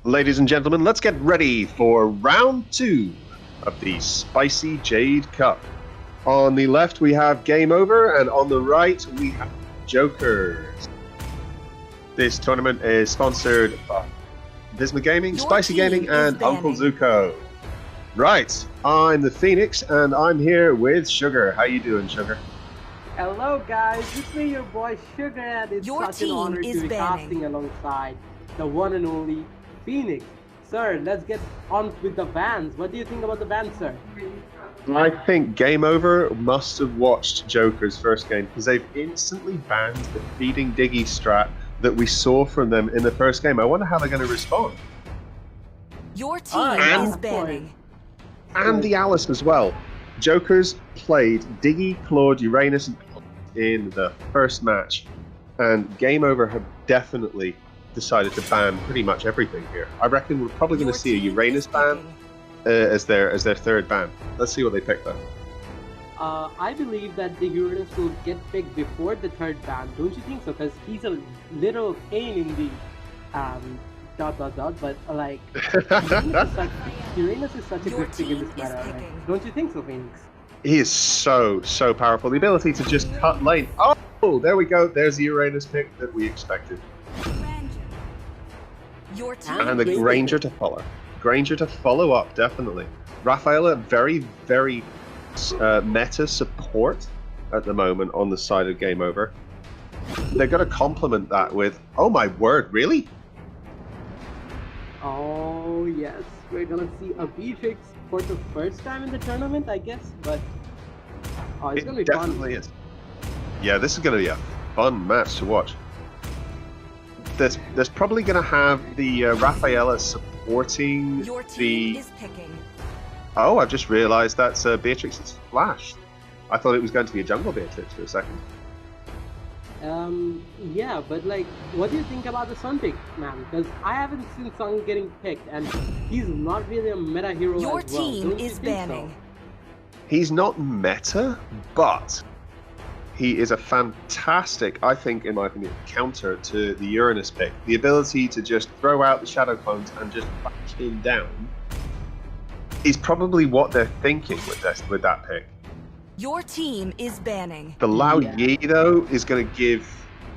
Ladies and gentlemen, let's get ready for round 2 of the Spicy Jade Cup. On the left we have Game Over, and on the right we have Jokers. This tournament is sponsored by Visma Gaming, Spicy Gaming, and Uncle Zuko. Right, I'm the Phoenix, and I'm here with Sugar. How you doing, Sugar? Hello guys, it's me, your boy Sugar, and it's such an honor to be casting alongside the one and only Phoenix. Sir, let's get on with the bans. What do you think about the bans, sir? I think Game Over must have watched Joker's first game, because they've instantly banned the feeding Diggy strat that we saw from them in the first game. I wonder how they're going to respond. Your team is banning. And the Alice as well. Jokers played Diggy, Claude, Uranus, and in the first match, and Game Over have definitely decided to ban pretty much everything here. I reckon we're probably going to see a Uranus ban as their third ban. Let's see what they pick though. I believe that the Uranus will get picked before the third ban. Don't you think so? Because he's a little pain in the but like Uranus is such a good pick in this meta. Right? Don't you think so, Phoenix? He is so powerful. The ability to just cut lane. Oh, there we go. There's the Uranus pick that we expected. And the Granger to follow. Granger to follow up, definitely. Rafaela, very meta support at the moment on the side of Game Over. They're going to complement that with, oh my word, really? Oh yes, we're going to see a Beatrix for the first time in the tournament, I guess, but it's going to be fun. It definitely is. Yeah, this is going to be a fun match to watch. There's probably going to have the Rafaela supporting the... Oh, I've just realised that's Beatrix's flash. I thought it was going to be a jungle Beatrix for a second. Yeah, but like, what do you think about the Sun pick, man? Because I haven't seen Sun getting picked, and he's not really a meta hero as well. Your team is banning. He's not meta, but he is a fantastic, I think, in my opinion, counter to the Uranus pick. The ability to just throw out the Shadow Clones and just back him down is probably what they're thinking with that pick. Your team is banning. The Lao Yi though is going to give,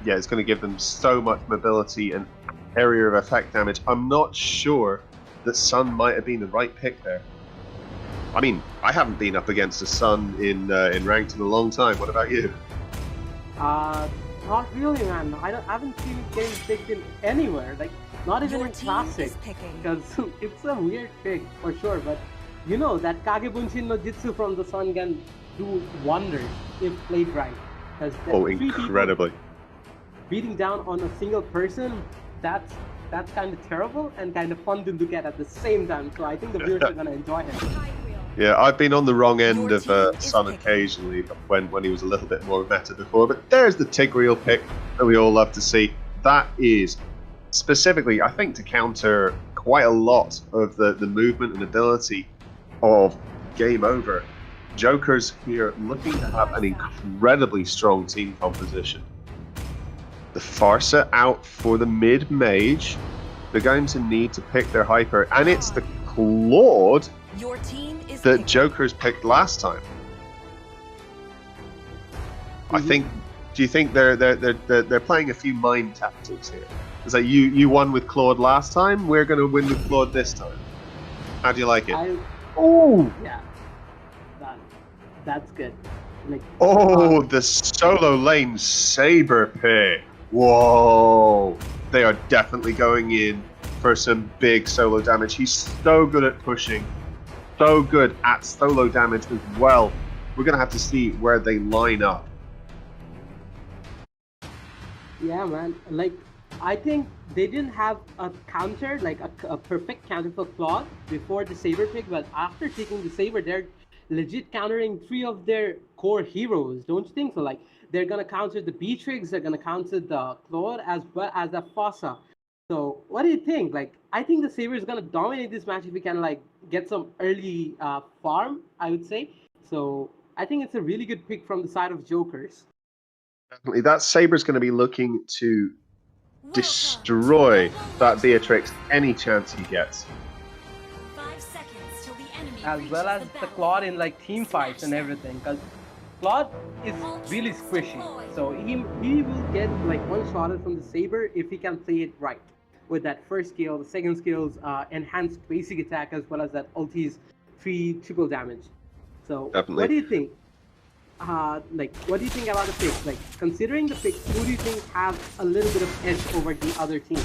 it's going to give them so much mobility and area of effect damage. I'm not sure that Sun might have been the right pick there. I mean, I haven't been up against a Sun in ranked in a long time. What about you? Not really, man. I haven't seen it getting picked in anywhere. Like, not even in Classic. Because it's a weird pick for sure. But you know that Kagebunshin no Jitsu from the Sun can do wonders if played right. Oh, incredibly! Beating down on a single person, that's kind of terrible and kind of fun to look at the same time. So I think the viewers are gonna enjoy him. Yeah, I've been on the wrong end of Sun occasionally when he was a little bit more meta before, but there's the Tigreal pick that we all love to see. That is specifically, I think, to counter quite a lot of the movement and ability of Game Over. Jokers here looking to have an incredibly strong team composition. The Farsa out for the mid mage. They're going to need to pick their hyper, and it's the Claude that Jokers picked last time. I think. Do you think they're playing a few mind tactics here? Is that you won with Claude last time? We're going to win with Claude this time. How do you like it? Oh yeah, that's good. Like, the solo lane Saber pick. Whoa! They are definitely going in for some big solo damage. He's so good at pushing, so good at solo damage as well. We're going to have to see where they line up. Yeah, man. Like, I think they didn't have a counter, like a perfect counter for Claude before the Saber pick, but after taking the Saber, they're legit countering 3 of their core heroes. Don't you think so? Like, they're gonna counter the Beatrix, they're gonna counter the Claude as well as the Fossa. So, what do you think? Like, I think the Saber is gonna dominate this match if we can like get some early farm, I would say. So, I think it's a really good pick from the side of Jokers. Definitely, that Saber's going to be looking to destroy that Beatrix any chance he gets. 5 seconds till the enemy As well as the Claude in like team fights and everything, because Claude is really squishy, so he will get like one-shotted from the Saber if he can play it right with that first skill, the second skill's enhanced basic attack, as well as that ulti's 3 triple damage. So Definitely. what do you think? What do you think about the picks? Like, considering the picks, who do you think have a little bit of edge over the other team?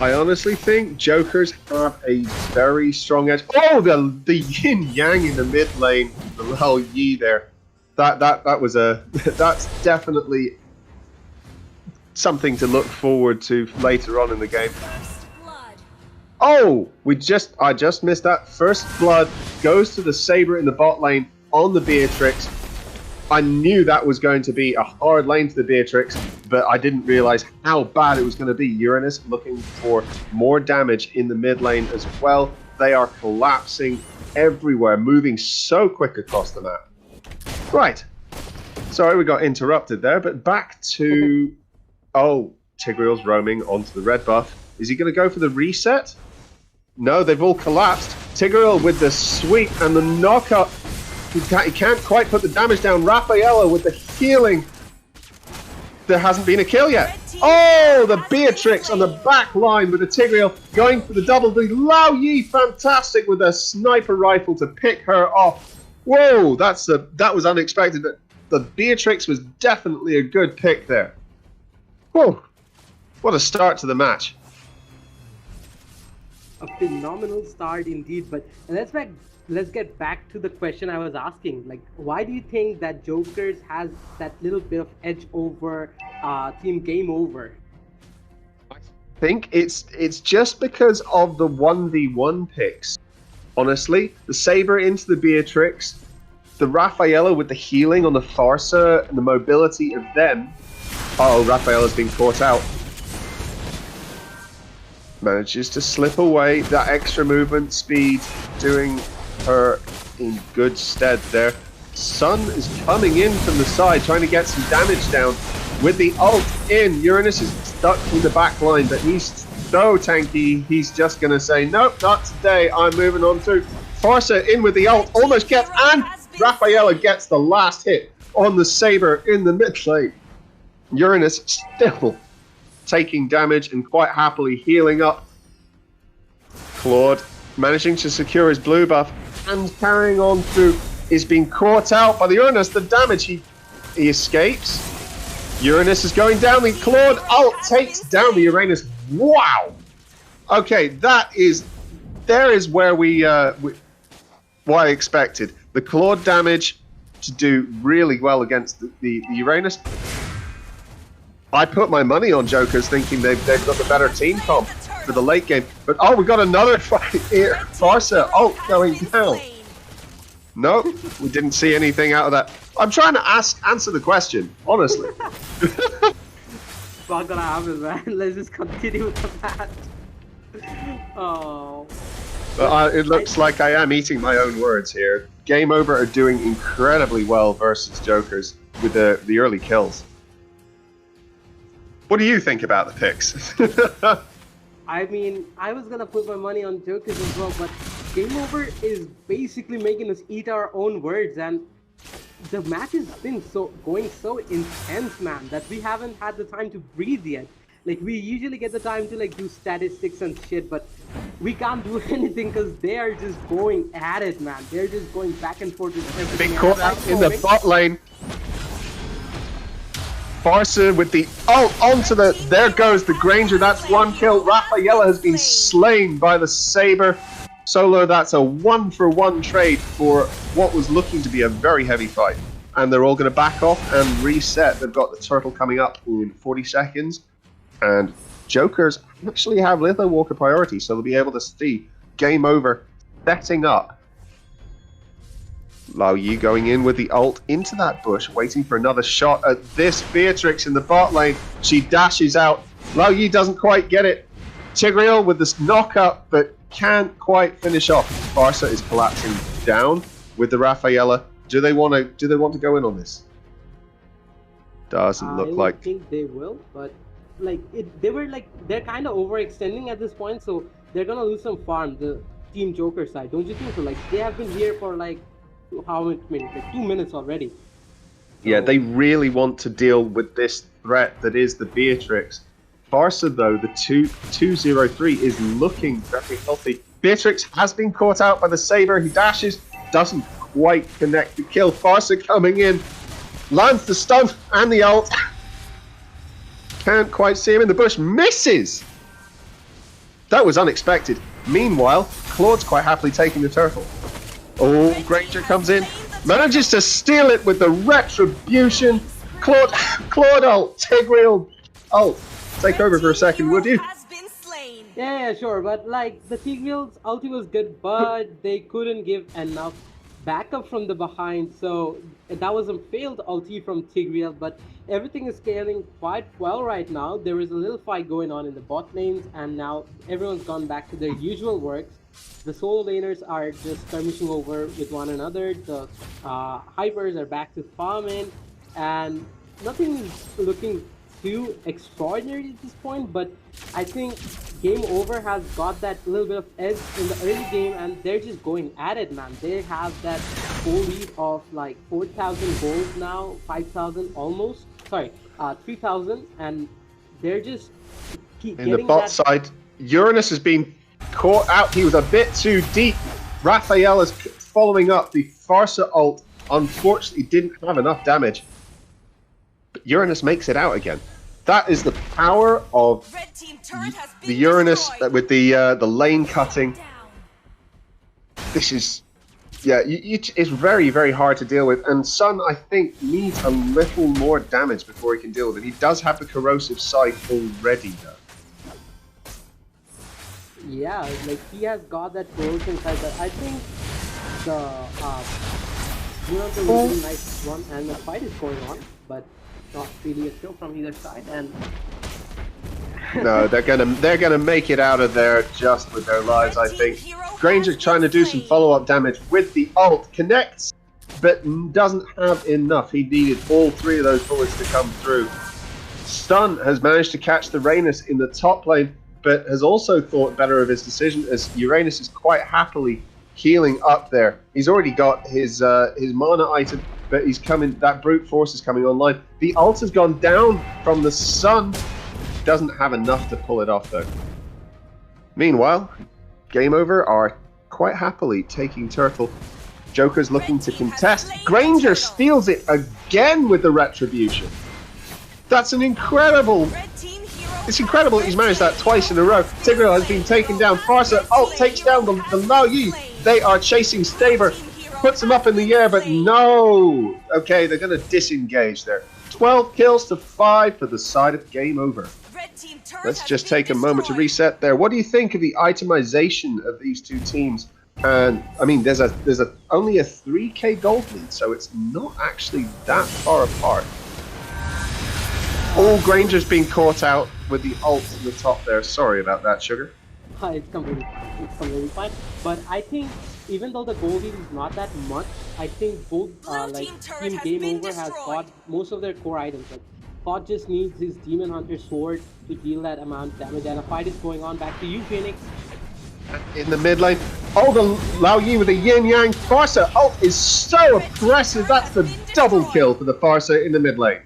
I honestly think Jokers have a very strong edge. Oh, the yin yang in the mid lane, the Lao Yi there. That was that's definitely something to look forward to later on in the game. Oh, I just missed that. First blood goes to the Saber in the bot lane on the Beatrix. I knew that was going to be a hard lane to the Beatrix, but I didn't realize how bad it was going to be. Uranus looking for more damage in the mid lane as well. They are collapsing everywhere, moving so quick across the map. Right. Sorry, we got interrupted there, but back to... Oh, Tigreal's roaming onto the red buff. Is he going to go for the reset? No, they've all collapsed. Tigreal with the sweep and the knockup. He can't quite put the damage down. Rafaela with the healing. There hasn't been a kill yet. Oh, the Beatrix on the back line with the Tigreal going for the double. The Lao Yi, fantastic with a sniper rifle to pick her off. Whoa, that was unexpected. The Beatrix was definitely a good pick there. Whoa, what a start to the match. A phenomenal start indeed, but let's get back to the question I was asking. Like, why do you think that Jokers has that little bit of edge over Team Game Over? I think it's just because of the 1v1 picks. Honestly, the Saber into the Beatrix, the Rafaela with the healing on the Farsa and the mobility of them. Oh, Rafaela's been caught out. Manages to slip away. That extra movement speed doing her in good stead there. Sun is coming in from the side, trying to get some damage down. With the ult in, Uranus is stuck in the back line, but he's so tanky, he's just going to say, nope, not today, I'm moving on through. Farsa in with the ult, almost gets, and Rafaela gets the last hit on the Saber in the mid lane. Uranus still taking damage and quite happily healing up. Claude managing to secure his blue buff and carrying on through, is being caught out by the Uranus. The damage, he escapes. Uranus is going down. The Claude ult takes down the Uranus. Wow. Okay, there is where what I expected. The Claude damage to do really well against the Uranus. I put my money on Jokers thinking they've got the better team comp for the late game. But oh, we got another fight here. Farsa ult going down. Nope, we didn't see anything out of that. I'm trying to answer the question, honestly. It's not gonna happen, man. Let's just continue with the match. Oh. It looks like I am eating my own words here. Game Over are doing incredibly well versus Jokers with the early kills. What do you think about the picks? I mean, I was gonna put my money on Jokers as well, but Game Over is basically making us eat our own words, and the match has been going so intense, man, that we haven't had the time to breathe yet. Like, we usually get the time to like do statistics and shit, but we can't do anything because they are just going at it, man. They're just going back and forth with everything. Big caught out in the bot lane. Farsa with the ult onto the... There goes the Granger. That's one kill. Rafaela has been slain by the Saber. Solo, that's a 1-for-1 trade for what was looking to be a very heavy fight. And they're all going to back off and reset. They've got the turtle coming up in 40 seconds. And Jokers actually have Litho Walker priority, so they'll be able to see Game Over setting up. Lao Yi going in with the ult into that bush, waiting for another shot at this Beatrix in the bot lane. She dashes out. Lao Yi doesn't quite get it. Tigreal with this knock-up, but can't quite finish off. Farsa is collapsing down with the Rafaela. Do they want to go in on this? Doesn't look like. I think they will, but like they're kind of overextending at this point, so they're gonna lose some farm. The Team Joker side, don't you think so? Like they have been here for like how many minutes? Like 2 minutes already. Yeah, So- they really want to deal with this threat that is the Beatrix. Farsa, though, the 203 is looking very healthy. Beatrix has been caught out by the Saber. He dashes, doesn't quite connect the kill. Farsa coming in, lands the stun and the ult. Can't quite see him in the bush, misses! That was unexpected. Meanwhile, Claude's quite happily taking the turtle. Oh, Granger comes in, manages to steal it with the retribution. Claude ult, Tigreal ult. Take over for a second, would you? Has been slain. Yeah, sure, but like the Tigreal's ulti was good, but they couldn't give enough backup from the behind, so that was a failed ulti from Tigreal, but everything is scaling quite well right now. There is a little fight going on in the bot lanes, and now everyone's gone back to their usual works. The solo laners are just skirmishing over with one another. The hypers are back to farming, and nothing is looking too extraordinary at this point, but I think Game Over has got that little bit of edge in the early game, and they're just going at it, man. They have that goal lead of like 4,000 goals now, 5,000 almost. Sorry, 3,000, and they're just keep In the getting bot that. side, Uranus has been caught out. He was a bit too deep. Raphael is following up. The Farsa ult unfortunately didn't have enough damage. But Uranus makes it out again. That is the power of Red team turret has been the Uranus destroyed. with the lane cutting. Down. This is, yeah, it's very, very hard to deal with. And Sun, I think, needs a little more damage before he can deal with it. He does have the corrosive side already, though. Yeah, like he has got that corrosion side, but I think the the really nice one, and the fight is going on, but not really a kill from either side, and No, they're gonna make it out of there just with their lives, I think. Granger trying to do some follow-up damage with the ult, connects, but doesn't have enough. He needed all three of those bullets to come through. Stun has managed to catch the Rhaenys in the top lane, but has also thought better of his decision, as Uranus is quite happily healing up there. He's already got his mana item, but he's coming. That brute force is coming online. The ult has gone down from the Sun. Doesn't have enough to pull it off though. Meanwhile, Game Over are quite happily taking turtle. Joker's looking to contest. Granger steals it again with the retribution. That's an incredible. Red team hero It's incredible that he's managed that twice in a row. Tigreal has been taken down. Farsa takes down the Lao Yi. They are chasing Saber. Puts him up in the air, but no. Okay, they're going to disengage there. 12 kills to 5 for the side of Game Over. Red team turret Let's has just been take a moment to destroyed. reset there. What do you think of the itemization of these two teams? And I mean, there's only a 3k gold lead, so it's not actually that far apart. All Granger's been caught out with the ult in the top there. Sorry about that, Sugar. it's completely fine. But I think even though the goal lead is not that much, I think both Blue like team turret Team has Game been Over has destroyed. got most of their core items. Like Pod just needs his Demon Hunter sword to deal that amount of damage, and a fight is going on. Back to you, Phoenix. In the mid lane. Oh, the Lao Yi with the yin yang. Farsa ult is so oppressive. That's the double kill for the Farsa in the mid lane.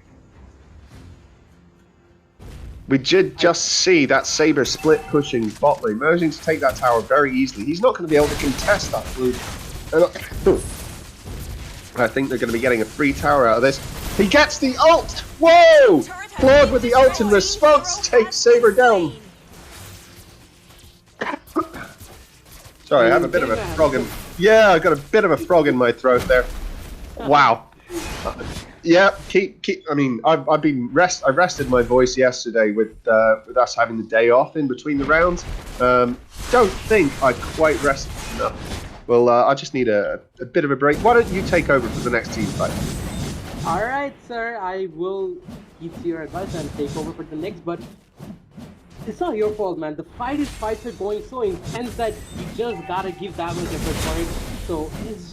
We did just see that Saber split pushing bot lane, managing to take that tower very easily. He's not going to be able to contest that blue. I think they're going to be getting a free tower out of this. He gets the ult! Whoa! Claude with the ult in response takes Saber down. Sorry, I have a bit of a frog in. Yeah, I got a bit of a frog in my throat there. Wow. Yeah, keep. I mean, I rested my voice yesterday with us having the day off in between the rounds. Don't think I quite rested enough. Well, I just need a bit of a break. Why don't you take over for the next team fight? All right, sir. I will keep to your advice and take over for the next. But it's not your fault, man. The fights are going so intense that you just gotta give that much effort for it. So it's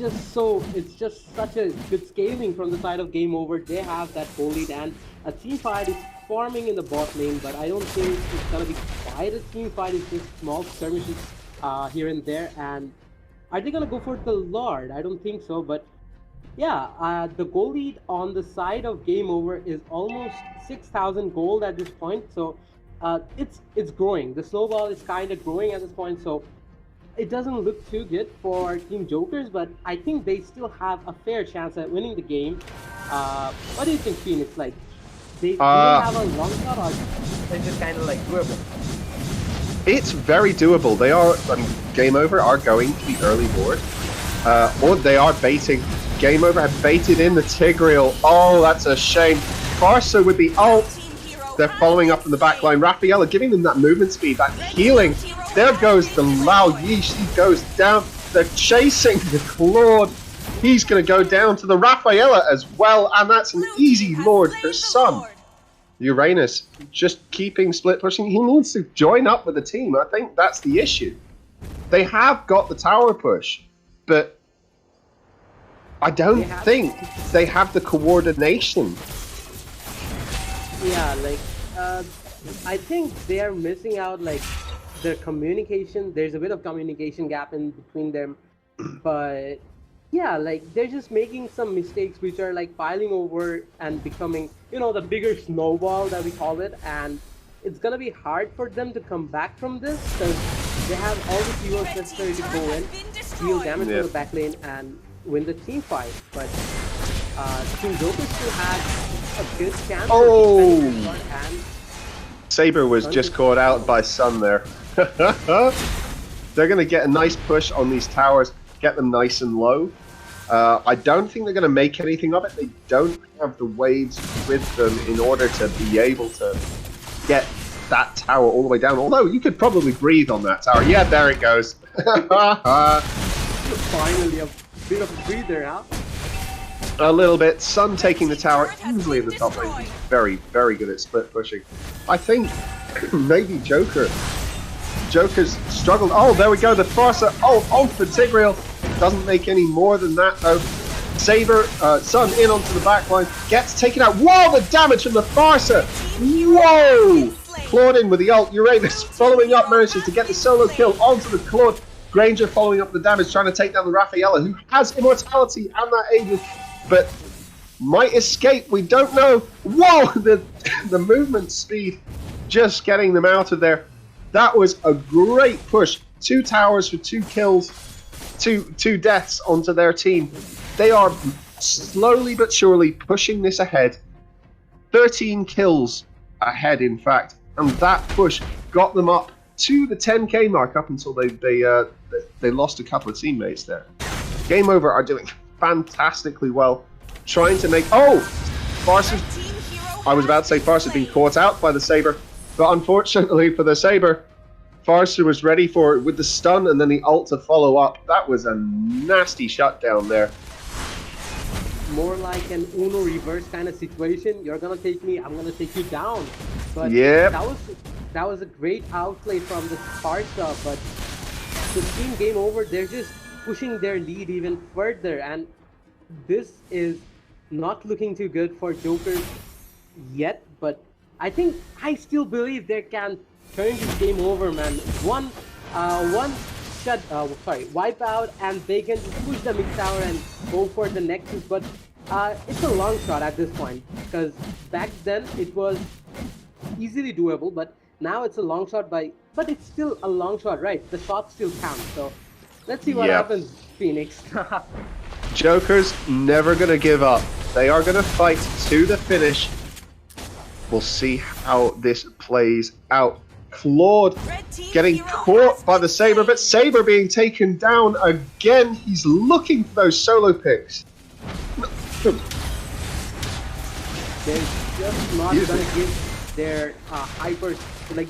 just such a good scaling from the side of Game Over. They have that goal lead, and a team fight is farming in the bot lane, but I don't think it's gonna be quite a team fight. It's just small skirmishes here and there. And are they gonna go for the Lord? I don't think so. But yeah, the gold lead on the side of Game Over is almost 6,000 gold at this point. So it's growing. The snowball is kind of growing at this point. So it doesn't look too good for Team Jokers, but I think they still have a fair chance at winning the game. What do you think, Phoenix? Like, they do have a long shot, or they're just kind of like doable? It's very doable. They are, Game Over are going to the early board, or they are baiting. Game Over have baited in the Tigreal. Oh, that's a shame. Farsa with the ult. They're following up in the back line. Rafaela giving them that movement speed, that healing. There goes the Lao Yeesh. He goes down. They're chasing the Claude. He's going to go down to the Rafaela as well, and that's an easy Lord for Sun. Uranus just keeping split pushing. He needs to join up with the team. I think that's the issue. They have got the tower push, but I don't think they have the coordination. Yeah, like I think they are missing out, like, their communication. There's a bit of communication gap in between them, but yeah, like, they're just making some mistakes which are like piling over and becoming, you know, the bigger snowball that we call it. And it's gonna be hard for them to come back from this because they have all the heroes necessary to go in, deal damage to the back lane, and win the team fight. But Team Joker still has a good chance. Oh! Of and Saber was just caught out by Sun there. They're going to get a nice push on these towers, get them nice and low. I don't think they're going to make anything of it. They don't have the waves with them in order to be able to get that tower all the way down. Although you could probably breathe on that tower. Yeah, there it goes. Finally, a bit of a breather, huh? A little bit. Sun taking the tower easily in the top lane. He's very, very good at split pushing. I think maybe Joker's struggled. Oh, there we go. The Farsa ult for Tigreal. Doesn't make any more than that though. Saber, Sun in onto the back line. Gets taken out. Whoa, the damage from the Farsa. Whoa! Claude in with the ult. Uranus following up, manages to get the solo kill onto the Claude. Granger following up the damage, trying to take down the Rafaela, who has immortality and that Aegis, but might escape. We don't know. Whoa! The movement speed just getting them out of there. That was a great push. 2 towers for 2 kills, two deaths onto their team. They are slowly but surely pushing this ahead. 13 kills ahead, in fact, and that push got them up to the 10k mark up until they lost a couple of teammates there. Game Over are doing fantastically well, trying to make... Oh! Farsa... I was about to say Farsa being caught out by the Saber, but unfortunately for the Saber, Farsa was ready for it with the stun and then the ult to follow up. That was a nasty shutdown there. More like an Uno reverse kind of situation. You're gonna take me, I'm gonna take you down. But yep. that was a great outplay from the Farsa, but the team Game Over, they're just pushing their lead even further, and this is not looking too good for Joker yet, but I still believe they can turn this game over, man. One wipe out, and they can just push the mid tower and go for the Nexus, but it's a long shot at this point, because back then it was easily doable, but now it's a long shot but it's still a long shot, right? The shots still count, so let's see what happens, Phoenix. Joker's never going to give up. They are going to fight to the finish. We'll see how this plays out. Claude getting caught by the Saber, but Saber being taken down again. He's looking for those solo picks. They're just not going to give their hypers. Like,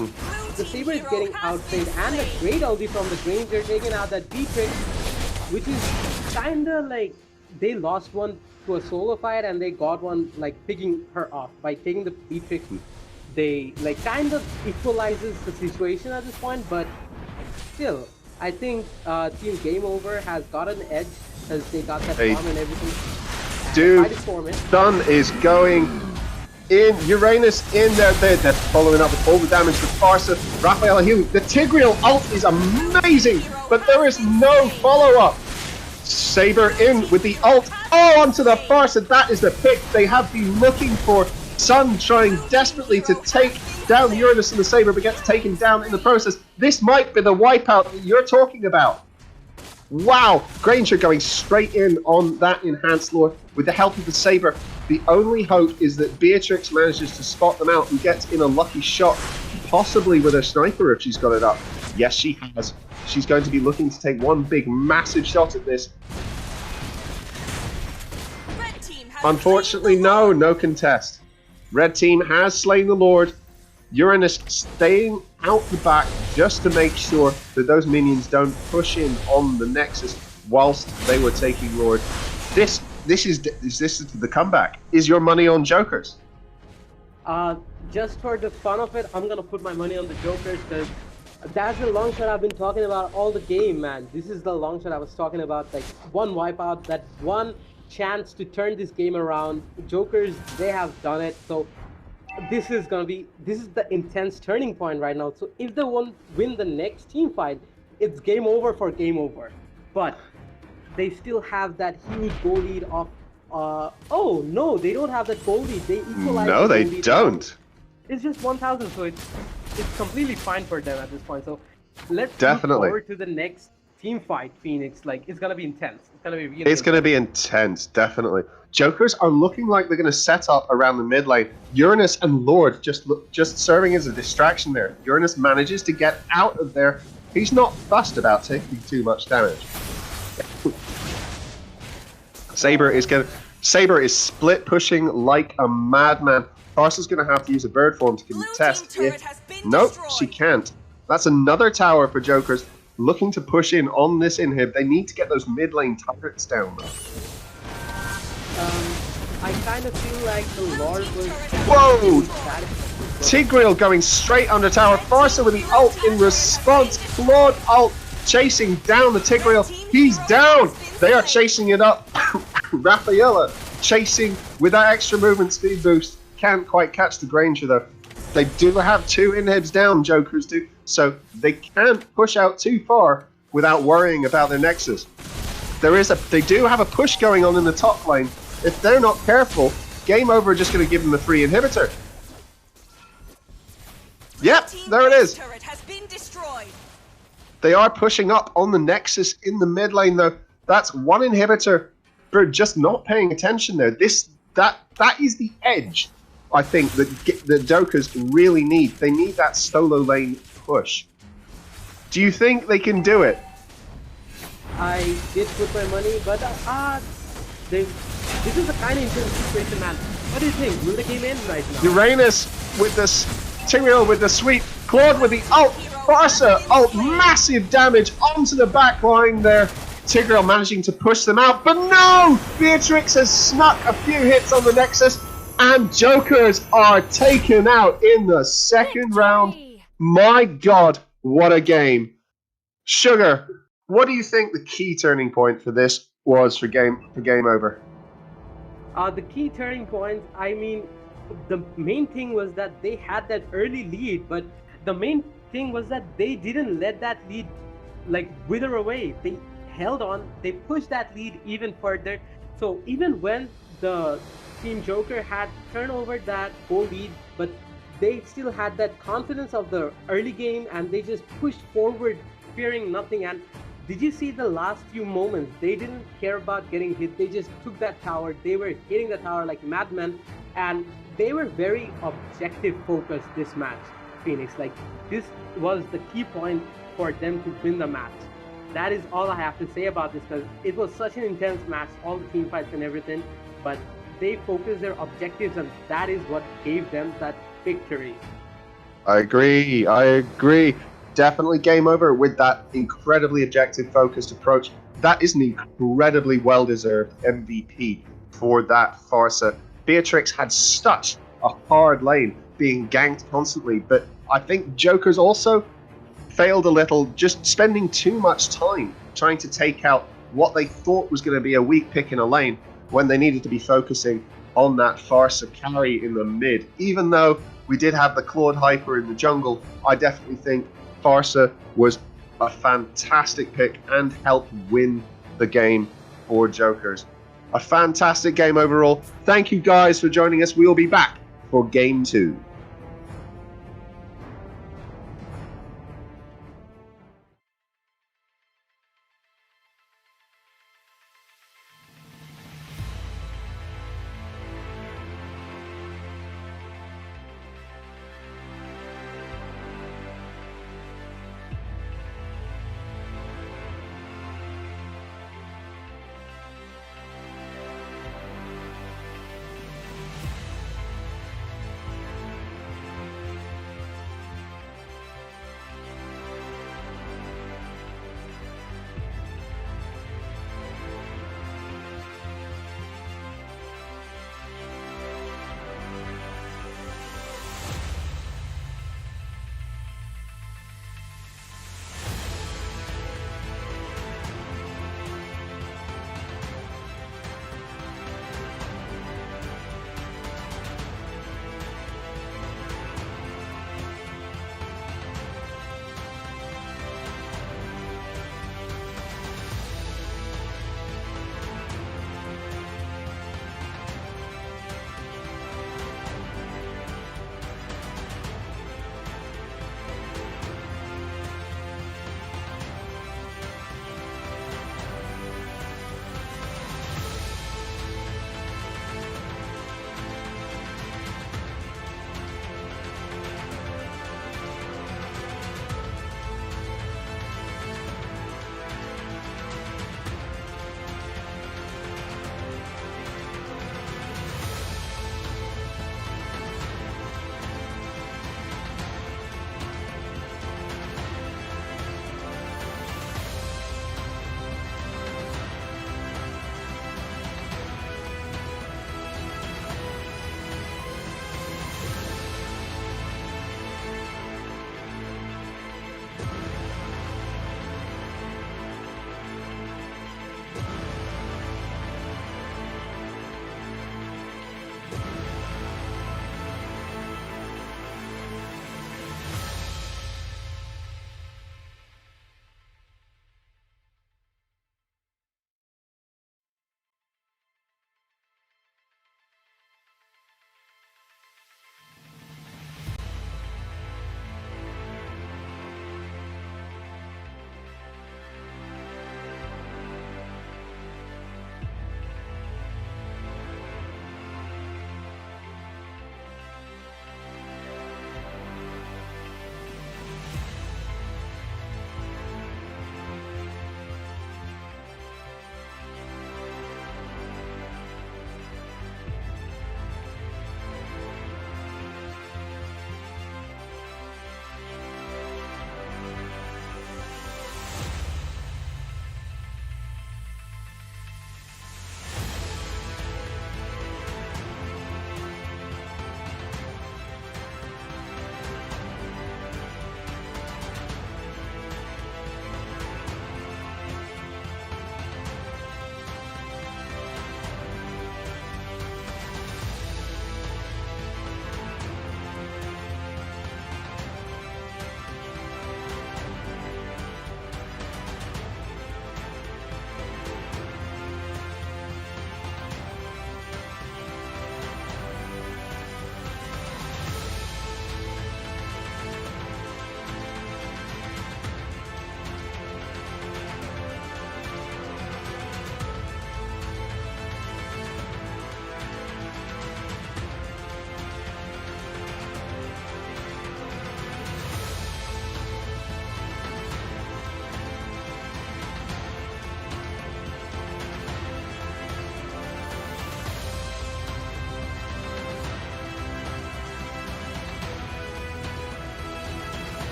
the Saber is getting outplayed, and a great ulti from the Granger taking out that B-Trick, which is kinda like they lost one to a solo fight and they got one like picking her off by taking the B-Trick. They like kind of equalizes the situation at this point, but still, I think Team Game Over has got an edge because they got that bomb and everything. Dude, Sun is going in, Uranus in there. They're following up with all the damage with Farsa. Raphael Hugh, the Tigreal ult is amazing, but there is no follow-up. Saber in with the ult. Oh, onto the Farsa. That is the pick they have been looking for. Sun trying desperately to take down Uranus and the Saber, but gets taken down in the process. This might be the wipeout that you're talking about. Wow, Granger going straight in on that enhanced lore with the help of the Saber. The only hope is that Beatrix manages to spot them out and gets in a lucky shot, possibly with her sniper if she's got it up. Yes, she has. She's going to be looking to take one big, massive shot at this. Unfortunately, no contest. Red team has slain the Lord. Uranus staying out the back just to make sure that those minions don't push in on the Nexus whilst they were taking Lord. This is the comeback. Is your money on Jokers? Just for the fun of it, I'm gonna put my money on the Jokers because that's the long shot I've been talking about all the game, man. This is the long shot I was talking about, like one wipeout, that one chance to turn this game around. Jokers, they have done it. So this is the intense turning point right now. So if they win the next team fight, it's game over for game over. But they still have that huge goal lead of oh no, they don't have that goal lead. They equalize. No, they don't. It's just 1,000, so it's completely fine for them at this point. So let's definitely look forward to the next team fight, Phoenix. Like, it's gonna be intense. It's gonna be really. It's gonna be intense, definitely. Jokers are looking like they're gonna set up around the mid lane. Uranus and Lord just serving as a distraction there. Uranus manages to get out of there. He's not fussed about taking too much damage. Saber is split pushing like a madman. Farsa's gonna have to use a bird form to contest. Nope, she can't. That's another tower for Jokers. Looking to push in on this inhib. They need to get those mid lane turrets down though. I kind of feel like the Lord was... Whoa! Tigreal going straight under tower. Farsa with the ult in response. Claude ult chasing down the Tigreal. He's down! They are chasing it up. Rafaela chasing with that extra movement speed boost. Can't quite catch the Granger though. They do have two inhibs down, Jokers do, so they can't push out too far without worrying about their Nexus. They do have a push going on in the top lane. If they're not careful, game over just going to give them the free inhibitor. Yep, there it is. They are pushing up on the Nexus in the mid lane though. That's one inhibitor for just not paying attention there. That is the edge, I think, that the Jokers really need. They need that solo lane push. Do you think they can do it? I did put my money, but this is a kind of intense situation, man. What do you think? Will the game end right now? Uranus with this, Tigreal with the sweep, Claude with the ult, Farsa ult, massive damage onto the back line there. Tigreal managing to push them out, but no! Beatrix has snuck a few hits on the Nexus, and Jokers are taken out in the second round. My God, what a game. Sugar, what do you think the key turning point for this was for game over? The key turning point, I mean, the main thing was that they had that early lead, but the main thing was that they didn't let that lead like wither away. They held on, they pushed that lead even further. So even when the Team Joker had turned over that goal lead, but they still had that confidence of the early game and they just pushed forward fearing nothing. And did you see the last few moments? They didn't care about getting hit. They just took that tower. They were hitting the tower like madmen, and they were very objective focused this match, Phoenix. Like, this was the key point for them to win the match. That is all I have to say about this, because it was such an intense match, all the team fights and everything, but they focused their objectives, and that is what gave them that victory. I agree. Definitely game over with that incredibly objective focused approach. That is an incredibly well-deserved MVP for that Farsa. Beatrix had such a hard lane, being ganked constantly, but I think Jokers also failed a little, just spending too much time trying to take out what they thought was going to be a weak pick in a lane when they needed to be focusing on that Farsa carry in the mid. Even though we did have the Claude Hyper in the jungle, I definitely think Farsa was a fantastic pick and helped win the game for Jokers. A fantastic game overall. Thank you guys for joining us. We will be back for game 2.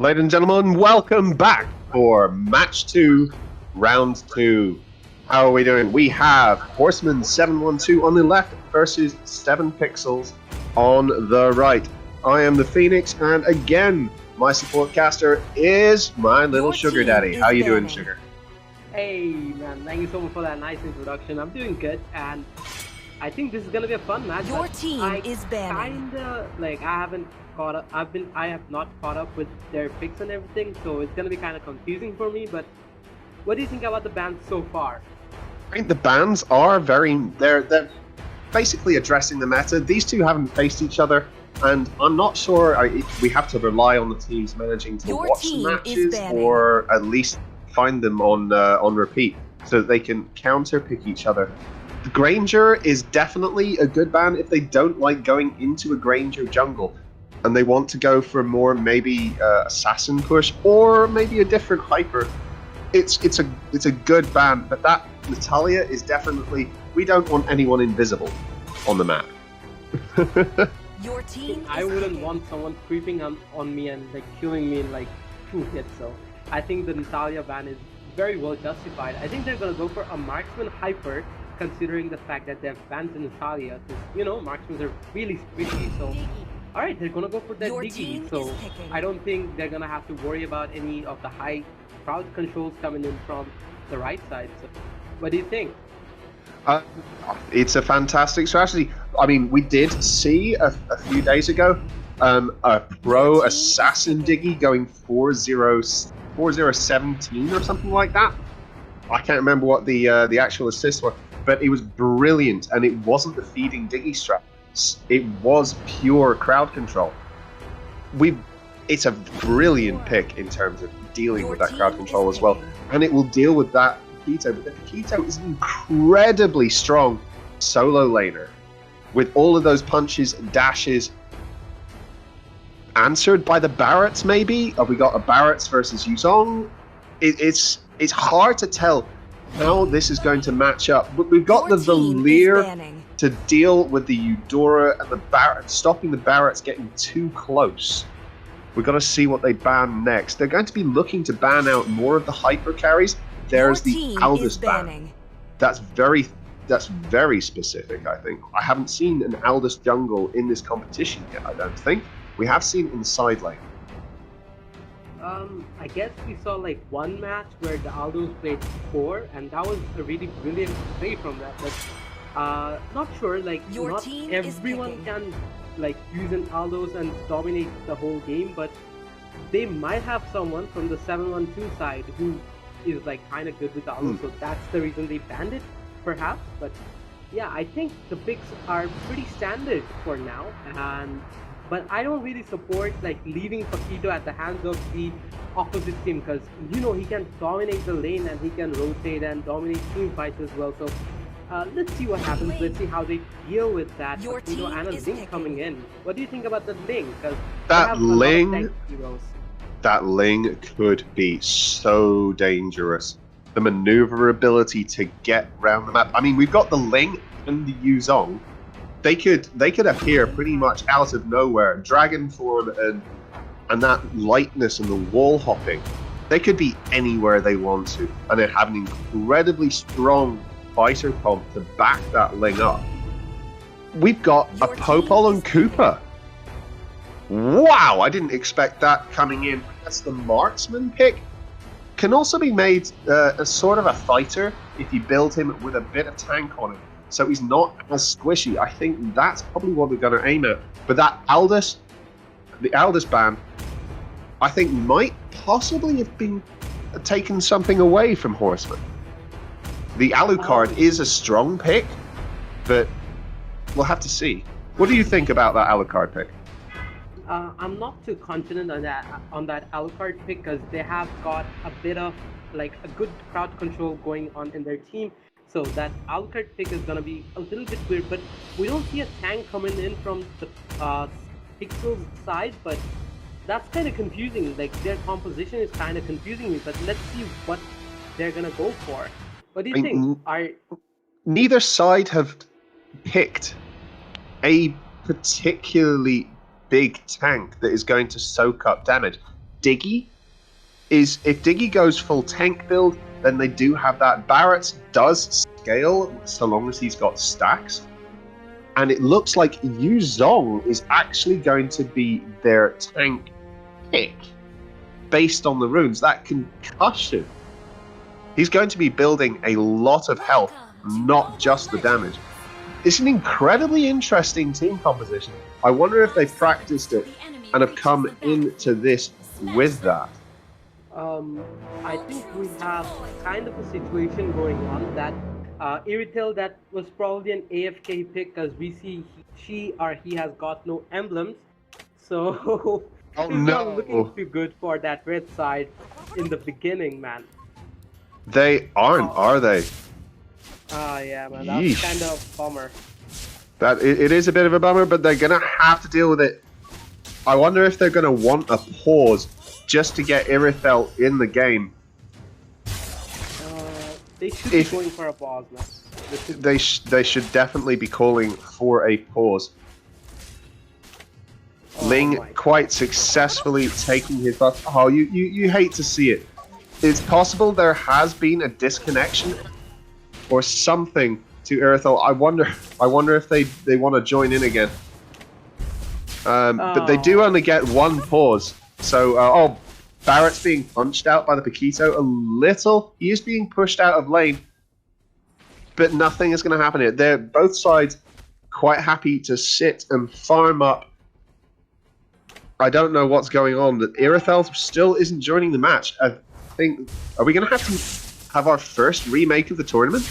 Ladies and gentlemen, welcome back for match 2, round 2. How are we doing? We have Horsemen 712 on the left versus 7 Pixels on the right. I am the Phoenix, and again, my support caster is my little Your sugar team daddy. is How you doing, banning. Sugar? Hey man, thank you so much for that nice introduction. I'm doing good, and I think this is gonna be a fun match. Your but team I is banning. Kinda like I haven't caught up. I have not caught up with their picks and everything, so it's gonna be kind of confusing for me. But what do you think about the bans so far? I think the bans are they're basically addressing the meta. These two haven't faced each other, and I'm not sure if we have to rely on the teams managing to Your watch team the is matches banning. or at least find them on repeat so that they can counter pick each other. The Granger is definitely a good ban if they don't like going into a Granger jungle and they want to go for more maybe assassin push or maybe a different hyper. It's a good ban, but that Natalia is definitely, we don't want anyone invisible on the map. Your team I is wouldn't picking. want someone creeping on me and like killing me in like 2 hits. So I think the Natalia ban is very well justified. I think they're gonna go for a marksman hyper, considering the fact that they've banned the Natalia. Because marksmen are really squishy. So all right, they're gonna go for that Your Diggy. team So is picking. I don't think they're gonna have to worry about any of the high crowd controls coming in from the right side. So what do you think? It's a fantastic strategy. I mean, we did see a few days ago a pro Your team is assassin picking. diggy going 4-0-17 or something like that. I can't remember what the actual assists were, but it was brilliant, and it wasn't the feeding diggy strat. It was pure crowd control. It's a brilliant pick in terms of dealing Your with that crowd team control is as well, picking. and it will deal with that Paquito. But the Paquito is an incredibly strong solo laner with all of those punches, dashes, answered by the Barretts. Maybe have we got a Barretts versus Yuzong? It's hard to tell how this is going to match up, but we've got Your the team is Valir banning. to deal with the Eudora and the Barretts, stopping the Barretts getting too close. We've got to see what they ban next. They're going to be looking to ban out more of the hyper carries. There's Your the team Aldous is ban. banning. That's very specific, I think. I haven't seen an Aldous jungle in this competition yet, I don't think. We have seen it in the side lane. I guess we saw like one match where the Aldos played 4, and that was a really brilliant play from that. But not sure, like Your not team is everyone picking. can like use an Aldos and dominate the whole game, but they might have someone from the 712 side who is like kind of good with the Aldos, so that's the reason they banned it, perhaps. But yeah, I think the picks are pretty standard for now, but I don't really support like leaving Paquito at the hands of the opposite team, because he can dominate the lane and he can rotate and dominate team fights as well. So let's see what happens. Let's see how they deal with that. Your Paquito team and a is Ling picking. coming in. What do you think about the Ling? Because That Ling- tank heroes. That Ling could be so dangerous. The maneuverability to get around the map. I mean, we've got the Ling and the Yuzong. They could appear pretty much out of nowhere. Dragon form and that lightness and the wall hopping. They could be anywhere they want to, and then have an incredibly strong fighter comp to back that Ling up. We've got a Your Popol team and is picking. Koopa. Wow, I didn't expect that coming in. That's the marksman pick. Can also be made as sort of a fighter if you build him with a bit of tank on him, so he's not as squishy. I think that's probably what we're going to aim at. But that Aldous, the Aldous ban, I think might possibly have been taken something away from Horsemen. The Alucard is a strong pick, but we'll have to see. What do you think about that Alucard pick? I'm not too confident on that Alucard pick, because they have got a bit of like a good crowd control going on in their team. So that Alucard pick is gonna be a little bit weird. But we don't see a tank coming in from the Pixels side, but that's kind of confusing. Like their composition is kind of confusing me. But let's see what they're gonna go for. What do you think? Neither side have picked a particularly big tank that is going to soak up damage. Diggy is if Diggy goes full tank build, then they do have that. Barrett does scale so long as he's got stacks. And it looks like Yu Zong is actually going to be their tank pick based on the runes. That concussion. He's going to be building a lot of health, not just the damage. It's an incredibly interesting team composition. I wonder if they practiced it and have come into this with that. I think we have kind of a situation going on that Iritel, that was probably an AFK pick because we see she or he has got no emblems. So Oh he's no! not looking too good for that red side in the beginning, man. They aren't, are they? Yeah, man, that's kind of a bummer. That it is a bit of a bummer, but they're gonna have to deal with it. I wonder if they're gonna want a pause just to get Irithel in the game. They should be going for a pause, man. They should definitely be calling for a pause. Ling quite successfully taking his buff. Oh, you hate to see it. It's possible there has been a disconnection or something to Irithel. I wonder if they want to join in again. But they do only get one pause. So Barrett's being punched out by the Paquito a little. He is being pushed out of lane, but nothing is going to happen here. They're both sides quite happy to sit and farm up. I don't know what's going on. That Irithel still isn't joining the match. I think, are we going to have our first remake of the tournament?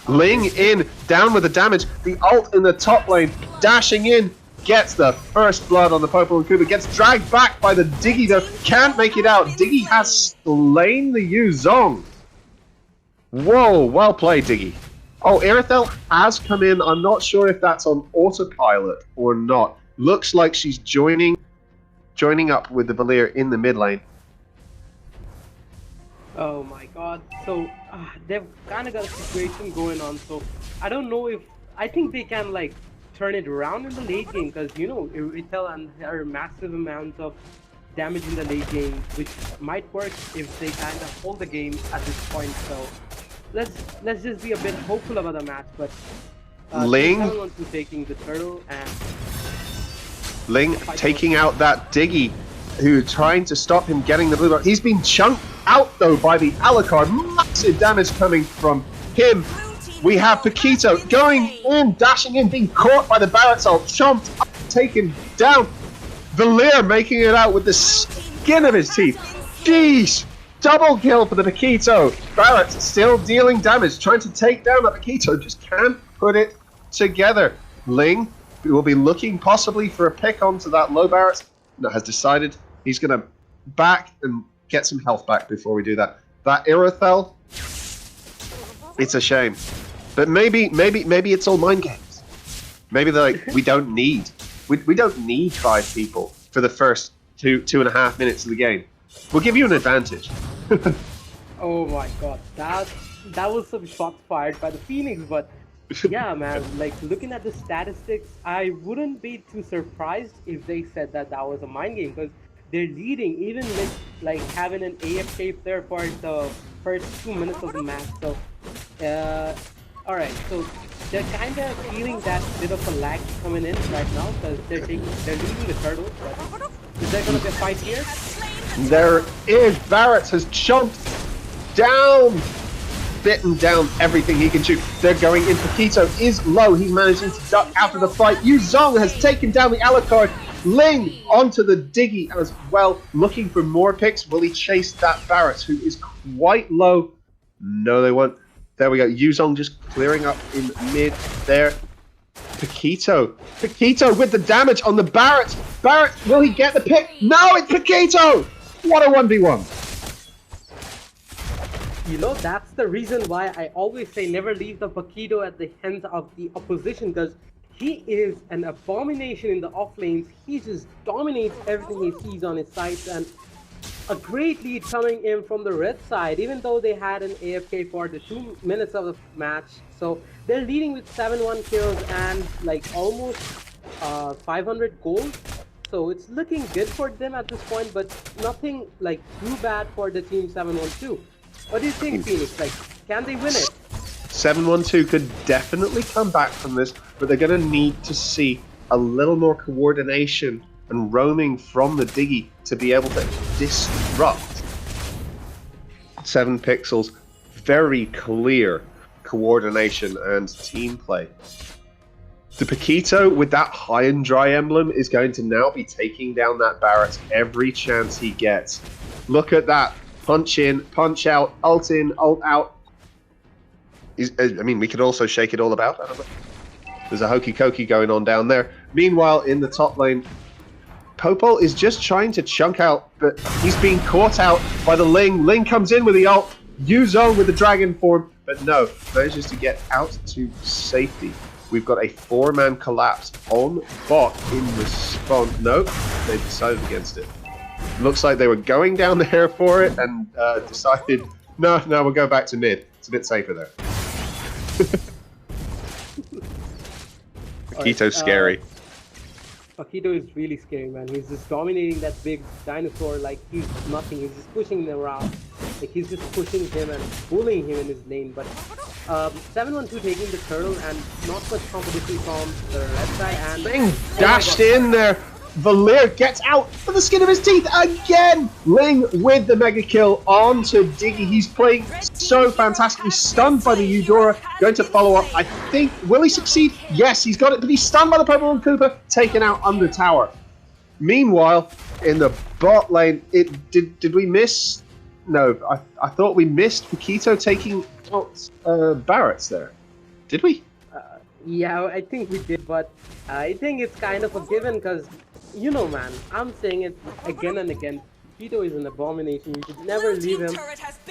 Ling in, down with the damage. The ult in the top lane, dashing in. Gets the first blood on the Popo and Kuba, gets dragged back by the Diggy though, can't make it out. Diggy has slain the Yu Zong. Whoa, well played, Diggy. Oh, Irithel has come in. I'm not sure if that's on autopilot or not. Looks like she's joining up with the Valir in the mid lane. Oh my god. So they've kind of got a situation going on. So I don't know if, I think they can like turn it around in the late game, because you know Iritel and her massive amounts of damage in the late game, which might work if they kind of hold the game at this point. So let's just be a bit hopeful about the match. But Ling wants to taking the turtle and Ling taking out that Diggy, who trying to stop him getting the blue bar. He's been chunked out though by the Alucard. Massive damage coming from him. We have Paquito going in, dashing in, being caught by the Barrett's ult, chomped up, taken down. Valir making it out with the skin of his teeth. Jeez! Double kill for the Paquito. Barrett still dealing damage, trying to take down that Paquito, just can't put it together. Ling, who will be looking possibly for a pick onto that low Barrett, has decided he's going to back and get some health back before we do that. That Irithel, it's a shame. But maybe it's all mind games. Maybe they're like, we don't need 5 people for the first 2.5 minutes of the game. We'll give you an advantage. oh my god, that was some shots fired by the Phoenix, but yeah, man, like looking at the statistics, I wouldn't be too surprised if they said that was a mind game, because they're leading even with like having an AFK player for the first 2 minutes of the match. So alright, so they're kind of feeling that bit of a lag coming in right now, because they're leaving the turtle. But is there gonna be a fight here? There is. Barrett has chomped down, bitten down everything he can shoot. They're going in. Paquito is low. He's managing to duck out of the fight. Yu Zong has taken down the Alucard. Ling onto the Diggy as well, looking for more picks. Will he chase that Barrett, who is quite low? No, they won't. There we go. Yu Zong just clearing up in mid there. Paquito with the damage on the Barrett. Barrett, will he get the pick? No, it's Paquito! What a 1v1. You know, that's the reason why I always say never leave the Paquito at the hands of the opposition, because he is an abomination in the off lanes. He just dominates everything he sees on his sides, and a great lead coming in from the red side, even though they had an AFK for the 2 minutes of the match. So they're leading with 7-1 kills and like almost 500 gold. So it's looking good for them at this point, but nothing like too bad for the team 712. What do you think, Phoenix? Like, can they win it? 712 could definitely come back from this, but they're going to need to see a little more coordination and roaming from the Diggy to be able to disrupt 7 Pixels. Very clear coordination and team play. The Paquito with that high and dry emblem is going to now be taking down that Barrett every chance he gets. Look at that. Punch in, punch out, ult in, ult out. I mean, we could also shake it all about. I don't know. There's a hokey cokey going on down there. Meanwhile, in the top lane, Popol is just trying to chunk out, but he's being caught out by the Ling. Ling comes in with the ult. Yuzo with the dragon form, but no, manages to get out to safety. We've got a 4-man collapse on bot in response. Nope, they decided against it. Looks like they were going down there for it and decided, no, we'll go back to mid. It's a bit safer there. Paquito's scary. Paquito is really scary, man. He's just dominating that big dinosaur like he's nothing. He's just pushing him around. Like he's just pushing him and bullying him in his lane. But 712 taking the turtle and not much competition from the red side. And Ling dashed in there. Valir gets out for the skin of his teeth again. Ling with the mega kill onto Diggy. He's playing so fantastically. Stunned by the Eudora. Going to follow up. I think, will he succeed? Yes, he's got it, but he's stunned by the Purple and Cooper. Taken out under tower. Meanwhile, in the bot lane, did we miss? No, I thought we missed Paquito taking out Barrett's there. Did we? Yeah, I think we did, but I think it's kind of a given because, you know, man, I'm saying it again and again. Paquito is an abomination. You should never leave him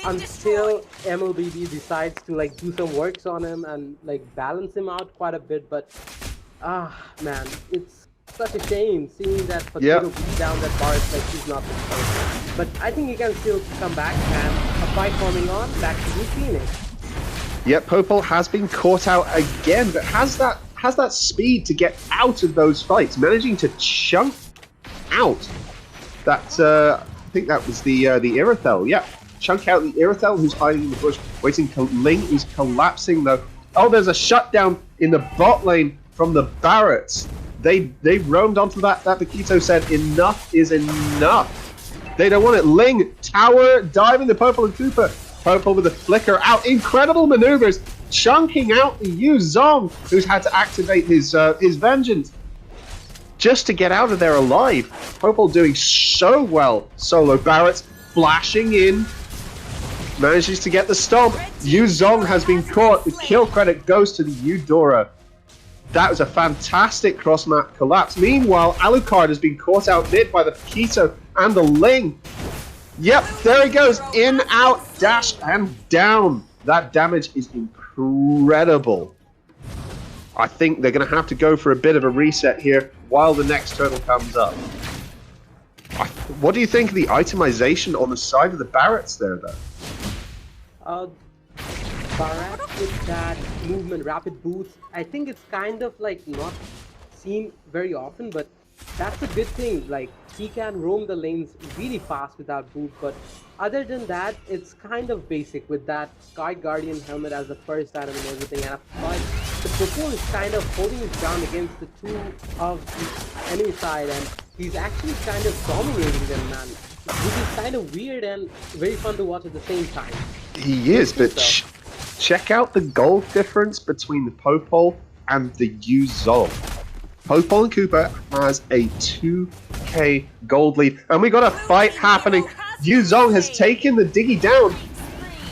until MLBB decides to like do some works on him and like balance him out quite a bit. But man, it's such a shame seeing that Paquito beat down that bar like he's not the first. But I think he can still come back and a fight forming on back to the Phoenix. Yep, Popol has been caught out again, but has that speed to get out of those fights, managing to chunk out that. I think that was the Irithel. Yeah, chunk out the Irithel who's hiding in the bush, waiting. Ling is collapsing though. Oh, there's a shutdown in the bot lane from the Barretts. They roamed onto that. That Paquito said, "Enough is enough." They don't want it. Ling tower diving the Purple and Cooper. Popol with a flicker out. Incredible maneuvers, chunking out the Yu Zong, who's had to activate his vengeance just to get out of there alive. Popol doing so well. Solo Barrett flashing in, manages to get the stomp. Yu Zong has been caught. The kill credit goes to the Eudora. That was a fantastic cross-map collapse. Meanwhile, Alucard has been caught out mid by the Paquito and the Ling. Yep, there he goes. In, out, dash, and down. That damage is incredible. I think they're going to have to go for a bit of a reset here while the next turtle comes up. What do you think of the itemization on the side of the Barretts there, though? Barrett with that movement, rapid boots, I think it's kind of like not seen very often, but that's a good thing. Like, he can roam the lanes really fast without boot, but other than that, it's kind of basic with that Sky Guardian helmet as the first item and everything. And the Popol is kind of holding his ground against the two of the enemy side, and he's actually kind of dominating them, man. Which is kind of weird and very fun to watch at the same time. He is, but check out the gold difference between the Popol and the Yu Zong. Popol and Cooper has a 2k gold lead, and we got a fight happening. Yu Zong has taken the Diggy down,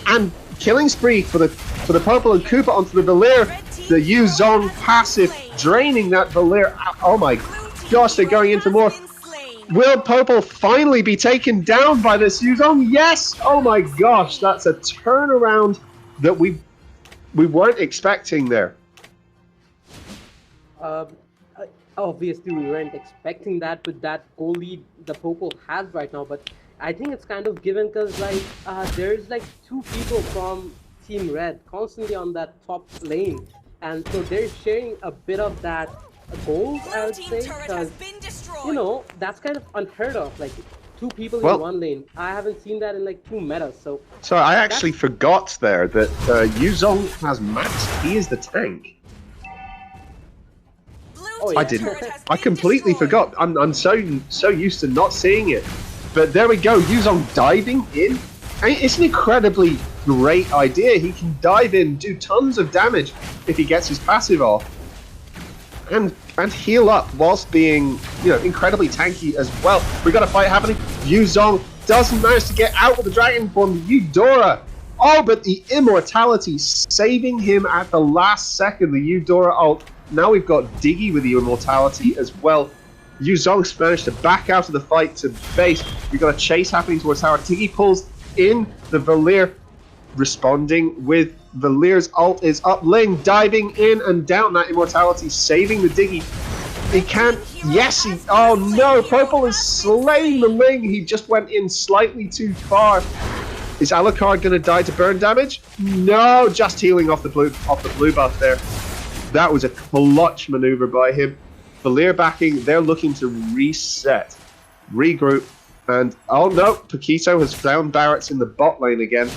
and killing spree for the Popol and Cooper onto the Valir. The Yu Zong passive draining that Valir. Oh my gosh, they're going into more. Will Popol finally be taken down by this Yu Zong? Yes! Oh my gosh, that's a turnaround that we weren't expecting there. Obviously, we weren't expecting that with that goal lead the Popol has right now, but I think it's kind of given because like there's like two people from Team Red constantly on that top lane, and so they're sharing a bit of that gold, I would say, because you know, that's kind of unheard of. Like, two people Well- in one lane. I haven't seen that in like 2 metas. So So I actually forgot there that Yuzong has Max. He is the tank. Oh, yeah. I didn't. I completely forgot. I'm so used to not seeing it. But there we go. Yuzong diving in. I mean, it's an incredibly great idea. He can dive in, do tons of damage if he gets his passive off, and heal up whilst being, you know, incredibly tanky as well. We got a fight happening. Yuzong doesn't manage to get out with the dragon form. Eudora. Oh, but the immortality saving him at the last second. The Eudora ult. Now we've got Diggy with the immortality as well. Yuzong's managed to back out of the fight to base. We've got a chase happening towards tower. Diggy pulls in the Valir, responding with Valir's ult is up. Ling diving in and down. That immortality saving the Diggy. He can't. Yes, he. Oh no! Purple is slaying the Ling. He just went in slightly too far. Is Alucard going to die to burn damage? No, just healing off the blue buff there. That was a clutch maneuver by him. Valir backing. They're looking to reset, regroup, and oh no! Paquito has found Barrett's in the bot lane again,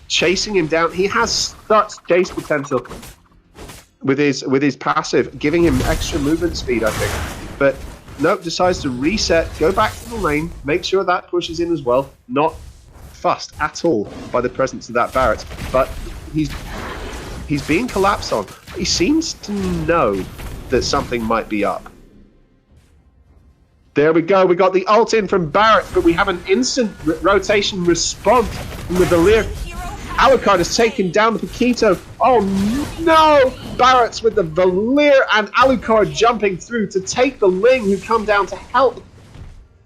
chasing him down. He has such chase potential with his passive, giving him extra movement speed, I think. But nope, decides to reset, go back to the lane, make sure that pushes in as well. Not fussed at all by the presence of that Barrett, but he's being collapsed on. He seems to know that something might be up. There we go. We got the ult in from Barrett, but we have an instant rotation response from the Valir. Alucard has taken down the Paquito. Oh no! Barrett's with the Valir and Alucard jumping through to take the Ling, who come down to help.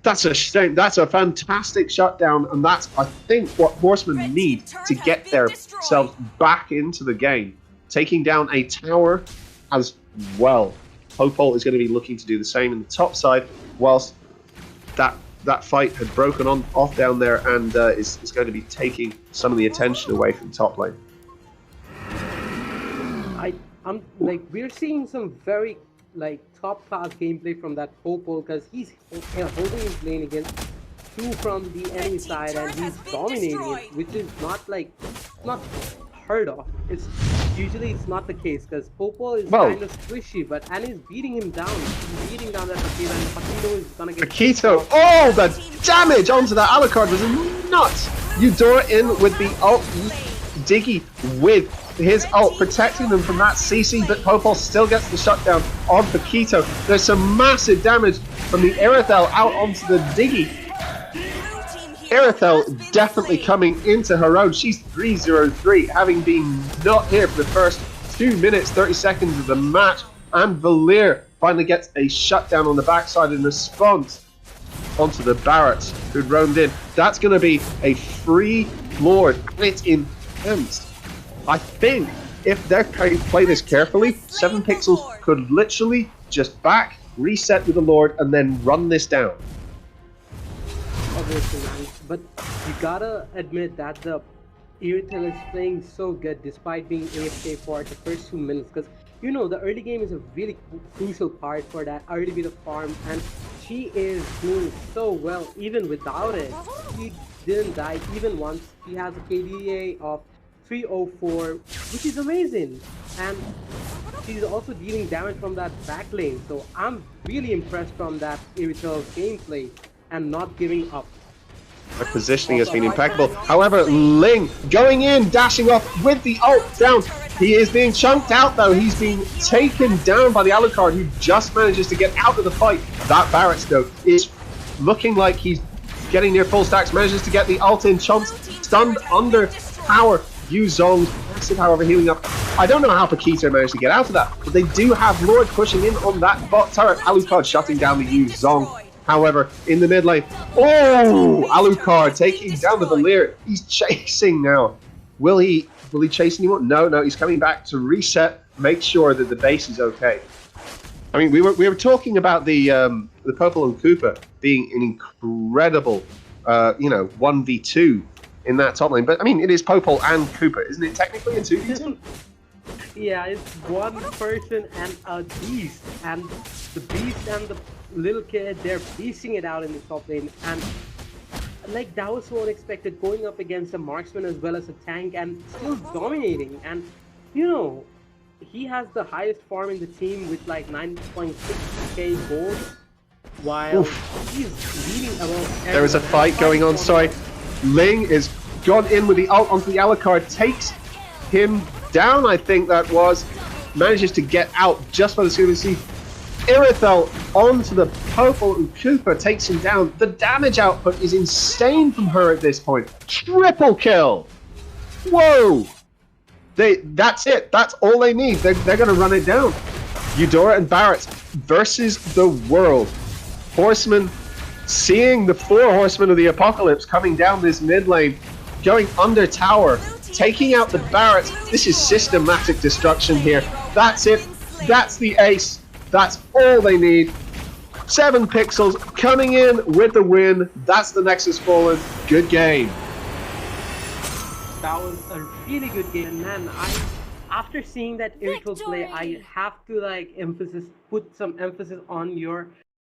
That's a shame. That's a fantastic shutdown, and that's, I think, what Horsemen need to get themselves back into the game. Taking down a tower as well. Popol is going to be looking to do the same in the top side, whilst that fight had broken off down there and is going to be taking some of the attention away from top lane. I'm like, we're seeing some very like top class gameplay from that Popol, because he's holding his lane against 2 from the enemy side and he's dominating it, which is not heard of. It's not the case, because Popol is kind of squishy, and he's beating him down. He's beating down that Paquito, and Paquito is gonna get Paquito. Oh, the damage onto that Alucard was nuts. Eudora in with the ult. Diggy with his ult protecting them from that CC, but Popol still gets the shutdown on Paquito. There's some massive damage from the Irithel out onto the Diggy. Irithel definitely coming into her own. She's 3-0-3, having been not here for the first 2 minutes, 30 seconds of the match. And Valir finally gets a shutdown on the backside in response onto the Barretts who roamed in. That's going to be a free Lord. It's intense. I think if they play this carefully, 7 Pixels could literally just back, reset with the Lord, and then run this down. Obviously, man. But you gotta admit that the Irithel is playing so good despite being AFK for the first 2 minutes, because you know the early game is a really crucial part for that early bit of farm, and she is doing so well even without it. She didn't die even once. She has a KDA of 304, which is amazing, and she's also dealing damage from that back lane. So I'm really impressed from that Irithel's gameplay and not giving up. Her positioning has been impeccable. However, Ling going in, dashing off with the ult down. He is being chunked out though. He's being taken down by the Alucard, who just manages to get out of the fight. That Barrett though is looking like he's getting near full stacks, manages to get the ult in, chunks stunned under tower. Yuzong's massive, however, healing up. I don't know how Paquito managed to get out of that, but they do have Lord pushing in on that bot turret. Alucard shutting down the Yuzong. However, in the mid lane, oh, Alucard taking down the Valir. He's chasing now. Will he chase anyone? No, he's coming back to reset, make sure that the base is okay. I mean, we were talking about the Purple and Cooper being an incredible, 1v2 in that top lane. But I mean, it is Popol and Cooper, isn't it? Technically in 2v2. Yeah, it's one person and a beast, and the beast and the little kid, they're beasting it out in the top lane, and like that was so unexpected, going up against a marksman as well as a tank and still dominating. And you know, he has the highest farm in the team with like 9.6k gold, while he's leading above. There is a fight going on, sorry. Ling is gone in with the ult onto the Alucard, takes him down, I think that was. Manages to get out just by the skin of the sea. Irithel onto the purple, and Cooper takes him down. The damage output is insane from her at this point. Triple kill! Whoa! That's it. That's all they need. They're going to run it down. Eudora and Barrett versus the world. Horsemen, seeing the 4 Horsemen of the Apocalypse coming down this mid lane, going under tower, taking out the Barretts. This is systematic destruction here. That's it. That's the ace. That's all they need. 7 Pixels coming in with the win. That's the Nexus Fallen. Good game. That was a really good game, and man, after seeing that Irithel play, I have to like put some emphasis on your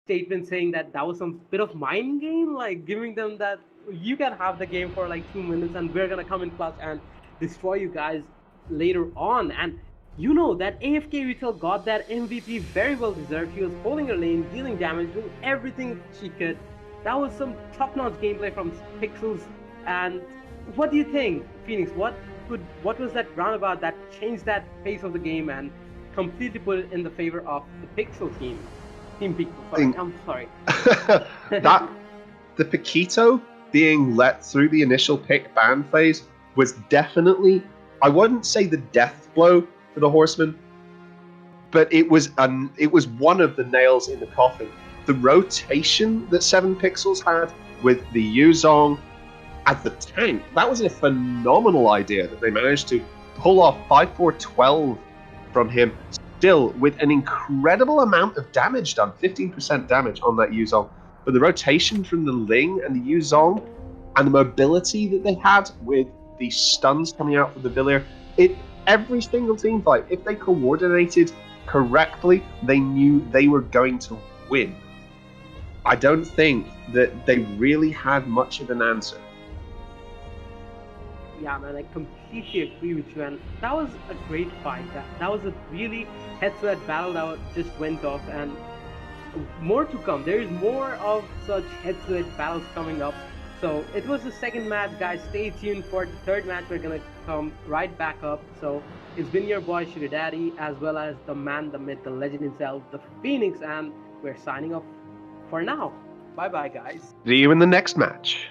statement saying that that was some bit of mind game, like giving them that you can have the game for like 2 minutes and we're gonna come in clutch and destroy you guys later on. And you know that AFK Retail got that MVP very well deserved. She was holding her lane, dealing damage, doing everything she could. That was some top-notch gameplay from Pixels. And what do you think, Phoenix? What was that roundabout that changed that pace of the game and completely put it in the favor of the Pixel team? Team Pixel, sorry. I'm sorry. The Paquito being let through the initial pick ban phase was definitely, I wouldn't say the death blow for the Horsemen, but it was one of the nails in the coffin. The rotation that 7 Pixels had with the Yuzong as the tank, that was a phenomenal idea that they managed to pull off 5-4-12 from him, still with an incredible amount of damage done, 15% damage on that Yuzong. But the rotation from the Ling and the Yuzong and the mobility that they had with the stuns coming out from the Villiers, every single team fight, if they coordinated correctly, they knew they were going to win. I don't think that they really had much of an answer. Yeah, man, I completely agree with you, and that was a great fight. That was a really head-to-head battle that just went off, and more to come. There is more of such head-to-head battles coming up. So it was the second match, guys. Stay tuned for the third match. We're gonna come right back up. So it's been your boy Sugar Daddy, as well as the man, the myth, the legend himself, the Phoenix, and we're signing off for now. Bye bye, guys. See you in the next match.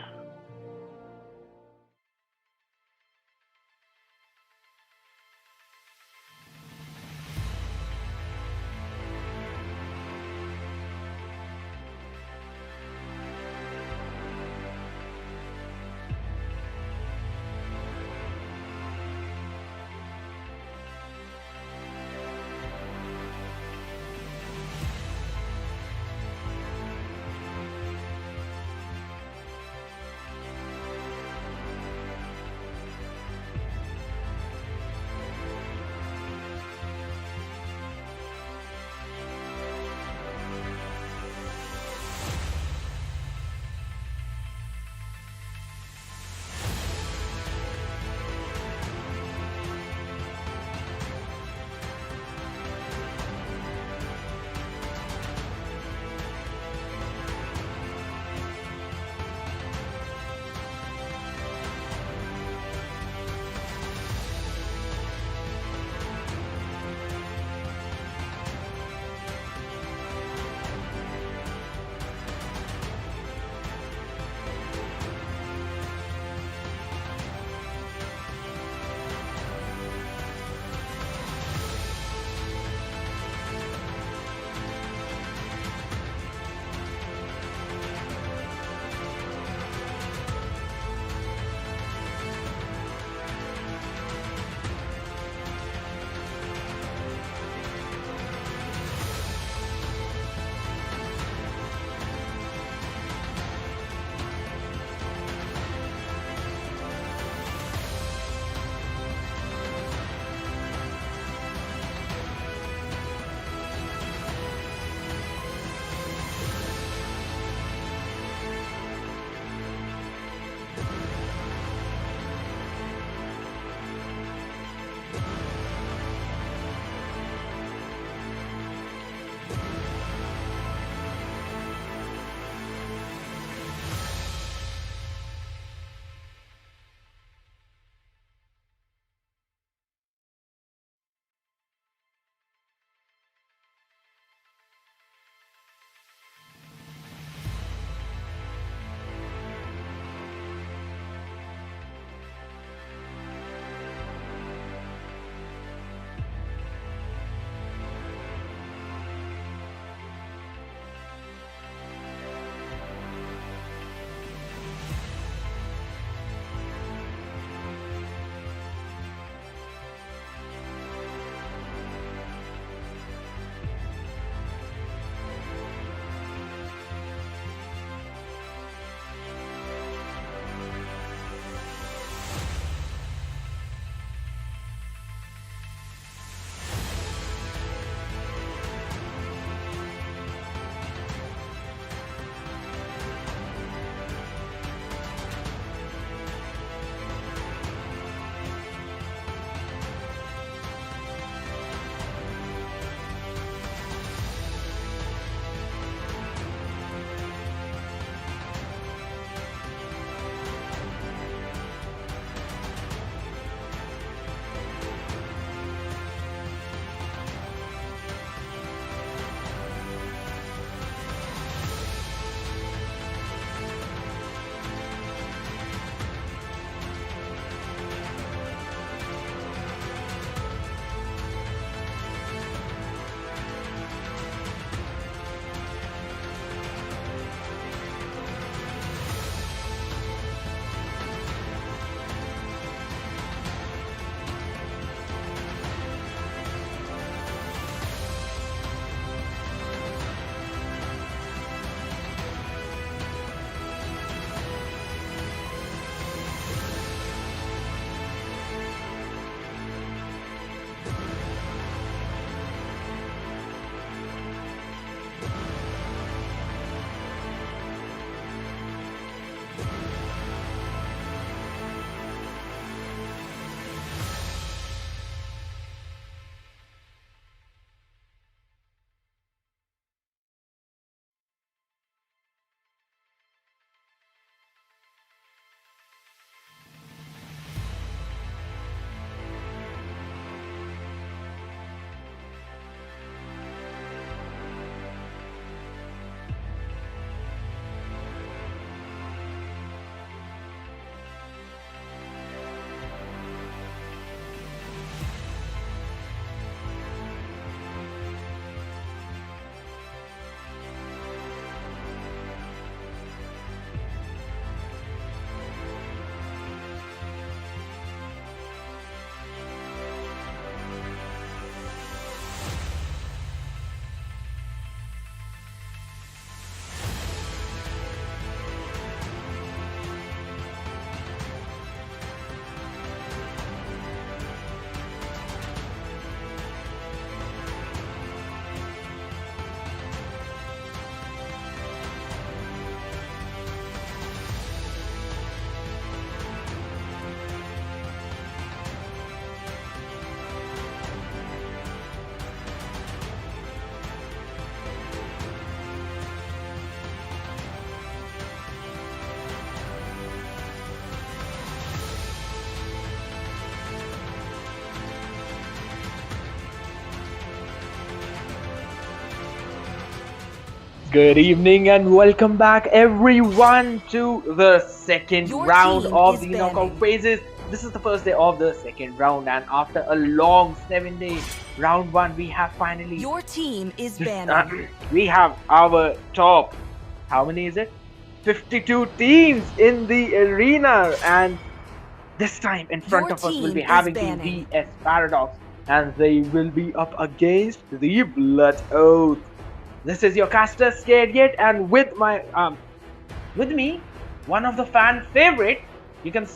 Good evening and welcome back everyone to the second Your round team of is the knockout banning. phases. This is the first day of the second round, and after a long 7 day round one, we have finally Your team is this, banning. we have our top, how many is it? 52 teams in the arena, and this time in front Your of us will team be is having Team banning. DS Paradox, and they will be up against the Blood Oath. This is your caster Scared Yet, and with my with me, one of the fan favorite. You can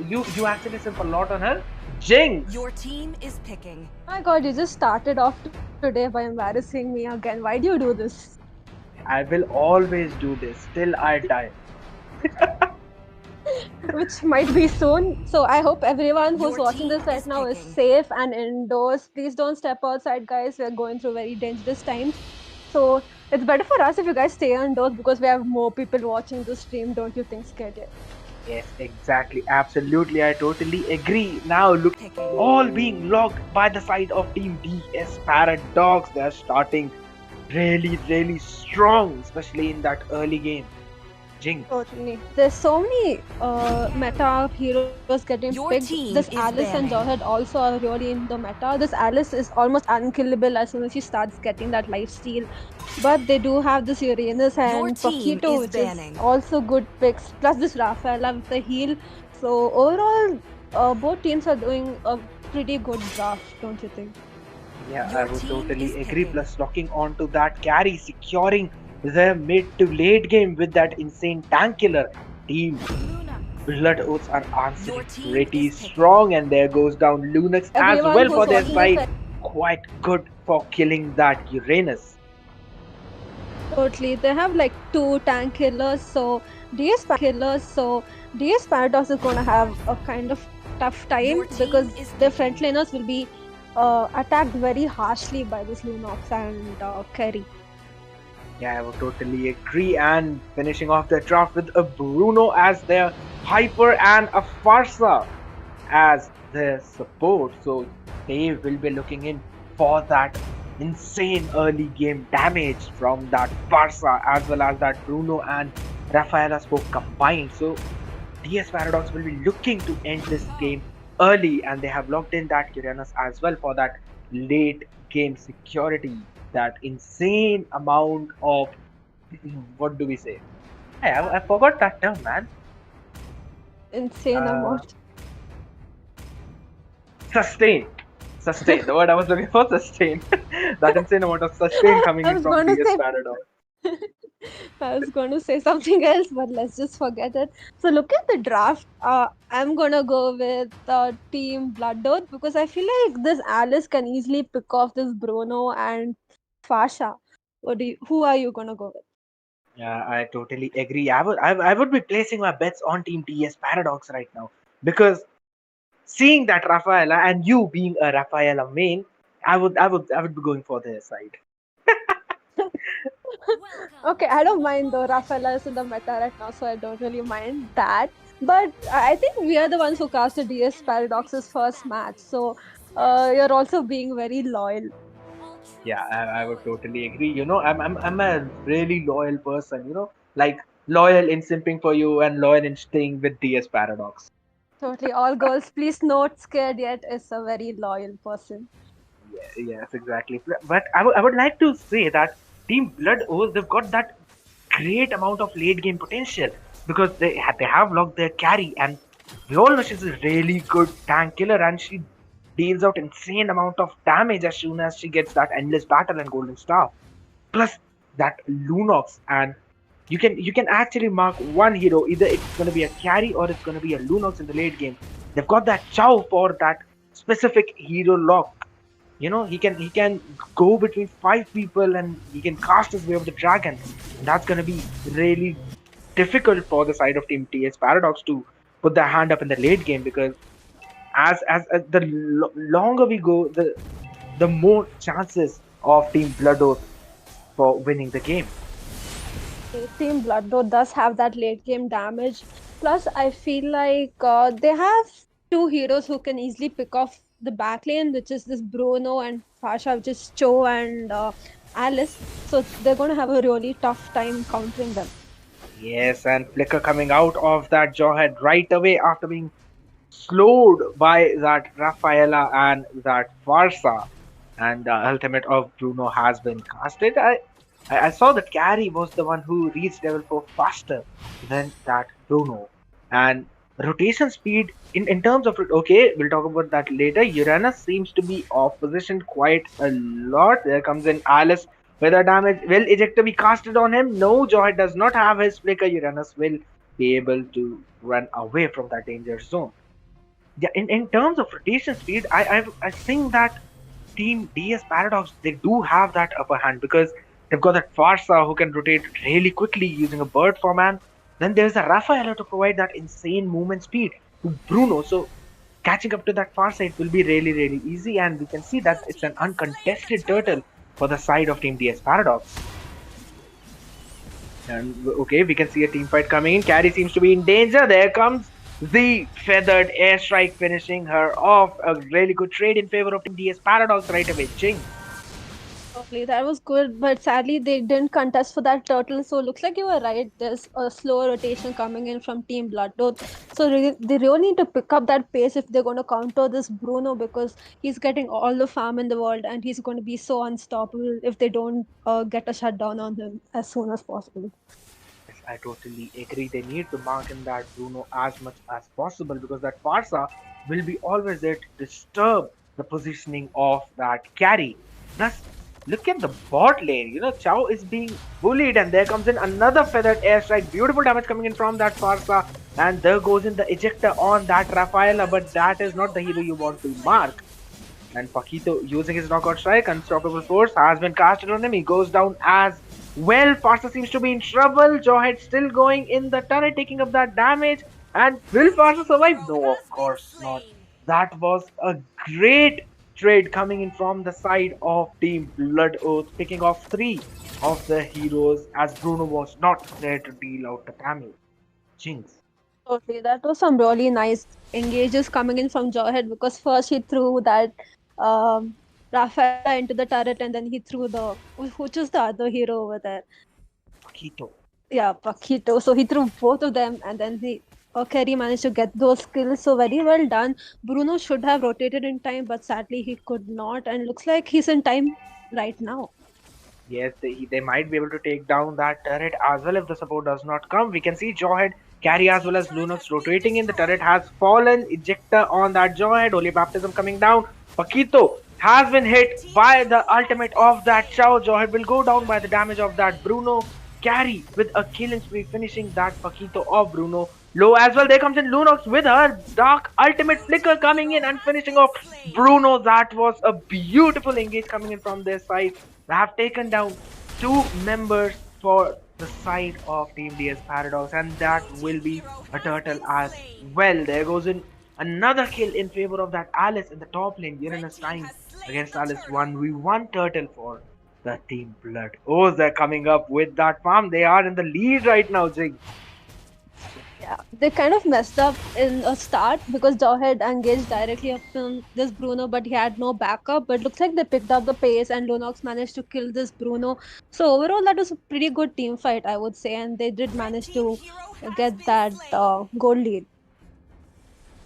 you actually simp a lot on her, Jinx. Your team is picking. Oh my god, you just started off today by embarrassing me again. Why do you do this? I will always do this till I die. Which might be soon. So I hope everyone who's Your watching team this right is now is picking. safe and indoors. Please don't step outside, guys. We're going through very dangerous times. So it's better for us if you guys stay indoors because we have more people watching the stream. Don't you think, Scared? Yes, exactly, absolutely. I totally agree. Now look, Picking. all being locked by the side of Team DS Paradox. They're starting really strong, especially in that early game. Jinx. Totally. There's so many meta heroes getting Your picked. team This is Alice and banning. Jawhead also are really in the meta. This Alice is almost unkillable as soon as she starts getting that lifesteal. But they do have this Uranus Your and team Paquito, is which banning. is also good picks. Plus this Rafaela with the heal. So overall, both teams are doing a pretty good draft, don't you think? Yeah, Your I would team totally is agree. picking. Plus, locking onto that carry, securing the mid to late game with that insane tank killer. Team Blood Oaths are answering Your team pretty is picking. strong, and there goes down Lunax as Everyone well who's for their watching this side. Quite good for killing that Uranus. Totally. They have like two tank killers, so DS Paradox is gonna have a kind of tough time Your team because is their picking. frontliners will be attacked very harshly by this Lunox and Kerry. Yeah, I would totally agree. And finishing off the draft with a Bruno as their hyper and a Farsa as their support. So they will be looking in for that insane early game damage from that Farsa as well as that Bruno and Rafaela spoke combined. So DS Paradox will be looking to end this game early, and they have locked in that Uranus as well for that late game security, that insane amount of what do we say? I forgot that term, man. Insane Uh, amount. sustain. Sustain. The word I was looking for, sustain. That insane amount of sustain coming I in was from going to DS say Paradox. I was going to say something else, but let's just forget it. So look at the draft. I'm gonna go with Team Blood Oath because I feel like this Alice can easily pick off this Bruno and Fasha. Who are you gonna go with? Yeah, I totally agree. I would be placing my bets on Team DS Paradox right now because seeing that Rafaela and you being a Rafaela main, I would be going for their side. Okay, I don't mind though. Rafaela is in the meta right now, so I don't really mind that. But I think we are the ones who casted DS Paradox's first match, so you're also being very loyal. Yeah, I would totally agree. I'm a really loyal person. Like loyal in simping for you and loyal in staying with DS Paradox. Totally, all girls. Please not scared yet is a very loyal person. Yes, exactly. But I would like to say that Team Blood Oath, they've got that great amount of late game potential because they have locked their carry, and we all know she's a really good tank killer, and she deals out insane amount of damage as soon as she gets that endless battle and golden staff. Plus that Lunox, and you can actually mark one hero, either it's gonna be a carry or it's gonna be a Lunox in the late game. They've got that chow for that specific hero lock. He can go between five people and he can cast his way of the dragon. And that's gonna be really difficult for the side of Team TS Paradox to put their hand up in the late game, because as the longer we go, the more chances of Team Blood Oath for winning the game. Team Blood Oath does have that late game damage. Plus, I feel like they have two heroes who can easily pick off the back lane, which is this Bruno and Fasha, which is Cho and Alice, so they're going to have a really tough time countering them. Yes, and Flicker coming out of that Jawhead right away after being slowed by that Rafaela and that Farsa. And the ultimate of Bruno has been casted. I saw that Carry was the one who reached level 4 faster than that Bruno. And rotation speed, in terms of, okay, we'll talk about that later. Uranus seems to be off position quite a lot. There comes in Alice with a damage. Will Ejector be casted on him? No, Joy does not have his flicker. Uranus will be able to run away from that danger zone. Yeah, in terms of rotation speed, I think that Team DS Paradox, they do have that upper hand because they've got that Farsa who can rotate really quickly using a bird form, and then there's a Rafaela to provide that insane movement speed to Bruno. So catching up to that Farsa, it will be really easy, and we can see that it's an uncontested turtle for the side of Team DS Paradox. And okay, we can see a team fight coming in. Carrie seems to be in danger. There comes the feathered airstrike, finishing her off. A really good trade in favor of Team DS Paradox right away. Ching. Totally, that was good, but sadly they didn't contest for that turtle. So looks like you were right. There's a slow rotation coming in from Team Bloodbath. So they really need to pick up that pace if they're going to counter this Bruno, because he's getting all the farm in the world and he's going to be so unstoppable if they don't get a shutdown on him as soon as possible. Yes, I totally agree. They need to mark in that Bruno as much as possible because that Farsa will be always there to disturb the positioning of that carry. Plus, look at the bot lane. You know, Chow is being bullied, and there comes in another feathered airstrike. Beautiful damage coming in from that Farsa, and there goes in the ejector on that Rafaela, but that is not the hero you want to mark. And Paquito using his knockout strike, unstoppable force has been casted on him. He goes down as well. Farsa seems to be in trouble. Jawhead still going in the turret, taking up that damage. And will Farsa survive? No, of course not. That was a great trade coming in from the side of Team Blood Oath, picking off 3 of the heroes as Bruno was not there to deal out the damage. Jinx. Totally, that was some really nice engages coming in from Jawhead, because first he threw that Rafaela into the turret, and then he threw which is the other hero over there? Paquito. Yeah, Paquito. So he threw both of them, and then Kerry managed to get those kills. So very well done. Bruno should have rotated in time, but sadly he could not, and looks like he's in time right now. Yes, they might be able to take down that turret as well if the support does not come. We can see Jawhead, Carry as well as Lunox rotating in. The turret has fallen. Ejector on that Jawhead. Holy Baptism coming down. Paquito has been hit by the ultimate of that Chow. Jawhead will go down by the damage of that Bruno. Carry with a killing spree, finishing that Paquito of Bruno. Low as well. There comes in Lunox with her dark ultimate flicker coming in and finishing off Bruno. That was a beautiful engage coming in from their side. They have taken down 2 members for the side of Team DS Paradox, and that will be a turtle as well. There goes in another kill in favor of that Alice in the top lane. Uranus time against Alice 1v1 turtle for the Team Blood. Oh, they're coming up with that farm. They are in the lead right now, Jig. Yeah, they kind of messed up in a start because Jawhead engaged directly upon this Bruno, but he had no backup. But looks like they picked up the pace, and Lunox managed to kill this Bruno. So overall, that was a pretty good team fight, I would say, and they did manage to get that goal lead.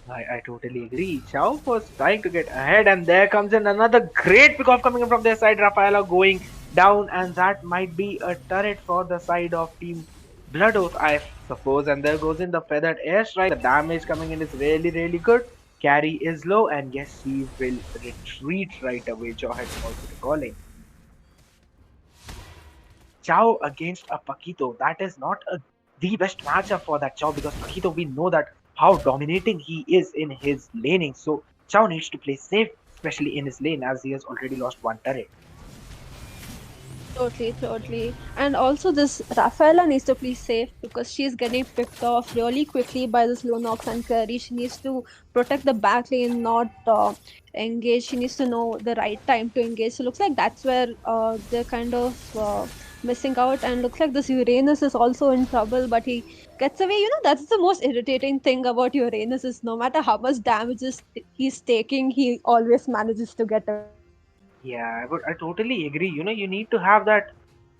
I totally agree. Chow was trying to get ahead, and there comes in another great pickoff coming in from their side. Rafaela going down, and that might be a turret for the side of Team Blood Oath, I suppose. And there goes in the feathered airstrike. The damage coming in is really good. Carry is low, and yes, he will retreat right away. Jawhead also recalling. Chow against a Paquito. That is not the best matchup for that Chow, because Paquito, we know that how dominating he is in his laning. So Chow needs to play safe, especially in his lane, as he has already lost 1 turret. Totally. And also this Rafaela needs to play safe because she's getting picked off really quickly by this Lunox and Curry. She needs to protect the back lane, not engage. She needs to know the right time to engage. So looks like that's where they're kind of missing out. And looks like this Uranus is also in trouble, but he gets away. You know, that's the most irritating thing about Uranus, is no matter how much damage he's taking, he always manages to get away. Yeah, I totally agree. You need to have that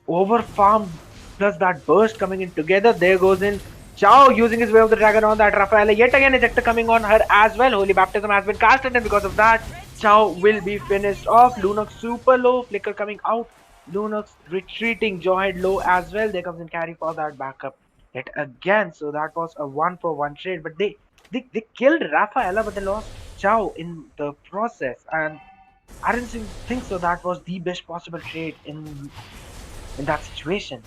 over farm plus that burst coming in together. There goes in Chao using his way of the dragon on that Rafaela. Yet again, ejector coming on her as well. Holy baptism has been casted, and because of that, Chao will be finished off. Lunox super low, flicker coming out. Lunox retreating, Jawhead low as well. There comes in carry for that backup yet again. So that was a 1-for-1 trade, but they killed Rafaela, but they lost Chao in the process. And I didn't think so. That was the best possible trade in that situation.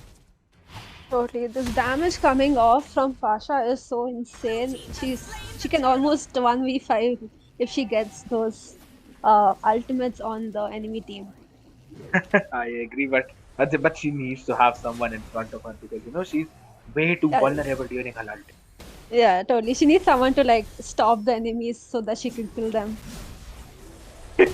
Totally. This damage coming off from Fasha is so insane. She can almost 1v5 if she gets those ultimates on the enemy team. I agree, but she needs to have someone in front of her because she's way too Yeah, vulnerable during her ult. yeah, totally. She needs someone to like stop the enemies so that she can kill them.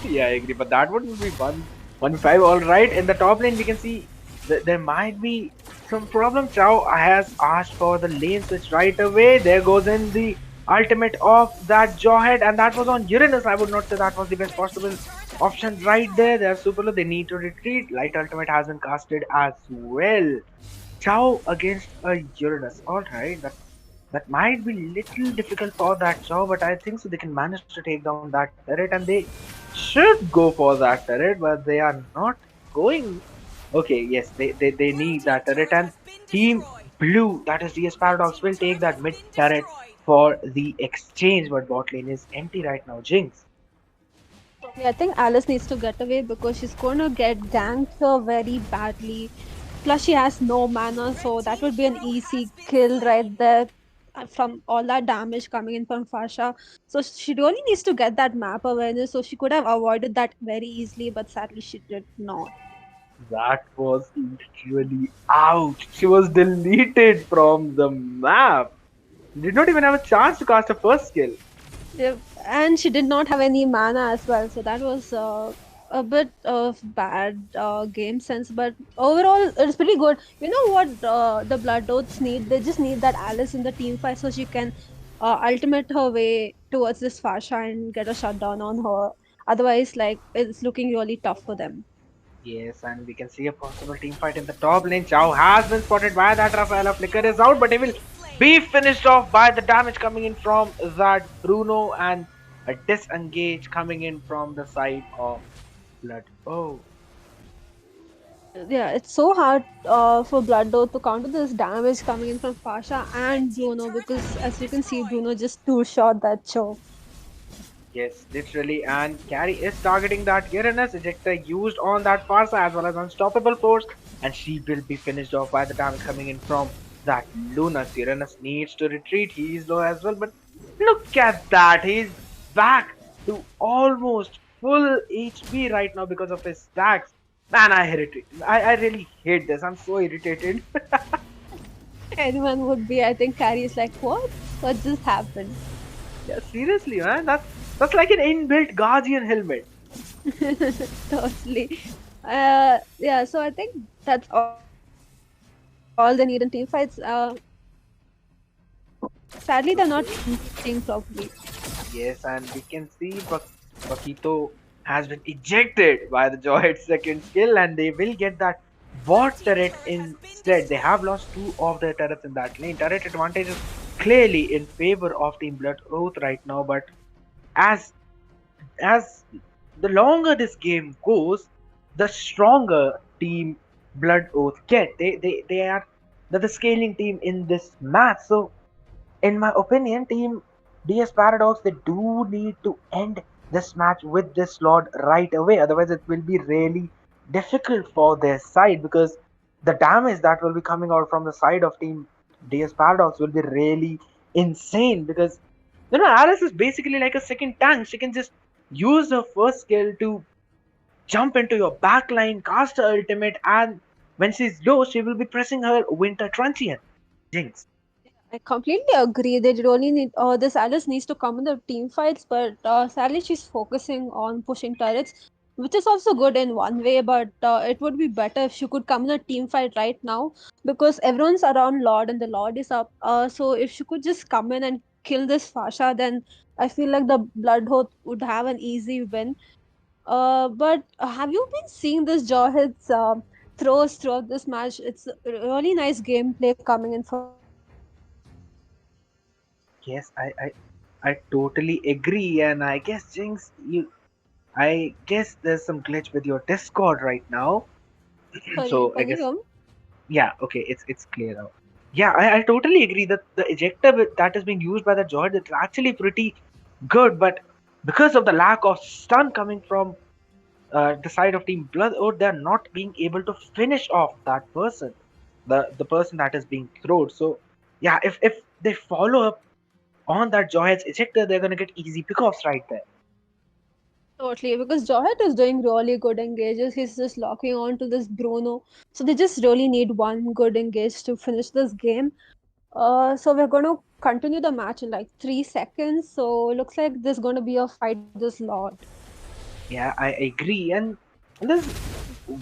Yeah, I agree, but that wouldn't be 1-5. All right, in the top lane we can see there might be some problem. Chao has asked for the lane switch right away. There goes in the ultimate of that Jawhead, and that was on Uranus. I would not say that was the best possible option right there. They're super low. They need to retreat. Light ultimate has been casted as well. Chao against a Uranus. Alright, that might be little difficult for that Chao, but I think so they can manage to take down that turret, and they should go for that turret, but they are not going. Okay, yes, they need that turret, and Team Blue, that is DS Paradox, will take that mid turret for the exchange, but bot lane is empty right now. Jinx. Yeah, I think Alice needs to get away because she's going to get ganked very badly. Plus, she has no mana, so that would be an easy kill right there from all that damage coming in from Fasha. So she really needs to get that map awareness, so she could have avoided that very easily, but sadly she did not. That was literally out. She was deleted from the map. Did not even have a chance to cast a first skill. Yeah, and she did not have any mana as well, so that was a bit of bad game sense. But overall, it's pretty good. You know what the Blood Oaths need? They just need that Alice in the team fight so she can ultimate her way towards this Fasha and get a shutdown on her. Otherwise, like it's looking really tough for them. Yes, and we can see a possible team fight in the top lane. Chao has been spotted by that Rafaela. Flicker is out, but he will be finished off by the damage coming in from that Bruno and a disengage coming in from the side of Blood. Oh, Yeah, it's so hard for Blood Oath to counter this damage coming in from Fasha and Bruno because as you can see, Bruno just two-shot that choke. yes, literally. And Carry is targeting that Uranus ejector used on that Farsa as well as Unstoppable Force, and she will be finished off by the damage coming in from that Lunas. Uranus needs to retreat. He is low as well, but look at that. He's back to almost full HP right now because of his stacks. Man, I hate it. I really hate this. I'm so irritated. Anyone would be. I think Carrie is like, what? What just happened? Yeah, seriously, man. That's like an inbuilt Guardian helmet. Totally. Yeah, so I think that's all they need in team fights. Sadly, they're not playing properly. Yes, and we can see Paquito has been ejected by the Joyhead's second skill, and they will get that bot turret instead. They have lost two of their turrets in that lane. Turret advantage is clearly in favor of Team Blood Oath right now, but as as the longer this game goes, the stronger Team Blood Oath get. They are the scaling team in this match. So in my opinion, Team DS Paradox, they do need to end this match with this Lord right away. Otherwise, it will be really difficult for their side because the damage that will be coming out from the side of Team DS Paradox will be really insane. Because Alice is basically like a second tank. She can just use her first skill to jump into your backline, cast her ultimate, and when she's low, she will be pressing her Winter Truncheon. Jinx. I completely agree. They really need this Alice needs to come in the team fights, but sadly she's focusing on pushing turrets, which is also good in one way. But it would be better if she could come in a team fight right now because everyone's around Lord and the Lord is up. So if she could just come in and kill this Fasha, then I feel like the Bloodhoth would have an easy win. But have you been seeing this Jawhead's throws throughout this match? It's a really nice gameplay coming in from him. Yes, I totally agree, and I guess Jinx, I guess there's some glitch with your Discord right now. Sorry, So I can you guess, hear me? yeah, okay, it's clear now. Yeah, I totally agree that the ejector that is being used by the Jawhead is actually pretty good, but because of the lack of stun coming from the side of Team Blood, or they're not being able to finish off that person, the person that is being thrown. So yeah, if they follow up on that Jawhead's ejector, they're gonna get easy pickoffs right there. Totally, because Jawhead is doing really good engages. He's just locking on to this Bruno. So they just really need one good engage to finish this game. So we're going to continue the match in like 3 seconds. So it looks like there's going to be a fight for this lot. Yeah, I agree. And there's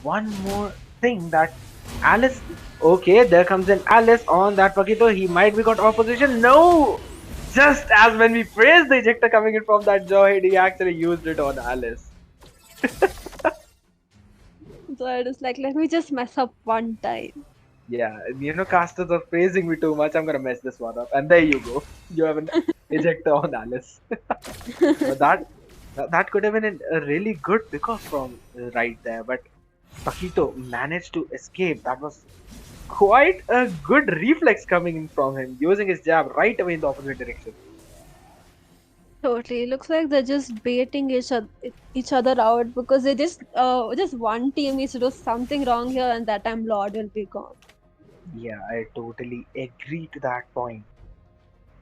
one more thing that Alice. Okay, there comes in Alice on that Paquito. He might be got opposition. No! Just as when we praised the ejector coming in from that Jawhead, he actually used it on Alice. So it is like, let me just mess up one time. Yeah, casters are praising me too much. I'm gonna mess this one up. And there you go. You have an ejector on Alice. But that could have been a really good pickoff from right there. But Paquito managed to escape. That was quite a good reflex coming in from him, using his jab right away in the opposite direction. Totally. Looks like they're just baiting each other out because they just one team needs to do something wrong here, and that time Lord will be gone. Yeah, I totally agree to that point.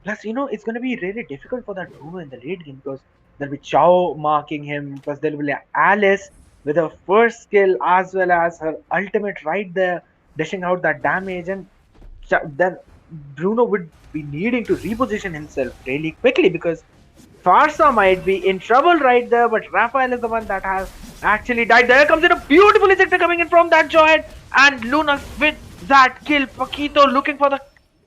Plus, it's going to be really difficult for that Bruno in the late game because there'll be Chow marking him, plus there'll be Alice with her first skill as well as her ultimate right there, dishing out that damage, and then Bruno would be needing to reposition himself really quickly because Farsa might be in trouble right there, but Raphael is the one that has actually died. There comes in a beautiful ejector coming in from that Joy, and Luna with that kill. Paquito looking for the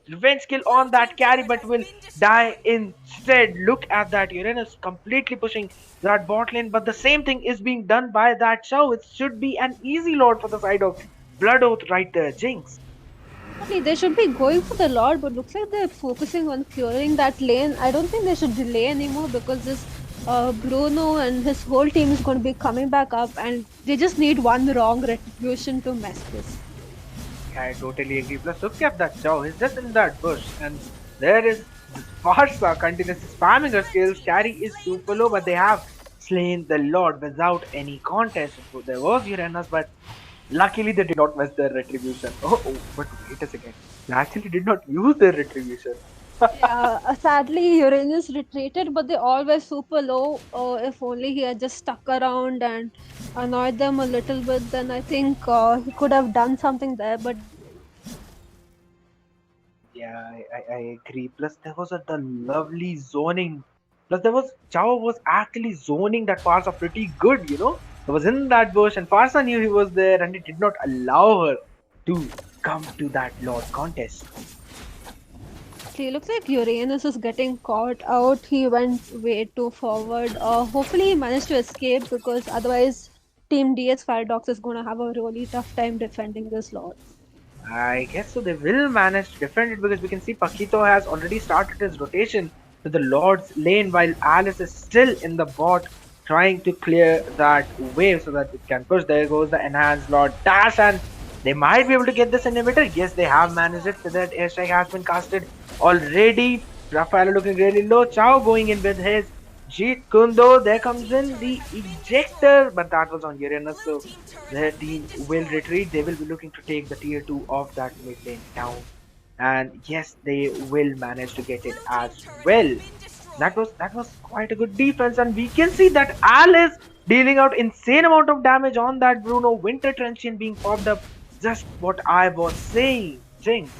revenge kill on that carry, but will die instead. Look at that. Uranus completely pushing that bot lane, but the same thing is being done by that Chow. It should be an easy lord for the side of Blood Oath right there, Jinx. Exactly, they should be going for the Lord, but looks like they're focusing on clearing that lane. I don't think they should delay anymore because this Bruno and his whole team is going to be coming back up, and they just need one wrong retribution to mess this. Yeah, I totally agree. Plus, look at that Chow. He's just in that bush, and there is Farsa continuously spamming her skills. Carry is super low, but they have slain the Lord without any contest. So there was Uranus, but luckily they did not miss their retribution. Oh, but wait a second. They actually did not use their retribution. Yeah, sadly Uranus retreated, but they all were super low. If only he had just stuck around and annoyed them a little bit, then I think he could have done something there. But Yeah, I agree. Plus, there was the lovely zoning. Plus, there was Chow was actually zoning that Farsa pretty good, He was in that bush, and Farsa knew he was there, and it did not allow her to come to that Lord contest. it looks like Uranus is getting caught out. He went way too forward. Hopefully he managed to escape because otherwise Team DS Paradox is going to have a really tough time defending this Lord. I guess so. They will manage to defend it because we can see Paquito has already started his rotation to the Lord's lane while Alice is still in the bot trying to clear that wave so that it can push. There goes the enhanced Lord dash, and they might be able to get this inhibitor. Yes, they have managed it. So that airstrike has been casted already. Raphael looking really low. Chow going in with his Jeet Kundo. There comes in the ejector, but that was on Uranus, so their team will retreat. They will be looking to take the tier 2 of that mid lane down. And yes, they will manage to get it as well. That was quite a good defense, and we can see that Alice dealing out insane amount of damage on that Bruno. Winter Trenchant being popped up. Just what I was saying, Jinx.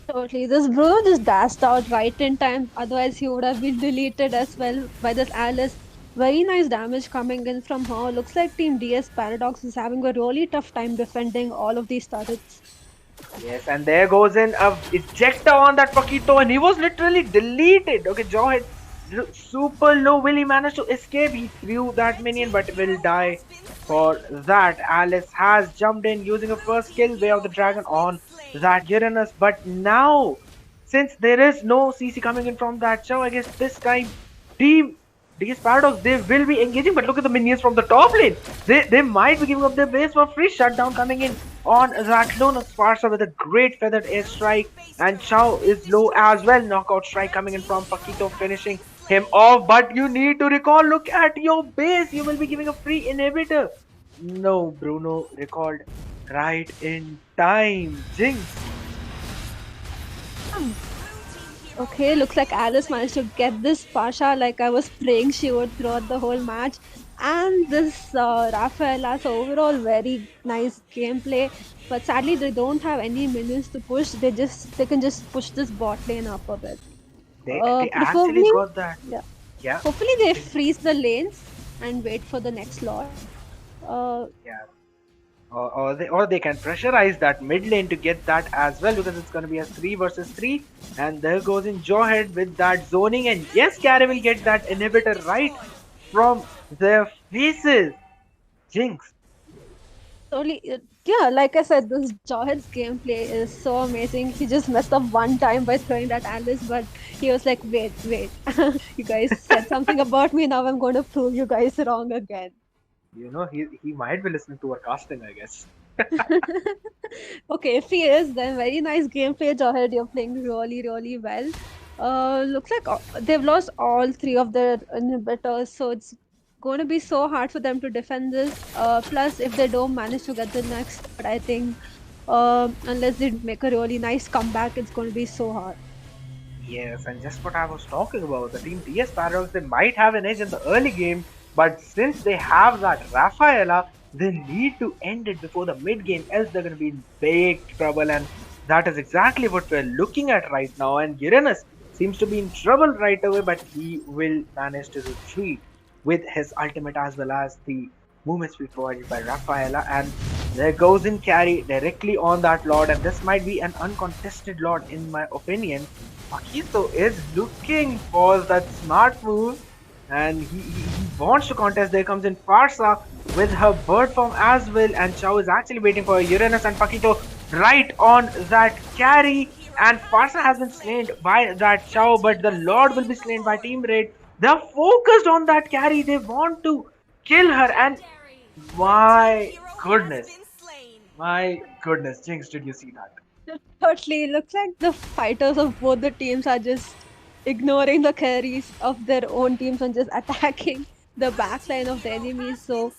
Totally. This Bruno just dashed out right in time. Otherwise, he would have been deleted as well by this Alice. Very nice damage coming in from her. Looks like Team DS Paradox is having a really tough time defending all of these turrets. Yes, and there goes in a ejector on that Paquito, and he was literally deleted. Okay, Jawhead super low. Will he manage to escape? He threw that minion, but will die for that. Alice has jumped in using a first kill, Way of the Dragon on that Uranus. But now, since there is no CC coming in from that show, I guess this time Team DS Paradox, they will be engaging. But look at the minions from the top lane. They might be giving up their base for free. Shutdown coming in on that Luna Sparsa with a great feathered airstrike, and Chow is low as well. Knockout strike coming in from Paquito, finishing him off. But you need to recall, look at your base, you will be giving a free inhibitor. No, Bruno recalled right in time. Jinx. Okay, looks like Alice managed to get this Pasha like I was praying she would throughout the whole match. And this Rafaela's overall very nice gameplay, but sadly they don't have any minions to push. They can just push this bot lane up a bit. They actually Preferably, got that. yeah. Yeah. Hopefully they freeze the lanes and wait for the next lot. Yeah. Or they can pressurize that mid lane to get that as well, because it's going to be a 3 versus 3. And there goes in Jawhead with that zoning, and yes, Carry will get that inhibitor right from their faces. Jinx. Yeah, like I said, this Jawhead's gameplay is so amazing. He just messed up one time by throwing that Alice, but he was like, wait, you guys said something about me, now I'm going to prove you guys wrong again. You know, he might be listening to our casting, I guess. Okay, if he is, then very nice gameplay, Jawhead. You're playing really, really well. Looks like they've lost all 3 of their inhibitors, so it's going to be so hard for them to defend this. Plus, if they don't manage to get the next, but I think unless they make a really nice comeback, it's going to be so hard. Yes, and just what I was talking about, the team DS Paradox, they might have an edge in the early game, but since they have that Rafaela, they need to end it before the mid game, else they're going to be in big trouble, and that is exactly what we're looking at right now. And Uranus seems to be in trouble right away, but he will manage to retreat with his ultimate as well as the movement speed provided by Rafaela. And there goes in Carry directly on that Lord, and this might be an uncontested Lord in my opinion. Paquito is looking for that smart move, and he wants to contest. There comes in Farsa with her bird form as well, and Chow is actually waiting for Uranus and Paquito right on that Carry, and Farsa has been slain by that Chow, but the Lord will be slain by Team Raid. They're focused on that Carry, they want to kill her, and my goodness, Jinx, did you see that? Totally, it looks like the fighters of both the teams are just ignoring the carries of their own teams and just attacking the backline of the enemies. So,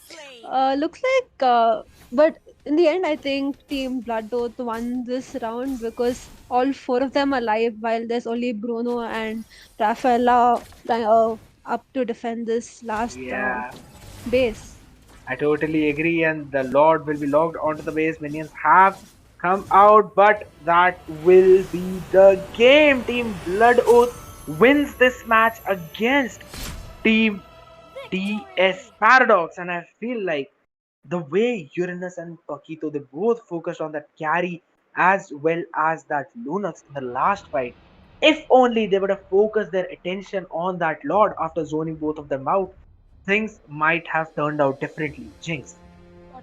looks like, but in the end, I think Team Blood Oath won this round because all 4 of them are alive, while there's only Bruno and Rafaela up to defend this last base. I totally agree, and the Lord will be logged onto the base. Minions have come out, but that will be the game. Team Blood Oath wins this match against Team DS Paradox, and I feel like the way Uranus and Paquito, they both focused on that Carry as well as that Lunox in the last fight. If only they would have focused their attention on that Lord after zoning both of them out, things might have turned out differently. Jinx.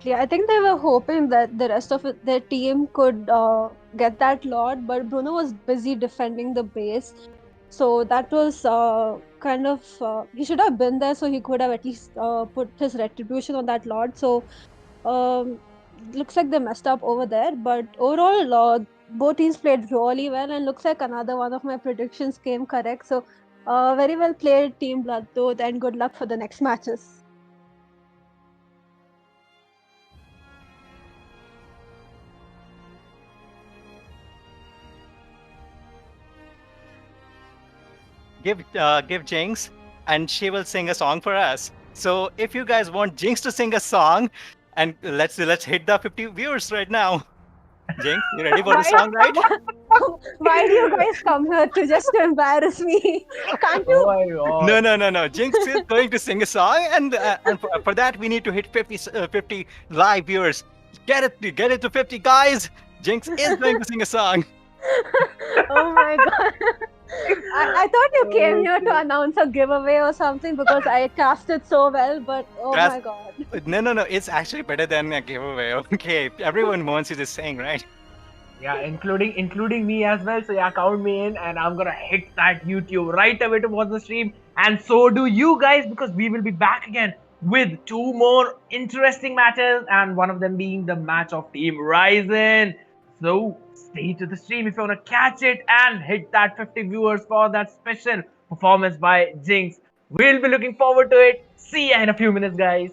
I think they were hoping that the rest of their team could get that Lord, but Bruno was busy defending the base. So that was kind of, he should have been there so he could have at least put his retribution on that Lord. So looks like they messed up over there, but overall both teams played really well, and looks like another one of my predictions came correct. So very well played, Team Blood Oath, and good luck for the next matches. Give Jinx, and she will sing a song for us. So if you guys want Jinx to sing a song, and let's hit the 50 viewers right now. Jinx, you ready for the song, right? Why do you guys come here to just embarrass me? Can't you? Oh my God. No. Jinx is going to sing a song, and for that we need to hit 50 live viewers. Get it to 50, guys. Jinx is going to sing a song. Oh my god. I thought you came here to announce a giveaway or something because I cast it so well, but oh That's- my god. No. It's actually better than a giveaway. Okay, everyone wants you to sing, right? Yeah, including me as well. So yeah, count me in, and I'm gonna hit that YouTube right away to watch the stream, and so do you guys, because we will be back again with 2 more interesting matches, and one of them being the match of Team Ryzen. So stay to the stream if you wanna catch it and hit that 50 viewers for that special performance by Jinx. We'll be looking forward to it. See ya in a few minutes, guys.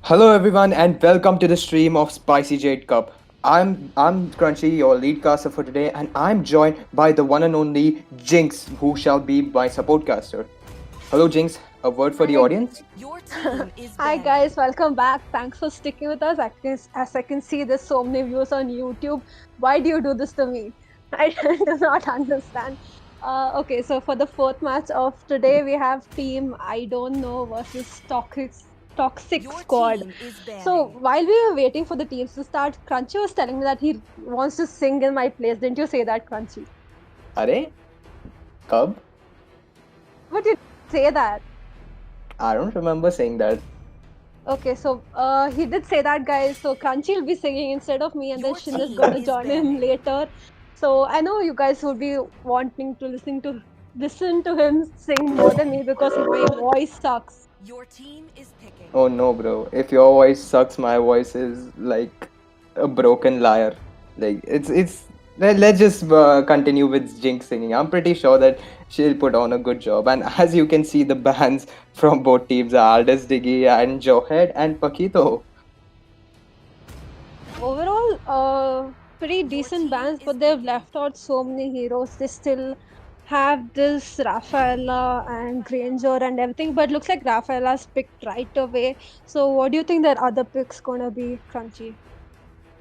Hello everyone and welcome to the stream of Spicy Jade Cup. I'm Crunchy, your lead caster for today, and I'm joined by the one and only Jinx, who shall be my support caster. Hello Jinx, a word for the Hi. audience? Your team is Hi banned. guys, welcome back. Thanks for sticking with us. As I can see, there's so many views on YouTube. Why do you do this to me? I do not understand. Okay, so for the fourth match of today, we have Team I Don't Know versus Toxic Your Squad. team is So banning. while we were waiting for the teams to start, Crunchy was telling me that he wants to sing in my place. Didn't you say that, Crunchy? Are? Cub? But you say that. I don't remember saying that. Okay, so he did say that, guys. So Crunchy will be singing instead of me, and then Your Shin is team gonna is join him banning. later. So I know you guys would be wanting to listen to him sing more than me because my voice sucks. Your team is picking. Oh no, bro. If your voice sucks, my voice is like a broken lyre. Like it's. Let's just continue with Jinx singing. I'm pretty sure that she'll put on a good job. And as you can see, the bands from both teams are Aldous Diggy and Joehead and Paquito. Overall, pretty decent bands, but they've left out so many heroes. They still have this Rafaela and Granger and everything, but looks like Rafaela's picked right away. So what do you think their other pick's gonna be, Crunchy?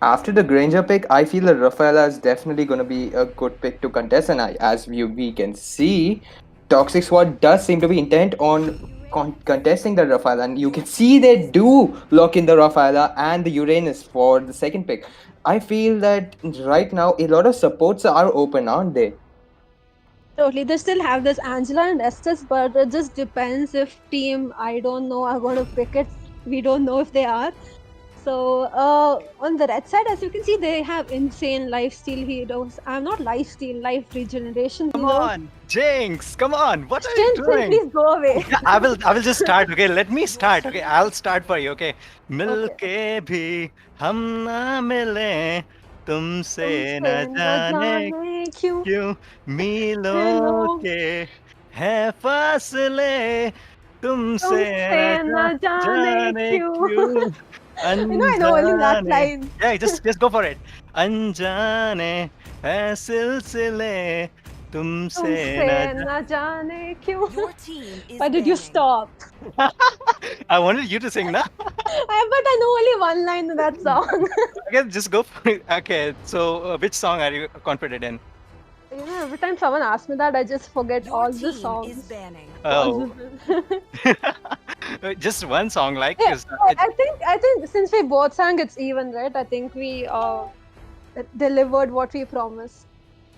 After the Granger pick, I feel that Rafaela is definitely going to be a good pick to contest. And as we can see, Toxic Squad does seem to be intent on contesting the Rafaela. And you can see they do lock in the Rafaela and the Uranus for the second pick. I feel that right now a lot of supports are open, aren't they? Totally. They still have this Angela and Estes, but it just depends if team I don't know are going to pick it. We don't know if they are. So on the red side, as you can see, they have insane lifesteal heroes. I'm not lifesteal, life regeneration Come heroes. on, Jinx. Come on. What are you Shin, doing? please go away. Yeah, I will just start. Okay, let me start. Okay, I'll start for you. Okay, मिलके भी हम ना मिले तुमसे न तुमसे न जाने जाने क्यों क्यों मीलों मिलो के है फासले तुमसे तुमसे न न जाने जाने क्यों. क्यों I know only that अनजाने. line. Yeah, just go for it. अनजाने है सिलसिले तुमसे तुमसे न न जाने क्यों. Your team is Why did you banning. stop? I wanted you to sing now. But I know only one line in that song. Okay, just go for it. Okay, so which song are you confident in? You know, every time someone asks me that, I just forget Your all the team is songs. banning. Oh, Possible. just one song, like Yeah, 'cause I think since we both sang, it's even, right? I think we delivered what we promised.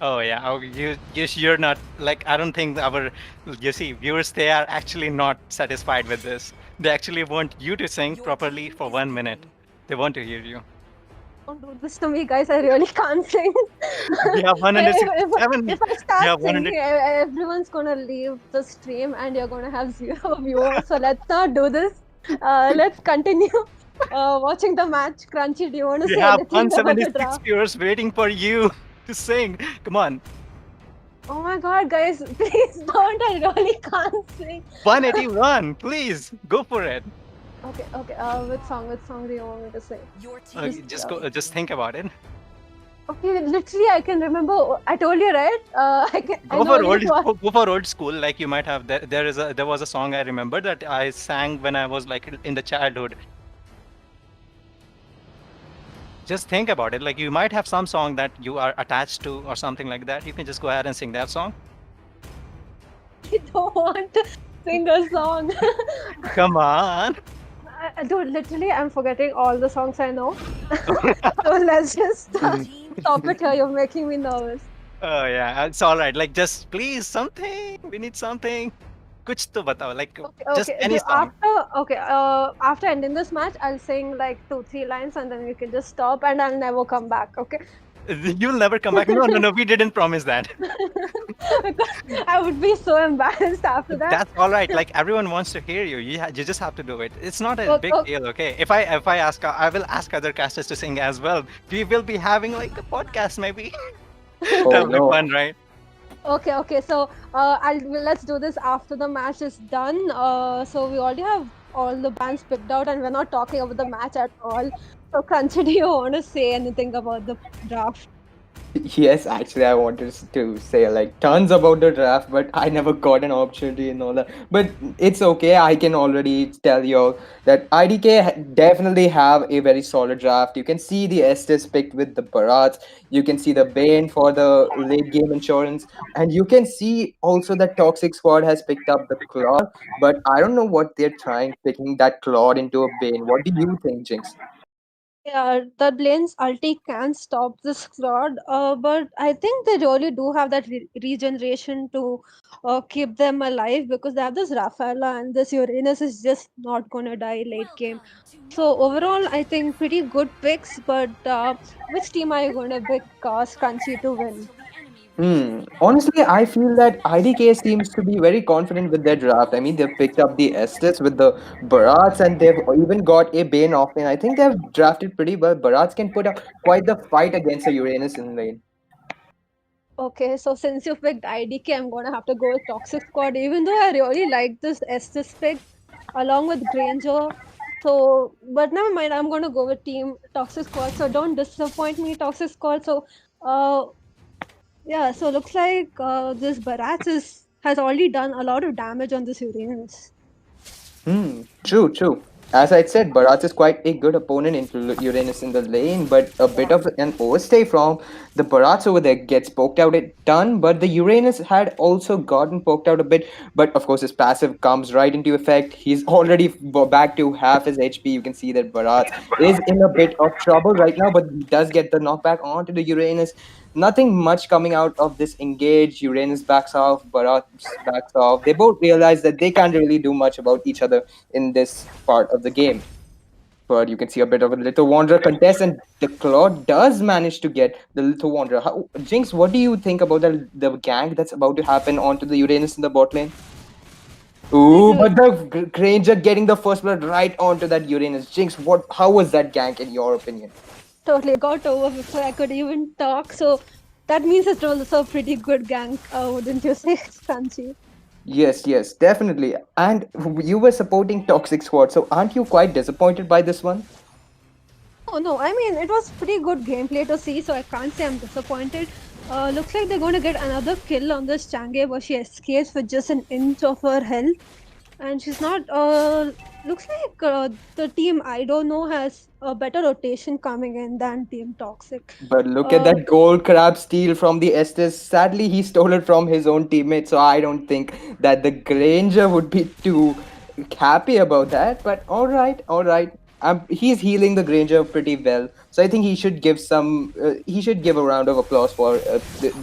oh yeah, oh, you're not like I don't think our you see viewers they are actually not satisfied with this. They actually want you to sing Your properly team for is 1 minute. picking. They want to hear you. Don't do this to me, guys. I really can't sing. We have If 167. I We start have 100. singing, everyone's gonna leave the stream and you're gonna have 0 viewers. So let's not do this. Let's continue watching the match. Crunchy, do you want to We say have anything about the 176 draft? viewers waiting for you to sing. Come on, Oh my god, guys, please don't. I really can't sing. 181. Please go for it. Okay. Which song do you want me to sing? Your team Okay, is just banning. go. Just think about it. Okay, literally, I can remember. I told you, right? I Go know for only one. go for old school. Like you might have there was a song I remember that I sang when I was like in the childhood. Just think about it. Like you might have some song that you are attached to or something like that. You can just go ahead and sing that song. I don't want to sing a song. Come on. Dude, literally, I'm forgetting all the songs I know. So let's just Your team is stop it here. You're making me nervous. Oh yeah, it's all right. Like just please something. We need something. Kuch to batao. Like just Okay. any song. After ending this match, I'll sing like 2-3 lines, and then you can just stop, and I'll never come back. Okay? You'll never come back. No. We didn't promise that. Because I would be so embarrassed after that. That's all right. Like everyone wants to hear you. You just have to do it. It's not a big Okay. deal, okay? If I ask, I will ask other casters to sing as well. We will be having like a podcast maybe. Oh That'll be no. fun, right? Okay. So let's do this after the match is done. So we already have all the bands picked out, and we're not talking about the match at all. So, Crunchy, do you want to say anything about the draft? Yes, actually, I wanted to say like tons about the draft, but I never got an opportunity and all that. But it's okay. I can already tell you that IDK definitely have a very solid draft. You can see the Estes picked with the Barats. You can see the Bane for the late game insurance, and you can see also that Toxic Squad has picked up the Claude. But I don't know what they're trying picking that Claude into a Bane. What do you think, Jinx? Yeah, the Blaine's ulti can stop this squad, but I think they really do have that regeneration to keep them alive because they have this Rafaela and this Uranus is just not gonna die late game. So overall, I think pretty good picks, but which team are you gonna pick, Scrunchy, to win? Honestly, I feel that IDK seems to be very confident with their draft. I mean, they've picked up the Estes with the Barats and they've even got a Bane offlane. I think they've drafted pretty well. Barats can put up quite the fight against a Uranus in lane. Okay, so since you picked IDK, I'm gonna have to go with Toxic Squad, even though I really like this Estes pick along with Granger. So, but never mind, I'm gonna go with Team Toxic Squad. So don't disappoint me, Toxic Squad. So, uh, yeah. So looks like this Barats has already done a lot of damage on this Uranus. True, true. As I said, Barats is quite a good opponent into Uranus in the lane, but a bit Yeah. of an overstay from the Barats over there gets poked out a ton. But the Uranus had also gotten poked out a bit, but of course his passive comes right into effect. He's already back to half his HP. You can see that Barats is in a bit of trouble right now, but he does get the knockback onto the Uranus. Nothing much coming out of this engage. Uranus backs off, Barats backs off. They both realize that they can't really do much about each other in this part of the game. But you can see a bit of a Little Wanderer contest, and the Claude does manage to get the Little Wanderer. Jinx, what do you think about the gank that's about to happen onto the Uranus in the bot lane? Ooh, Like, but the Granger getting the first blood right onto that Uranus. Jinx, how was that gank in your opinion? totally got over before I could even talk. So that means it was also a pretty good gank, wouldn't you say, Scrunchy? Yes, yes, definitely. And you were supporting Toxic Squad, so aren't you quite disappointed by this one? Oh no, I mean it was pretty good gameplay to see, so I can't say I'm disappointed. Looks like they're going to get another kill on this Change, where she escapes with just an inch of her health, and she's not. Looks like the team I don't know has a better rotation coming in than Team Toxic. But look at Uh, that gold crab steal from the Estes. Sadly, he stole it from his own teammate, so I don't think that the Granger would be too happy about that. But all right, all right. He's healing the Granger pretty well, so I think he should give some. He should give a round of applause for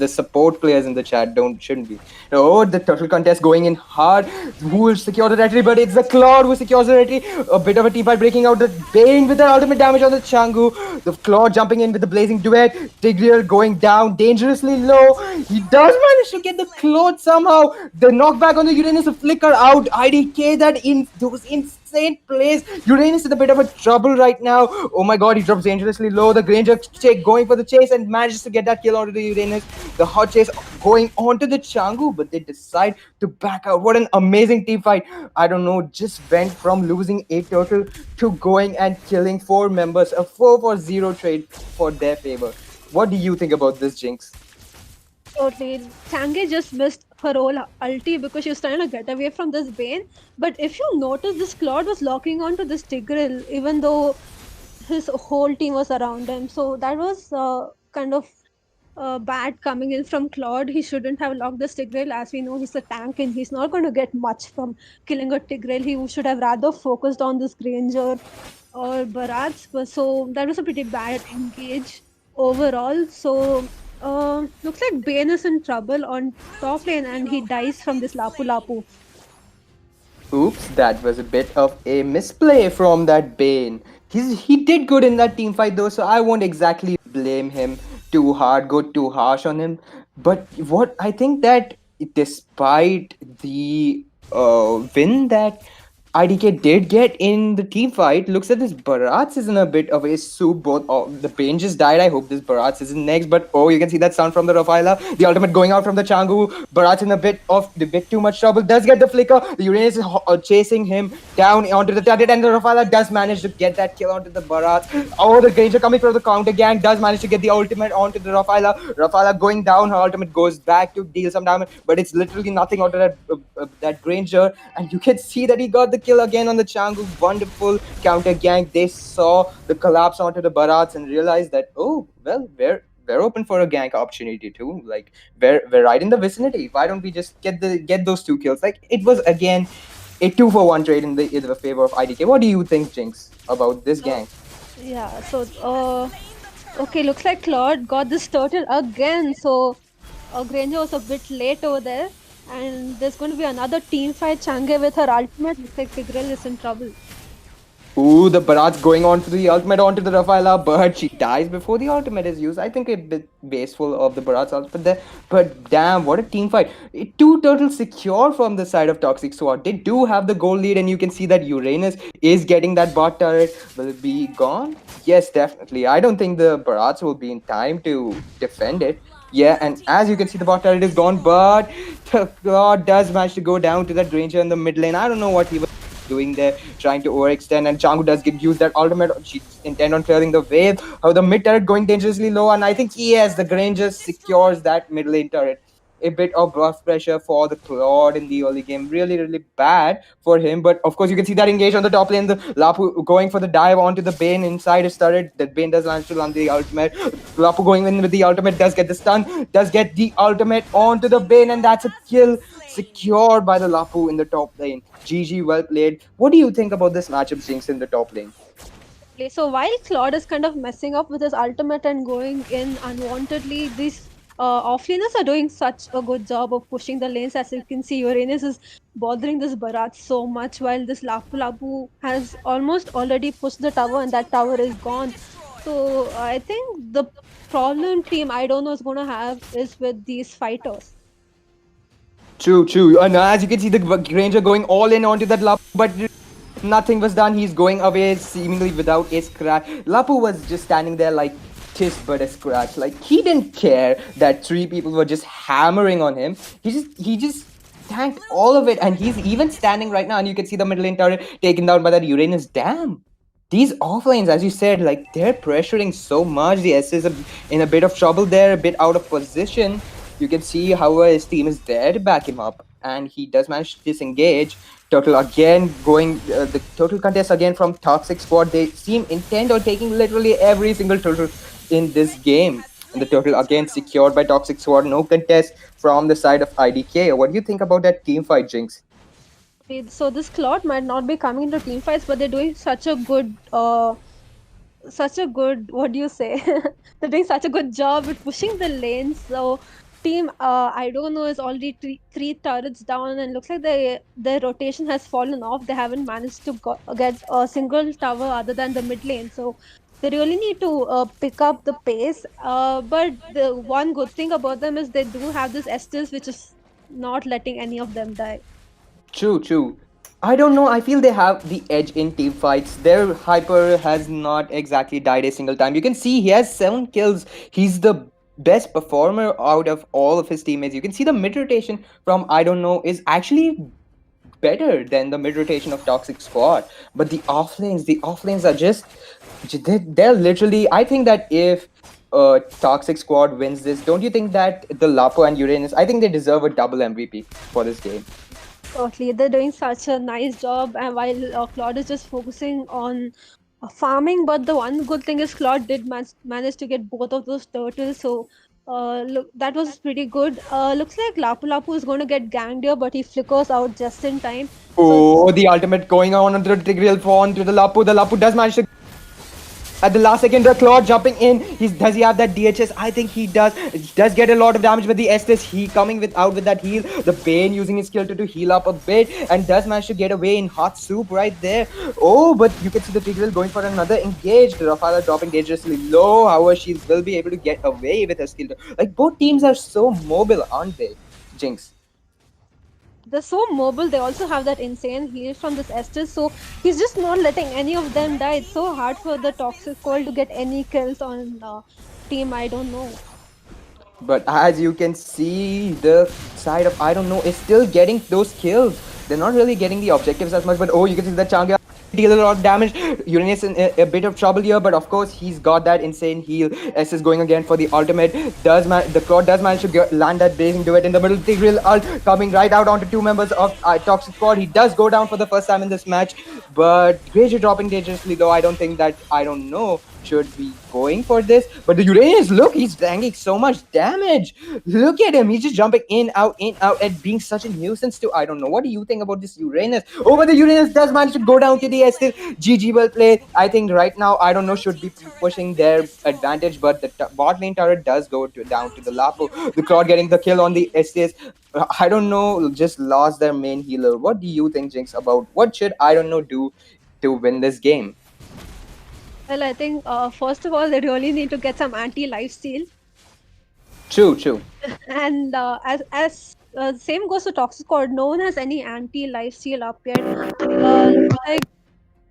the support players in the chat. Shouldn't be. Oh, the turtle contest going in hard. Who will secure the retry? But it's the Claude who secures the retry. A bit of a team fight breaking out. The Bane with the ultimate damage on the Changu. The Claude jumping in with the blazing duet. Tigreal going down dangerously low. He does manage to get the Claude somehow. The knockback on the Uranus to flicker out. IDK that in those insane plays. Uranus is a bit of a trouble right now. Oh my god, he drops dangerously low. The Granger going for the chase and manages to get that kill onto the Uranus. The hot chase going onto the Changu, but they decide to back out. What an amazing team fight. I don't know, just went from losing a turtle to going and killing 4 members. A 4-for-0 trade for their favor. What do you think about this, Jinx? Totally. Change just missed her whole ulti because she was trying to get away from this Bane. But if you notice, this Claude was locking onto this Tigreal, even though his whole team was around him. So that was kind of bad coming in from Claude. He shouldn't have locked this Tigreal. As we know, he's a tank and he's not going to get much from killing a Tigreal. He should have rather focused on this Granger or Barats. So that was a pretty bad engage overall. So looks like Bane is in trouble on top lane and he dies from this Lapu Lapu. Oops, that was a bit of a misplay from that Bane. He did good in that team fight though, so I won't exactly blame him too hard, go too harsh on him. But what I think that despite the win that IDK did get in the team fight. Looks like this Barats is in a bit of a soup. Both the Bane just died. I hope this Barats isn't next. But oh, you can see that sound from the Rafaela. The ultimate going out from the Changu. Barats in a bit too much trouble. Does get the flicker. The Uranus is chasing him down onto the target, and the Rafaela does manage to get that kill onto the Barats. Oh, the Granger coming from the counter gang does manage to get the ultimate onto the Rafaela. Rafaela going down. Her ultimate goes back to deal some damage, but it's literally nothing onto that Granger. And you can see that he got the kill again on the Changu. Wonderful counter gang. They saw the collapse onto the Barats and realized that, oh, well, we're open for a gank opportunity too. Like we're right in the vicinity. Why don't we just get those 2 kills? Like it was again a 2-for-1 trade in the favor of IDK. What do you think, Jinx, about this gank? Yeah, so okay, looks like Claude got this turtle again. So Granger was a bit late over there, and there's going to be another team fight. Change with her ultimate. Looks like Tigreal is in trouble. Ooh, the Barat's going on to the ultimate onto the Rafaela, but she dies before the ultimate is used. I think a bit wasteful of the Barat's ultimate there, but damn, what a team fight. 2 turtles secure from the side of Toxic Sword. They do have the goal lead, and you can see that Uranus is getting that bot turret. Will it be gone? Yes, definitely. I don't think the Barat's will be in time to defend it. Yeah, and as you can see, the bot turret is gone, but the God does manage to go down to that Granger in the mid lane. I don't know what he was doing there, trying to overextend, and Changu does use that ultimate. She's intent on clearing the wave. How the mid turret going dangerously low, and I think yes, the Granger secures that mid lane turret. A bit of buff pressure for the Claude in the early game. Really, really bad for him. But of course, you can see that engage on the top lane. The Lapu going for the dive onto the Bane inside his turret. The Bane does manage to land the ultimate. Lapu going in with the ultimate, does get the stun, does get the ultimate onto the Bane, and that's a kill secured by the Lapu in the top lane. GG, well played. What do you think about this matchup, Jinx, in the top lane? So while Claude is kind of messing up with his ultimate and going in unwantedly, these offlaners are doing such a good job of pushing the lanes. As you can see, Uranus is bothering this Barat so much, while this Lapu Lapu has almost already pushed the tower, and that tower is gone. So I think the problem team I don't know is going to have is with these fighters. True. And as you can see, the Granger going all in onto that Lapu, but nothing was done. He's going away seemingly without a scratch. Lapu was just standing there like tis but a scratch. Like he didn't care that 3 people were just hammering on him. He just tanked all of it, and he's even standing right now, and you can see the middle lane turret taken down by that Uranus. Damn. These offlanes, as you said, like they're pressuring so much. The S is in a bit of trouble there, a bit out of position. You can see how his team is there to back him up, and he does manage to disengage. Turtle again going, the Turtle contest again from Toxic Squad. They seem intent on taking literally every single Turtle in this game. And the Turtle again secured by Toxic Squad. No contest from the side of IDK. What do you think about that team fight, Jinx? So this Claude might not be coming into team fights, but they're doing such a good what do you say? They're doing such a good job at pushing the lanes. So team I don't know is already three turrets down, and looks like their rotation has fallen off. They haven't managed to get a single tower other than the mid lane. So they really need to pick up the pace. But the one good thing about them is they do have this Estes, which is not letting any of them die. True. I don't know. I feel they have the edge in team fights. Their Hyper has not exactly died a single time. You can see he has 7 kills. He's the best performer out of all of his teammates. You can see the mid rotation from I don't know is actually better than the mid rotation of Toxic Squad. But the offlanes are just they're literally. I think that if Toxic Squad wins this, don't you think that the Lapo and Uranus, I think they deserve a double MVP for this game? Totally, they're doing such a nice job, and while Claude is just focusing on farming. But the one good thing is Claude did manage to get both of those turtles, so look, that was pretty good. Looks like Lapu Lapu is going to get ganged here, but he flickers out just in time. Oh, the ultimate going on onto the Tigreal fawn to the Lapu. The Lapu does manage to. At the last second, the Claude jumping in. Does he have that DHS? I think he does. He does get a lot of damage with the Estes. He coming out with that heal. The Bane using his skill to heal up a bit, and does manage to get away in hot soup right there. Oh, but you can see the Tigreal going for another engage. The Rafaela dropping dangerously low. However, she will be able to get away with her skill. Like both teams are so mobile, aren't they, Jinx? they're so mobile. They also have that insane heal from this Estes, so he's just not letting any of them die. It's so hard for the Toxic Squad to get any kills on team. I don't know. But as you can see, the side of I don't know is still getting those kills. They're not really getting the objectives as much, but oh, you can see that Changya deal a lot of damage. Uranus in a bit of trouble here, but of course he's got that insane heal. S is going again for the ultimate. The Claude does manage to land that blazing duet in the middle. Tigreal ult coming right out onto two members of Toxic Squad. He does go down for the first time in this match, but Granger dropping dangerously low. I don't think that should be going for this. But the Uranus, look, he's tanking so much damage. Look at him. He's just jumping in, out, and being such a nuisance to, I don't know. What do you think about this Uranus? Oh, but the Uranus does manage to go down to the Estes. GG well played. I think right now, I don't know, should be pushing their advantage, but the bot lane turret does go down to the Lapo. The Claude getting the kill on the Estes. I don't know, just lost their main healer. What do you think, Jinx, about what should, I don't know, do to win this game? Well, I think first of all, they really need to get some anti-lifesteal. True. And as same goes to Toxic Squad, no one has any anti-lifesteal up yet. Looks like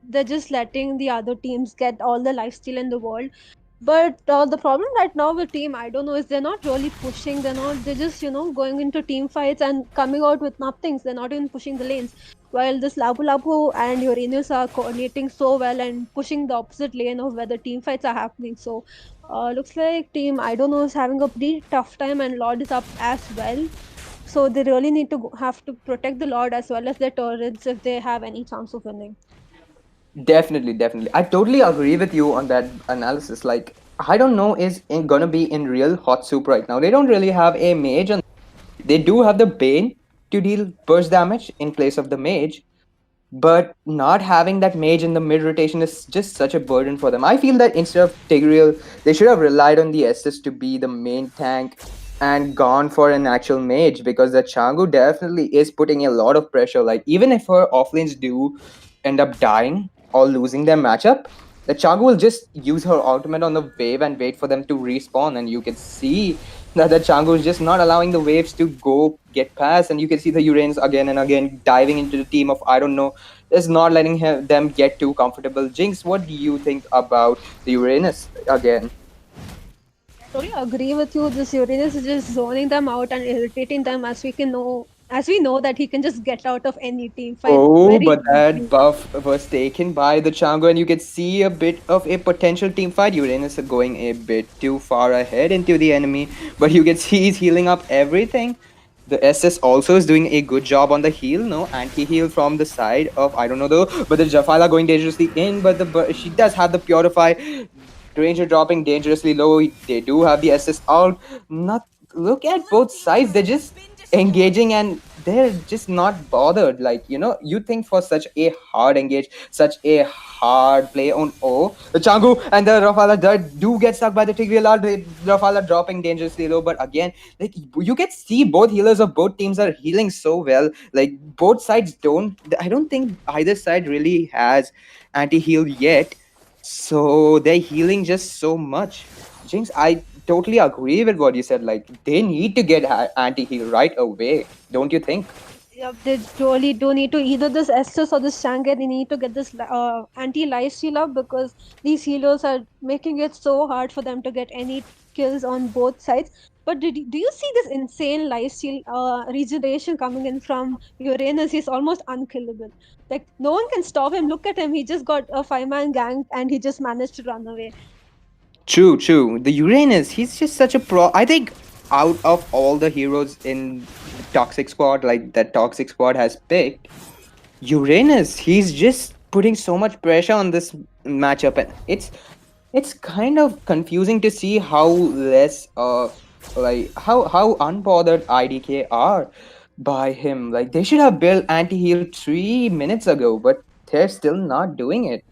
they're just letting the other teams get all the lifesteal in the world. But the problem right now with team, I don't know, is they're not really pushing. They're just, going into team fights and coming out with nothings. They're not even pushing the lanes. While this Lapu Lapu and Uranus are coordinating so well and pushing the opposite lane of where the team fights are happening. So, looks like team, I don't know, is having a pretty tough time, and Lord is up as well. So they really need to have to protect the Lord as well as their turrets if they have any chance of winning. Definitely. I totally agree with you on that analysis. Like, I don't know is gonna be in real hot soup right now. They don't really have a mage, and they do have the Bane to deal burst damage in place of the mage. But not having that mage in the mid rotation is just such a burden for them. I feel that instead of Tigreal, they should have relied on the Estes to be the main tank and gone for an actual mage, because the Changu definitely is putting a lot of pressure. Like, even if her offlanes do end up dying or losing their matchup, the Changu will just use her ultimate on the wave and wait for them to respawn, and you can see that the Changu is just not allowing the waves to go get past, and you can see the Uranus again and again diving into the team of, I don't know, is not letting them get too comfortable. Jinx, what do you think about the Uranus again? I totally agree with you. This Uranus is just zoning them out and irritating them, as we know that he can just get out of any team fight. Oh, but that buff was taken by the Chango, and you can see a bit of a potential team fight. Uranus are going a bit too far ahead into the enemy, but you can see he's healing up everything. The SS also is doing a good job on the heal. No anti-heal from the side of, I don't know though, but the Jafala going dangerously in, but she does have the Purify. Ranger dropping dangerously low. They do have the SS out. Look at both sides. They're just engaging and they're just not bothered. Like, you think for such a hard engage, such a hard play on the Changu and the Rafala do get stuck by the Tigreal. The Rafala dropping dangerously low, but again, like, you can see both healers of both teams are healing so well. Like, both sides I don't think either side really has anti-heal yet. So they're healing just so much. Jinx, I totally agree with what you said. Like, they need to get anti-heal right away, don't you think? Yeah, they really do need to, either this Estes or this Shanghai, they need to get this anti-lifesteal up, because these healers are making it so hard for them to get any kills on both sides. But do you see this insane lifesteal regeneration coming in from Uranus? He's almost unkillable. Like, no one can stop him. Look at him. He just got a 5-man gang and he just managed to run away. True. The Uranus, he's just such a pro. I think out of all the heroes in the Toxic Squad, like that Toxic Squad has picked, Uranus, he's just putting so much pressure on this matchup, and it's kind of confusing to see how less how unbothered IDK are by him. Like, they should have built anti-heal 3 minutes ago, but they're still not doing it.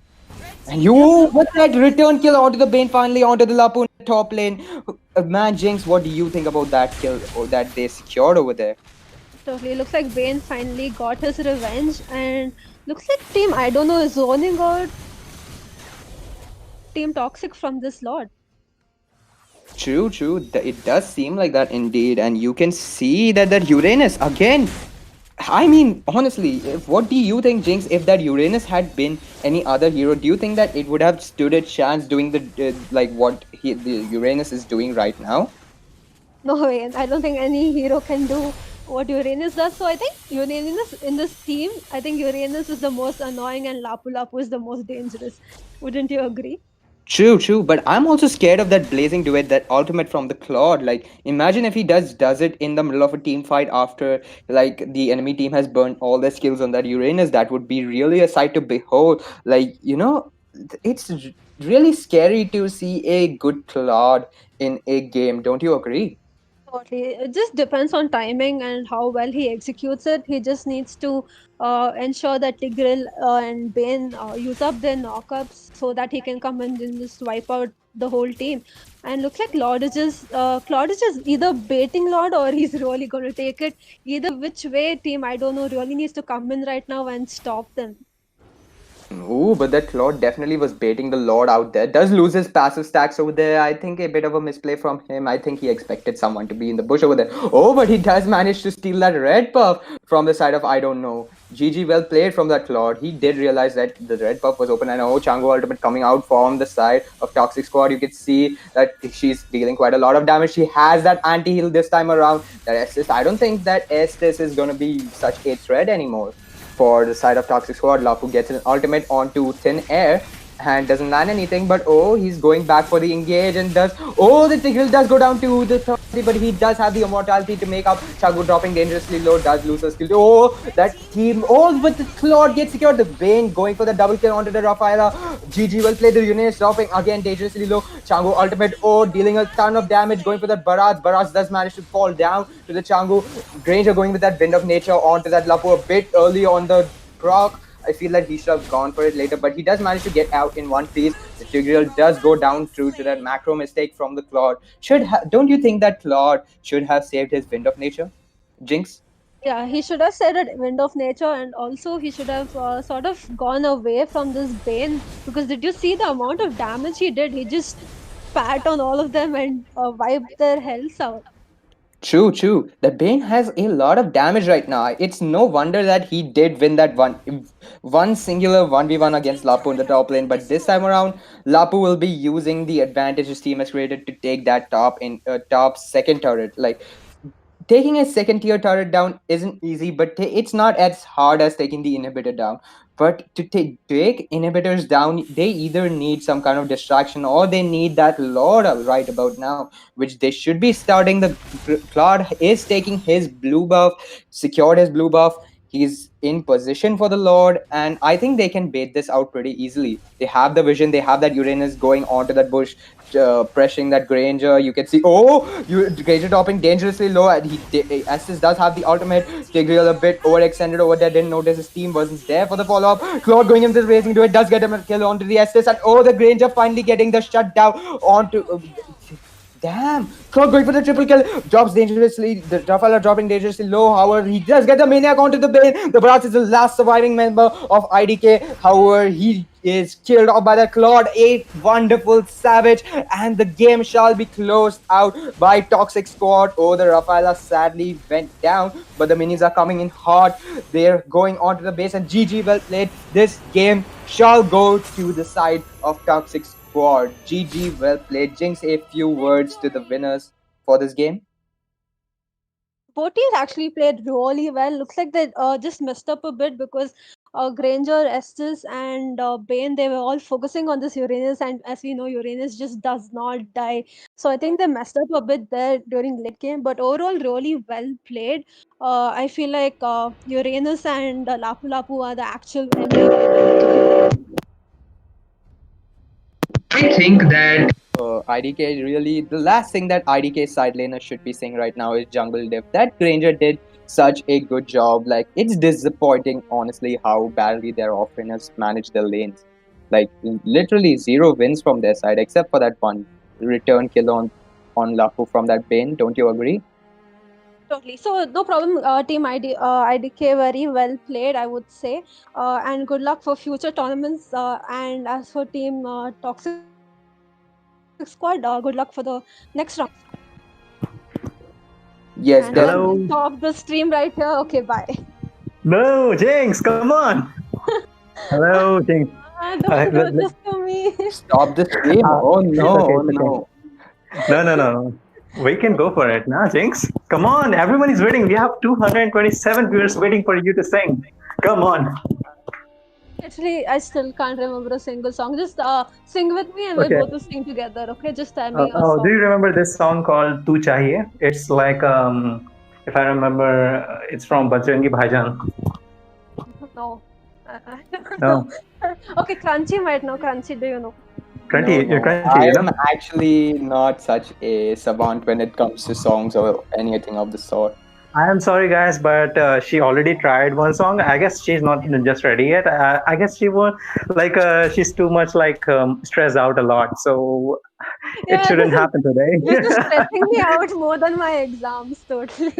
And what's that return kill onto the Bane, finally onto the Lapu in the top lane? Man, Jinx, what do you think about that kill that they secured over there? Totally. Looks like Bane finally got his revenge, and looks like team, I don't know, is zoning out Team Toxic from this Lord. True. It does seem like that indeed, and you can see that Uranus again. I mean, honestly, what do you think, Jinx? If that Uranus had been any other hero, do you think that it would have stood a chance doing the like what the Uranus is doing right now? No way, and I don't think any hero can do what Uranus does. So I think Uranus in this team, I think Uranus is the most annoying and Lapu Lapu is the most dangerous. Wouldn't you agree? True, true, but I'm also scared of that blazing duet, that ultimate from the Claude. Like, imagine if he does it in the middle of a team fight after like the enemy team has burned all their skills on that Uranus. That would be really a sight to behold. Like, it's really scary to see a good Claude in a game. Don't you agree? Totally. It just depends on timing and how well he executes it. He just needs to ensure that Tigreal and Bane use up their knockups so that he can come and then just wipe out the whole team. And looks like Claude is just either baiting Lord or he's really going to take it. Either which way, team I don't know really needs to come in right now and stop them. Ooh, but that Claude definitely was baiting the Lord out there. Does lose his passive stacks over there. I think a bit of a misplay from him. I think he expected someone to be in the bush over there. Oh, but he does manage to steal that red buff from the side of I don't know. GG well played from that Claude. He did realize that the red buff was open, and oh, Chango ultimate coming out from the side of Toxic Squad. You can see that she's dealing quite a lot of damage. She has that anti-heal this time around. That assist. I don't think that Estes is gonna be such a threat anymore for the side of Toxic Squad. Lapu gets an ultimate onto thin air and doesn't land anything, but oh, he's going back for the engage and does. Oh, the Tigreal does go down to the 30, but he does have the immortality to make up. Chagu dropping dangerously low, does lose her skill. Oh, that team. Oh, but the Claude gets secured. The Bane going for the double kill onto the Rafaela. GG well played. The Uranus dropping again dangerously low. Changu ultimate. Oh, dealing a ton of damage, going for that Barrage. Barrage does manage to fall down to the Changu. Granger going with that Wind of Nature onto that Lapu a bit early on the proc. I feel that he should have gone for it later, but he does manage to get out in one piece. The Tigreal does go down through to that macro mistake from the Claude. Don't you think that Claude should have saved his Wind of Nature? Jinx? Yeah, he should have said it Wind of Nature, and also he should have sort of gone away from this Bane, because did you see the amount of damage he did? He just spat on all of them and wiped their health out. True, true. The Bane has a lot of damage right now. It's no wonder that he did win that one singular 1v1 against Lapu in the top lane. But this time around, Lapu will be using the advantage his team has created to take that top second turret. Like, taking a second tier turret down isn't easy, but it's not as hard as taking the inhibitor down. But to take inhibitors down, they either need some kind of distraction or they need that Lord right about now, which they should be starting. The Claude is taking his blue buff, secured his blue buff. He's in position for the Lord, and I think they can bait this out pretty easily. They have the vision, they have that Uranus going onto that bush, pressuring that Granger. You can see, Granger dropping dangerously low, and Estes does have the ultimate. Tigreal a bit overextended over there, didn't notice his team wasn't there for the follow-up. Claude going into the racing to it, does get him a kill onto the Estes, and oh, the Granger finally getting the shutdown onto... Damn! Claude going for the triple kill. Drops dangerously. The Rafaela dropping dangerously low. However, he does get the Maniac onto the Bane. The Brat is the last surviving member of IDK. However, he is killed off by the Claude. A wonderful savage. And the game shall be closed out by Toxic Squad. Oh, the Rafaela sadly went down. But the minis are coming in hot. They're going onto the base. And GG well played. This game shall go to the side of Toxic Squad. GG, well played. Jinx, a few words to the winners for this game. Both teams actually played really well. Looks like they just messed up a bit because Granger, Estes, and Bane, they were all focusing on this Uranus, and as we know, Uranus just does not die. So I think they messed up a bit there during late game, but overall, really well played. I feel like Uranus and Lapu Lapu are the actual MVP. I think that IDK really, the last thing that IDK side laner should be saying right now is jungle diff. That Granger did such a good job. Like, it's disappointing, honestly, how badly their offeners manage their lanes. Like, literally 0 wins from their side, except for that one return kill on Lapu from that Bane. Don't you agree? Totally. So no problem. Team IDK very well played, I would say, and good luck for future tournaments. And as for Team Toxic Squad, good luck for the next round. Yes, And definitely. Hello. stop the stream right here. Okay, bye. No, Jinx, come on. Hello, Jinx. Don't do this to me. Stop the stream. Oh no, okay, oh it's no. No. We can go for it now, Jinx. Come on, everyone is waiting. We have 227 viewers waiting for you to sing. Come on. Actually, I still can't remember a single song. Just sing with me and Okay. we'll both sing together. Okay, just tell me a Oh, song. do you remember this song called "Tu Chahiye"? It's like if I remember, it's from Bajrangi Bhaijaan. No. I don't No. know. Okay, Crunchy might know. Crunchy, do you know? Crunchy, No, you're no. crunchy, I you know? am actually not such a savant when it comes to songs or anything of the sort. I am sorry, guys, but she already tried one song. I guess she's not just ready yet. I guess she won't like. She's too much like stressed out a lot, so it shouldn't happen This is today. stressing me out more than my exams, totally.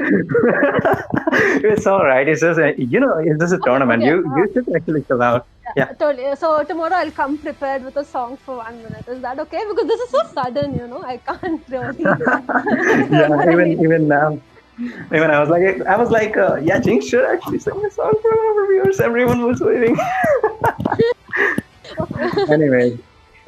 It's all right. It's just it's just a tournament. okay, You should actually chill out. Yeah. Totally. So tomorrow I'll come prepared with a song for 1 minute. Is that okay? Because this is so sudden, you know. I can't really. Yeah. Even now. Even I was like, yeah, Jinx should actually sing a song for our viewers. Everyone was waiting.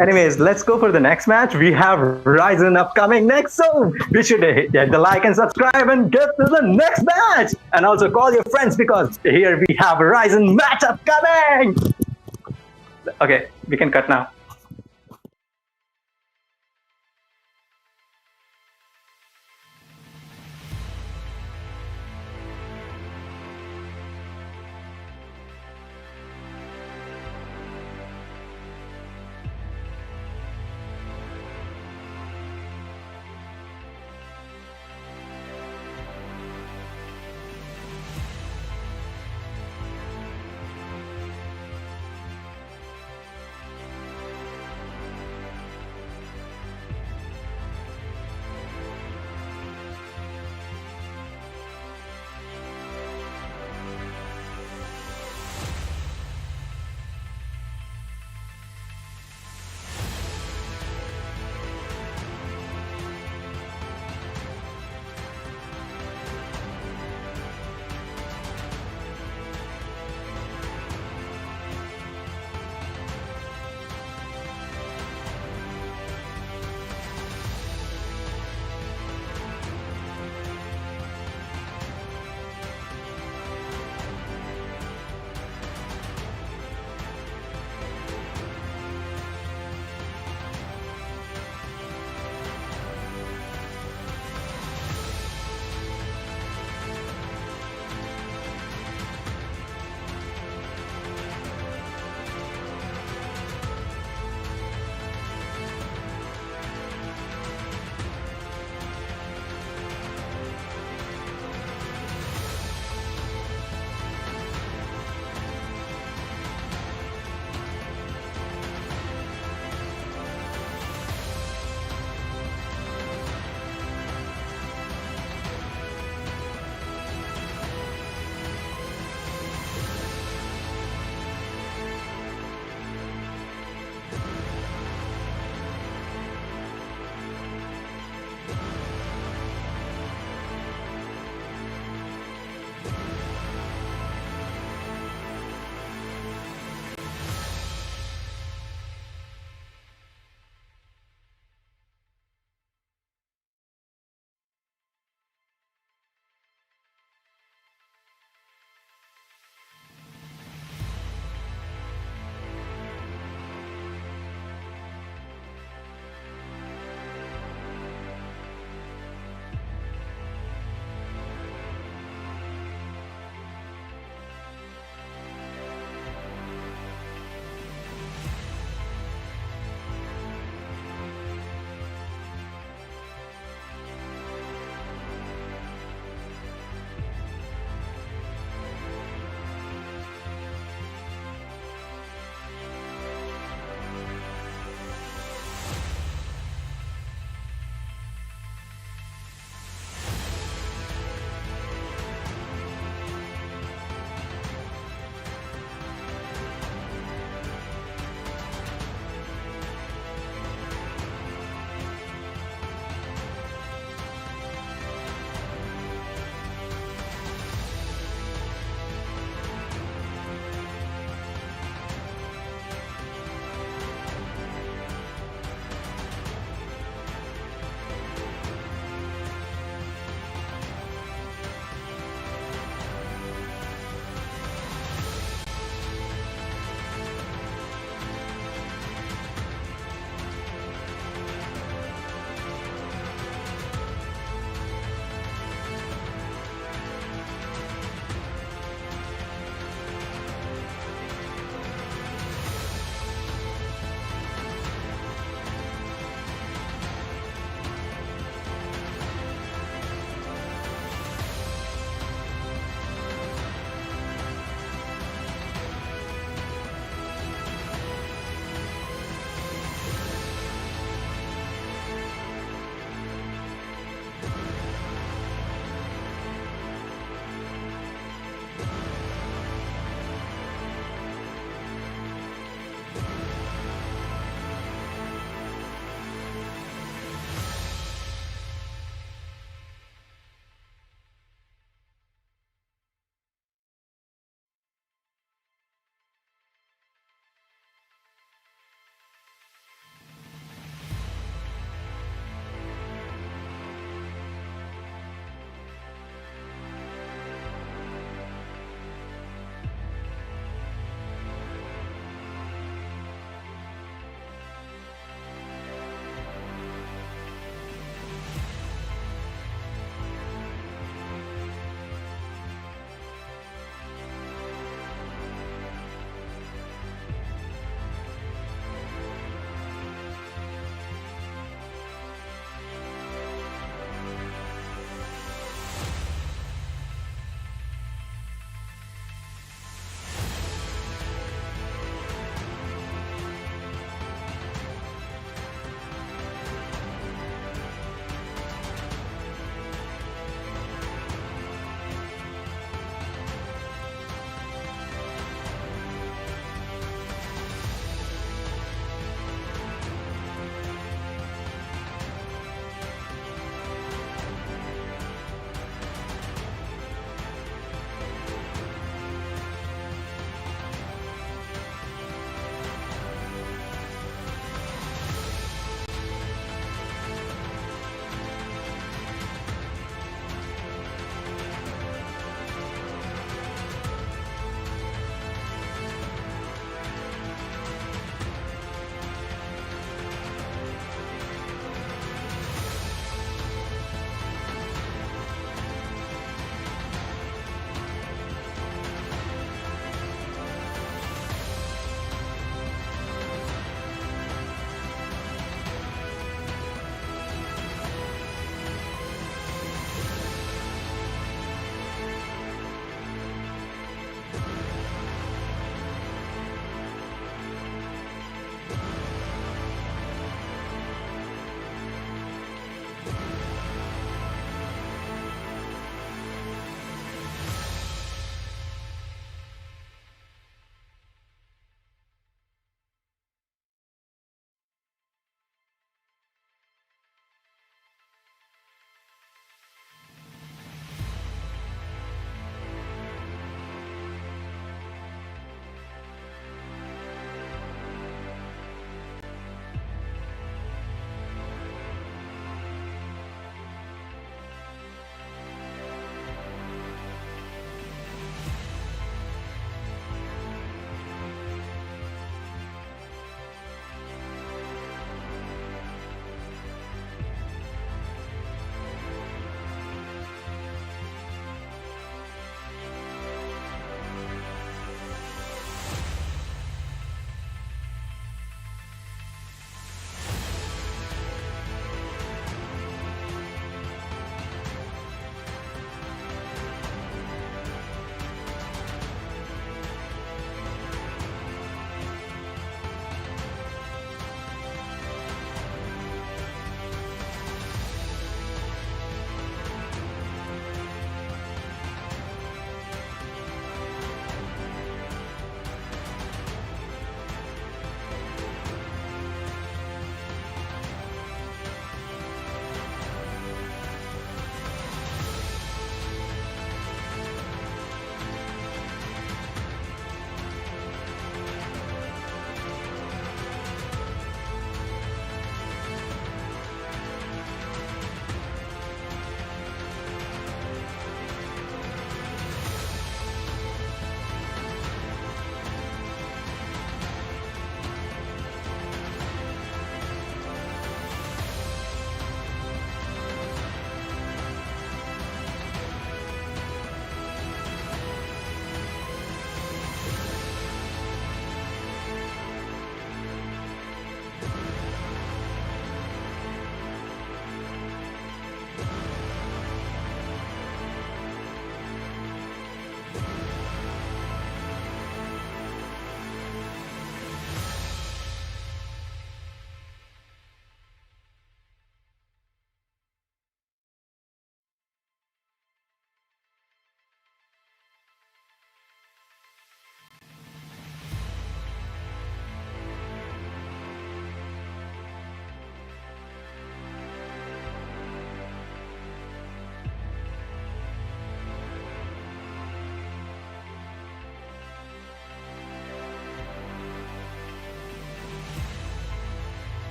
Anyways, let's go for the next match. We have Ryzen upcoming next, so be sure to hit the like and subscribe and get to the next match. And also call your friends because here we have a Ryzen match upcoming. Okay, we can cut now.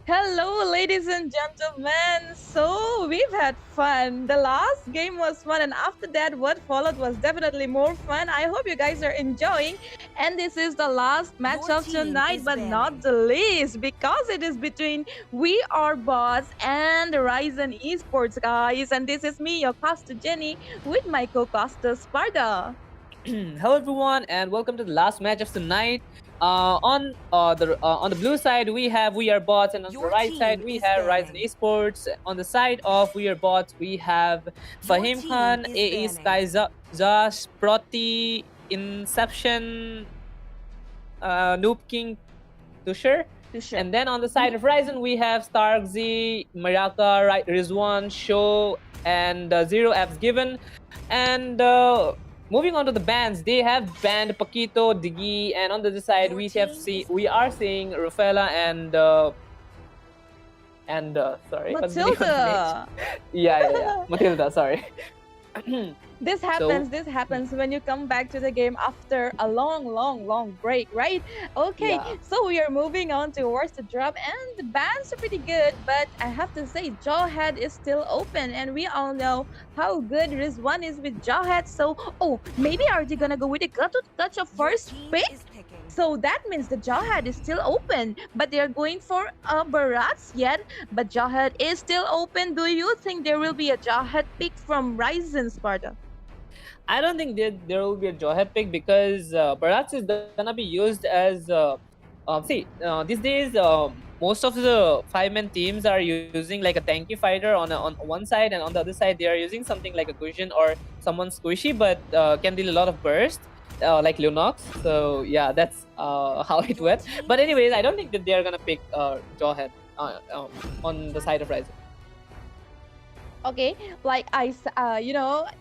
Hello, ladies and gentlemen. So, we've had fun. The last game was fun, and after that, what followed was definitely more fun. I hope you guys are enjoying. And this is the last match Your of team tonight, is but not banning. the least, because it is between We Are Bots and Ryzen eSports, guys. And this is me, your caster Jenny, with my co-caster Sparta. Hello everyone and welcome to the last match of tonight. On the blue side we have We Are Bots, and on the Your right side team we is have Ryzen banning. eSports. On the side of We Are Bots we have Fahim team Khan, is AE banning. Sky Josh, Proti, Inception, Noob King, Tusher. And then on the side of Ryzen, we have Starkzy, Maraka, Rizwan, Show, and Zero F's Given. And moving on to the bans, they have banned Paquito, Diggy, and on the other side Your we are seeing Rafaela and sorry, what's the name of the Matilda! mage? Yeah, Matilda. Sorry. This happens when you come back to the game after a long break, right? Okay, Yeah. so we are moving on towards the drop, and the bans are pretty good, but I have to say, Jawhead is still open, and we all know how good Rizwan is with Jawhead, so, maybe are they gonna go with a touch of Your first team pick? is picking. So that means the Jawhead is still open, but they are going for Barats yet, but Jawhead is still open. Do you think there will be a Jawhead pick from Ryzen, Sparta? I don't think there will be a Jawhead pick because Barats is gonna be used as these days most of the 5-man teams are using like a tanky fighter on one side, and on the other side they are using something like a cushion or someone squishy but can deal a lot of burst. Like Lunox, so yeah, that's how it Your went. team But is anyways, I don't think that they are gonna pick Jawhead on the side of Ryzen. Okay, like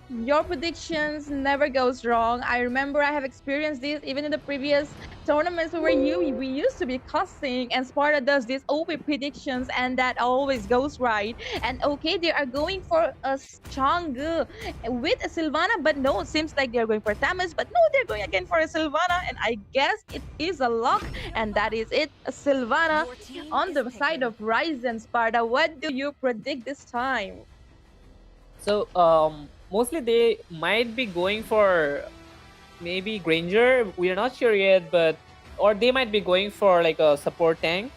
your predictions never goes wrong. I remember I have experienced this even in the previous tournaments where we used to be cussing, and Sparta does these OP predictions, and that always goes right. And okay, they are going for a Chang'e with a Sylvana, but no, it seems like they're going for Tamas, but no, they're going again for a Sylvana, and I guess it is a lock, and that is it, a Sylvana Your team on is the side picking. of Ryzen. Sparta, what do you predict this time? So mostly they might be going for maybe Granger. We are not sure yet, but or they might be going for like a support tank.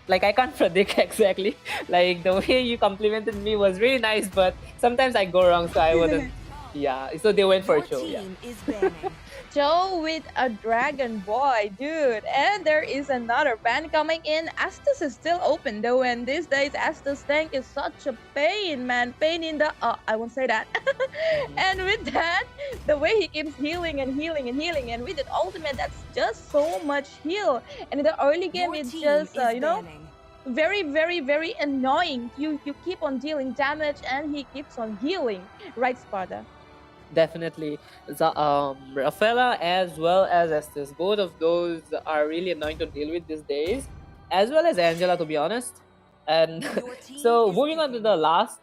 Like I can't predict exactly. Like the way you complimented me was really nice, but sometimes I go wrong, so I wouldn't. Yeah, so they went for Your a show. Yeah. team is banning. Joe with a Dragon Boy, dude. And there is another ban coming in. Astus is still open though, and these days Astus tank is such a pain, man. Pain in the I won't say that. And with that, the way he keeps healing and healing and healing, and with the ultimate, that's just so much heal. And in the early game, Your it's team just is banning. very annoying. You keep on dealing damage, and he keeps on healing, right, Sparta? Definitely. Rafaela as well as Estes, both of those are really annoying to deal with these days, as well as Angela, to be honest. And Your team so is moving on to picking. the last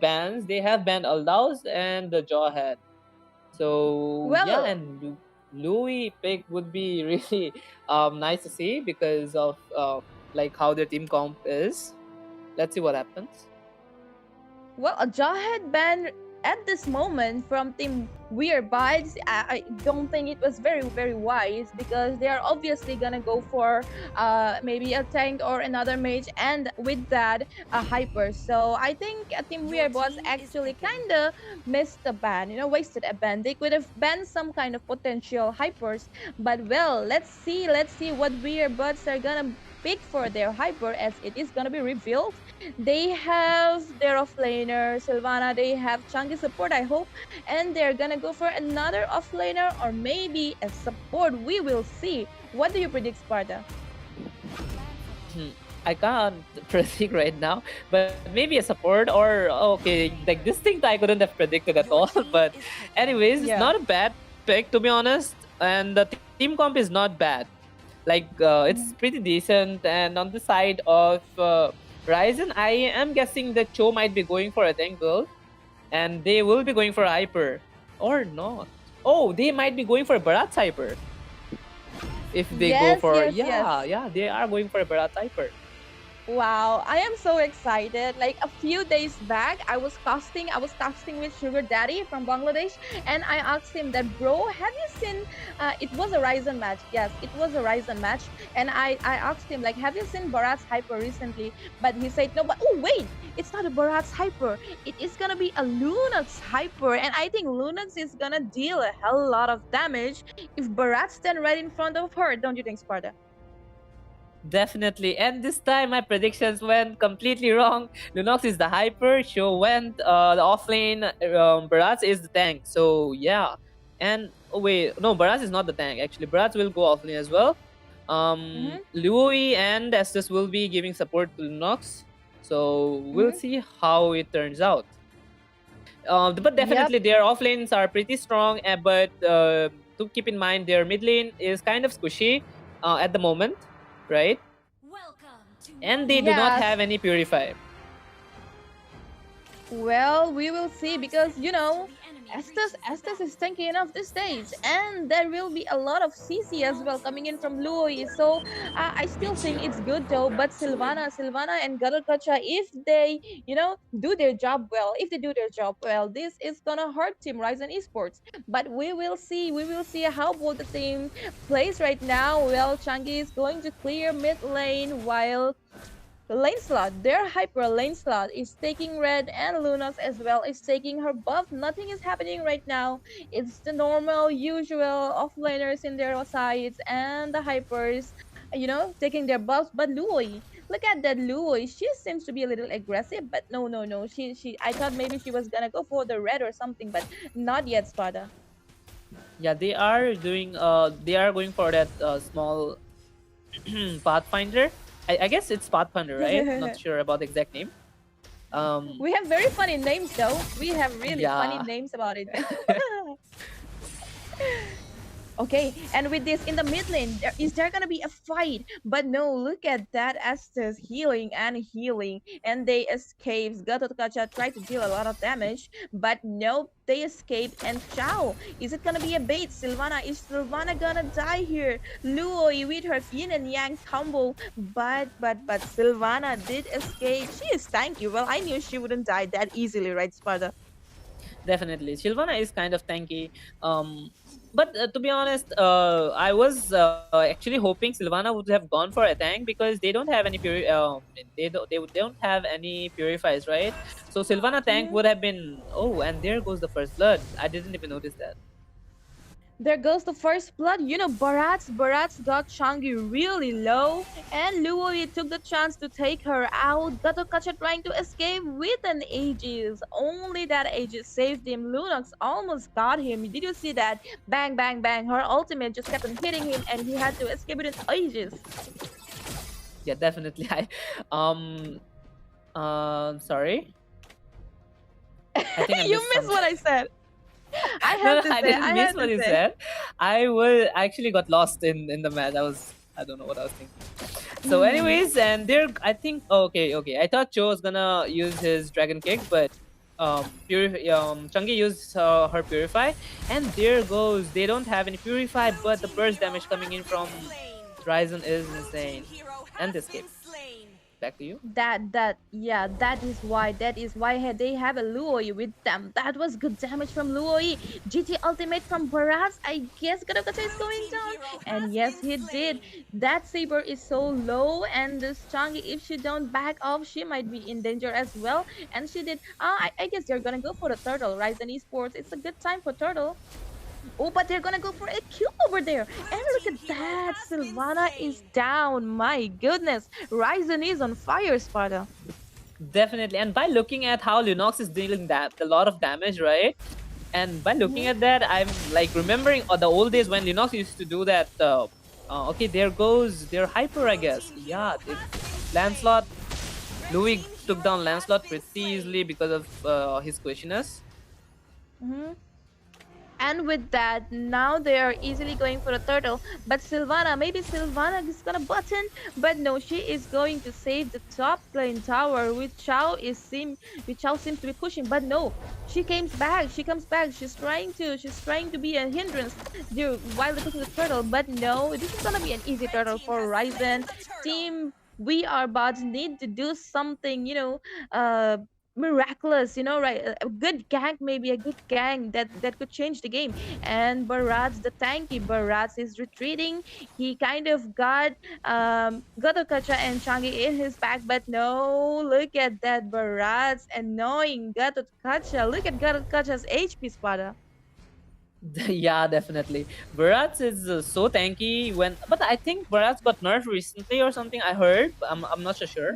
bans, they have banned Aldaus and the Jawhead. So yeah, Well, and Louis pick would be really nice to see because of like how their team comp is. Let's see what happens. well, a Jawhead ban at this moment from Team Weird Bites, I don't think it was very wise, because they are obviously gonna go for maybe a tank or another mage, and with that a hyper. So I think Team Your Weird Bots team is actually picking. kinda missed a ban, wasted a ban. They could have banned some kind of potential hypers, but well, let's see what Weird Bots are gonna pick for their hyper, as it is gonna be revealed. They have their offlaner, Sylvana, they have chunky support, I hope, and they're gonna go for another offlaner or maybe a support. We will see. What do you predict, Sparta? I can't predict right now, but maybe a support or okay, like this thing I couldn't have predicted at Your all. team But is picking. anyways, Yeah. it's not a bad pick to be honest, and the team comp is not bad. Like it's pretty decent, and on the side of Ryzen, I am guessing that Cho might be going for a tank build, and they will be going for a hyper or not. Oh, they might be going for a Barat's hyper. if they go Yes, for yes, yes. they are going for a Bharat Hyper. Wow, I am so excited. Like a few days back, I was casting with Sugar Daddy from Bangladesh, and I asked him that, bro, have you seen? It was a Ryzen match. Yes, it was a Ryzen match, and I asked him like, have you seen Bharat's Hyper recently? But he said no. But oh wait, it's not a Bharat's Hyper. It is gonna be a Lunox Hyper, and I think Lunox is gonna deal a hell lot of damage if Bharat stand right in front of her. Don't you think, Sparta? Definitely, and this time my predictions went completely wrong. Lunox is the hyper, Show went the offlane, Bharat is the tank. So yeah, and oh wait, no, Bharat is not the tank. Actually, Bharat will go offlane as well. Luoi and Estes will be giving support to Lunox. So we'll see how it turns out. But definitely their offlanes are pretty strong. But to keep in mind, their mid lane is kind of squishy at the moment. Right? And they do not have any Purify. Well, we will see, because you know, Estes is tanky enough these days, and there will be a lot of CC as well coming in from Luoi. So I still think it's good though. But Sylvana and Gadalkacha, if they, you know, do their job well, this is gonna hurt Team Ryzen Esports. But we will see. We will see how both the team plays right now. Well, Changi is going to clear mid lane while lane slot, their hyper lane slot is taking red, and Lunox as well is taking her buff. Nothing is happening right now. It's the normal, usual offlaners in their sides and the hypers, you know, taking their buffs. But Luoi, look at that Luoi. She seems to be a little aggressive, but no. I thought maybe she was gonna go for the red or something, but not yet, Spada. Yeah, they are doing. They are going for that small Pathfinder. I guess it's Pathfinder, right? Not sure about the exact name. We have very funny names though. We have really funny names about it. Okay, and with this in the mid lane, is there gonna be a fight? But no, look at that Estes healing, and they escaped. Gadotkacha tried to deal a lot of damage, but nope, they escaped. And Chao, is it gonna be a bait? Is Sylvana gonna die here? Luoi with her yin and yang combo, but Sylvana did escape. She is tanky. Well, I knew she wouldn't die that easily, right, Sparta? Definitely, Sylvana is kind of tanky. But to be honest, I was actually hoping Sylvana would have gone for a tank, because they don't have any they don't have any purifiers, right? So Sylvana tank would have been. Oh, and there goes the first blood. I didn't even notice that. There goes the first blood. You know, Bharat's got Changi really low, and Luoi took the chance to take her out. Gadotkacha trying to escape with an Aegis. Only that Aegis saved him. Lunox almost got him. Did you see that? Bang, bang, bang. Her ultimate just kept on hitting him, and he had to escape with an Aegis. Yeah, definitely. Sorry. I think I You missed what I said. I didn't miss what you said. I actually got lost in the match. I don't know what I was thinking. So anyways, and there I think okay. I thought Joe was gonna use his dragon kick, but Changi used her purify, and there goes. They don't have any purify, but the burst damage coming in from Ryzen is insane. And escape. Back to you. That is why they have a Luoi with them. That was good damage from Luoi. GT ultimate from Bharat. I guess Gadotkacha is going down, and yes, he did. That Saber is so low, and this Changi, if she don't back off, she might be in danger as well. And she did. I guess they're gonna go for the turtle. Ryzen Esports. It's a good time for turtle. Oh, but they're gonna go for a kill over there. And look at that. Sylvana is down. My goodness. Ryzen is on fire, Sparta. Definitely. And by looking at how Lunox is dealing a lot of damage, right? And by looking at that, I'm like remembering the old days when Lunox used to do that. Okay, there goes their hyper, I guess. Yeah, Lancelot. Louis took down Lancelot pretty easily because of his squishiness. And with that, now they are easily going for a turtle. But Sylvana, maybe Sylvana is gonna button, but no, she is going to save the top lane tower, which Chao seems to be pushing. But no, she comes back. She comes back. She's trying to be a hindrance while they're taking the turtle. But no, this is gonna be an easy turtle for Ryzen team. We are bots need to do something, miraculous, right? A good gank, maybe a good gank that could change the game. And Barats, the tanky Barats, is retreating. He kind of got Gatokacha and Changi in his back, but no, look at that Barats annoying Gatokacha. Look at Gatokacha's HP, Spada. Yeah, definitely. Barats is so tanky but I think Barats got nerfed recently or something. I heard. I'm not so sure.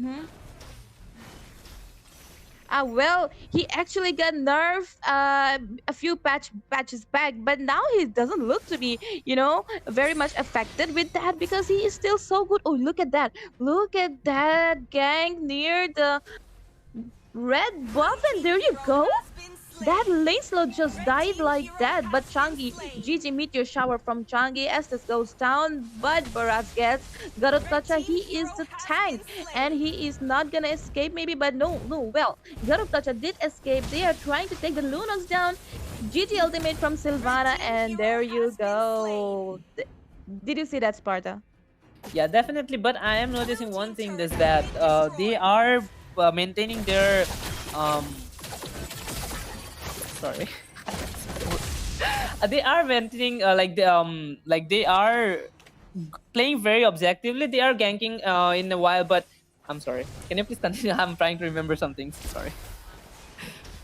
Well, he actually got nerfed a few patches back, but now he doesn't look to be, very much affected with that because he is still so good. Oh, look at that! Look at that gang near the red buff, and there you go. That Lancelot just died like that, but Changi, GG meteor shower from Changi, Estes goes down, but Baraz gets Garotkacha. He is the tank, and he is not gonna escape maybe, but no, well, Garotkacha did escape. They are trying to take the Lunox down. GG ultimate from Sylvana, and there you go. Did you see that, Sparta? Yeah, definitely, but I am noticing one thing is that they are maintaining their sorry. They are maintaining they are playing very objectively. They are ganking in a while, but I'm sorry. Can you please continue? I'm trying to remember something. Sorry.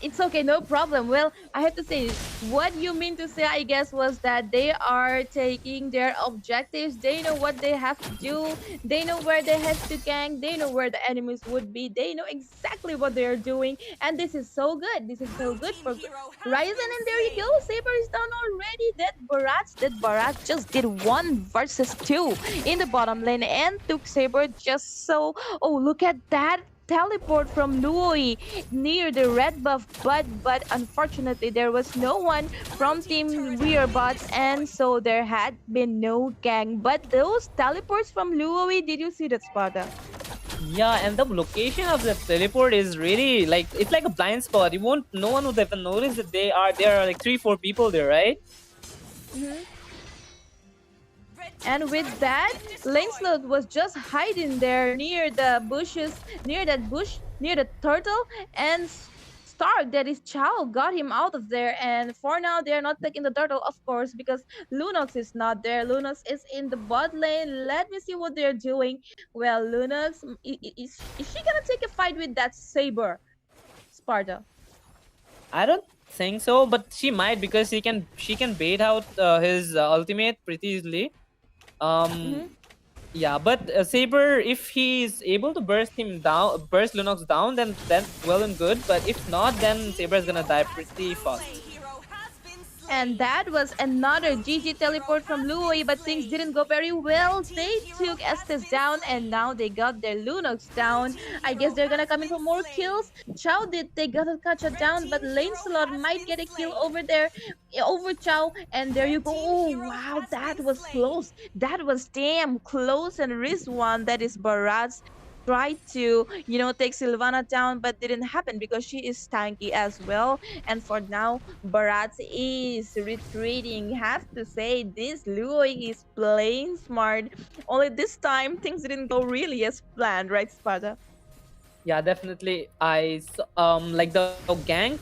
It's okay, no problem. Well, I have to say, what you mean to say, I guess, was that they are taking their objectives. They know what they have to do. They know where they have to gank. They know where the enemies would be. They know exactly what they are doing. And this is so good. This is so good for Ryzen. And there you go. Saber is down already. That Barat just did 1 versus 2 in the bottom lane and took Saber just so. Oh, look at that teleport from Louis near the red buff, but unfortunately there was no one from team rear bots, and so there had been no gang. But those teleports from Louis, did you see that, Sparta? Yeah, and the location of the teleport is really it's like a blind spot. No one would even notice that there are like 3-4 people there, right? And with that, Lancelot was just hiding there near the bushes, near that bush, near the turtle, and Stark, that is Chao, got him out of there. And for now, they're not taking the turtle, of course, because Lunox is not there. Lunox is in the bot lane. Let me see what they're doing. Well, Lunox, is she gonna take a fight with that Saber, Sparta? I don't think so, but she might, because she can bait out his ultimate pretty easily. Yeah, but Saber, if he's able to burst Lunox down, then that's well and good. But if not, then Saber is gonna die pretty fast. And that was another GG teleport from Louis, but things didn't go very well. They took Estes down, and now they got their Lunox down. I guess they're gonna come in for more kills. Chao did take Gatokacha down, but Lancelot might get a kill over there, over Chao. And there you go. Oh, wow, that was close. That was damn close. And Rizwan, that is Barat's, tried to, take Sylvana down, but didn't happen because she is tanky as well. And for now, Barat is retreating. Have to say, this Louis is playing smart. Only this time, things didn't go really as planned, right, Sparta? Yeah, definitely. Like the gank,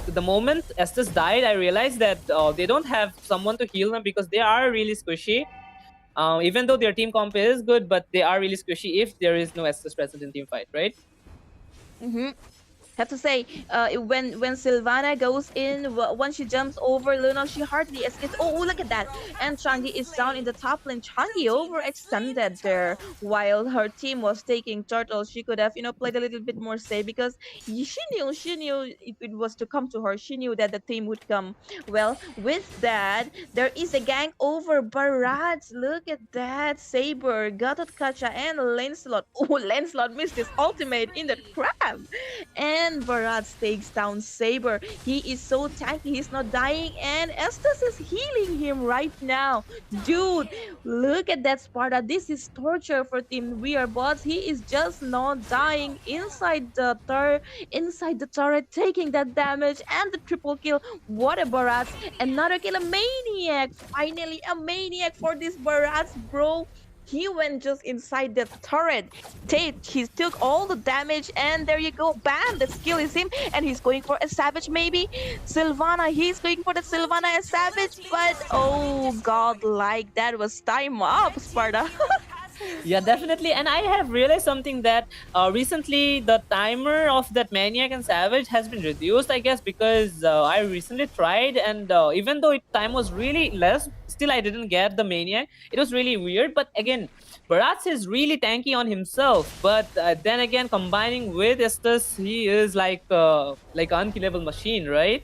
the moment Estes died, I realized that they don't have someone to heal them because they are really squishy. Even though their team comp is good, but they are really squishy if there is no Estes present in team fight, right? Have to say, when Sylvana goes in, once she jumps over Luna, she hardly escapes. Oh, look at that! And Changi is down in the top lane. Changi overextended there while her team was taking turtles. She could have, played a little bit more safe because she knew if it was to come to her. She knew that the team would come. Well, with that, there is a gang over Barat. Look at that! Saber, Gatokacha, and Lancelot. Oh, Lancelot missed his ultimate in the crab. And and Barats takes down Saber. He is so tanky, he's not dying, and Estes is healing him right now. Dude, look at that Sparta. This is torture for Team Weird Bots. He is just not dying inside the turret, taking that damage and the triple kill. What a Barats. Another kill, a maniac. Finally, a maniac for this Barats, bro. He went just inside the turret. He took all the damage, and there you go. Bam! The skill is him, and he's going for a Savage maybe. Sylvana, he's going for the Sylvana and Savage, but oh god, like that was time up, Sparta. Yeah, definitely. And I have realized something that recently the timer of that Maniac and Savage has been reduced, I guess, because I recently tried, and even though time was really less, still I didn't get the Maniac. It was really weird. But again, Barats is really tanky on himself. But then again, combining with Estes, he is like an unkillable machine, right?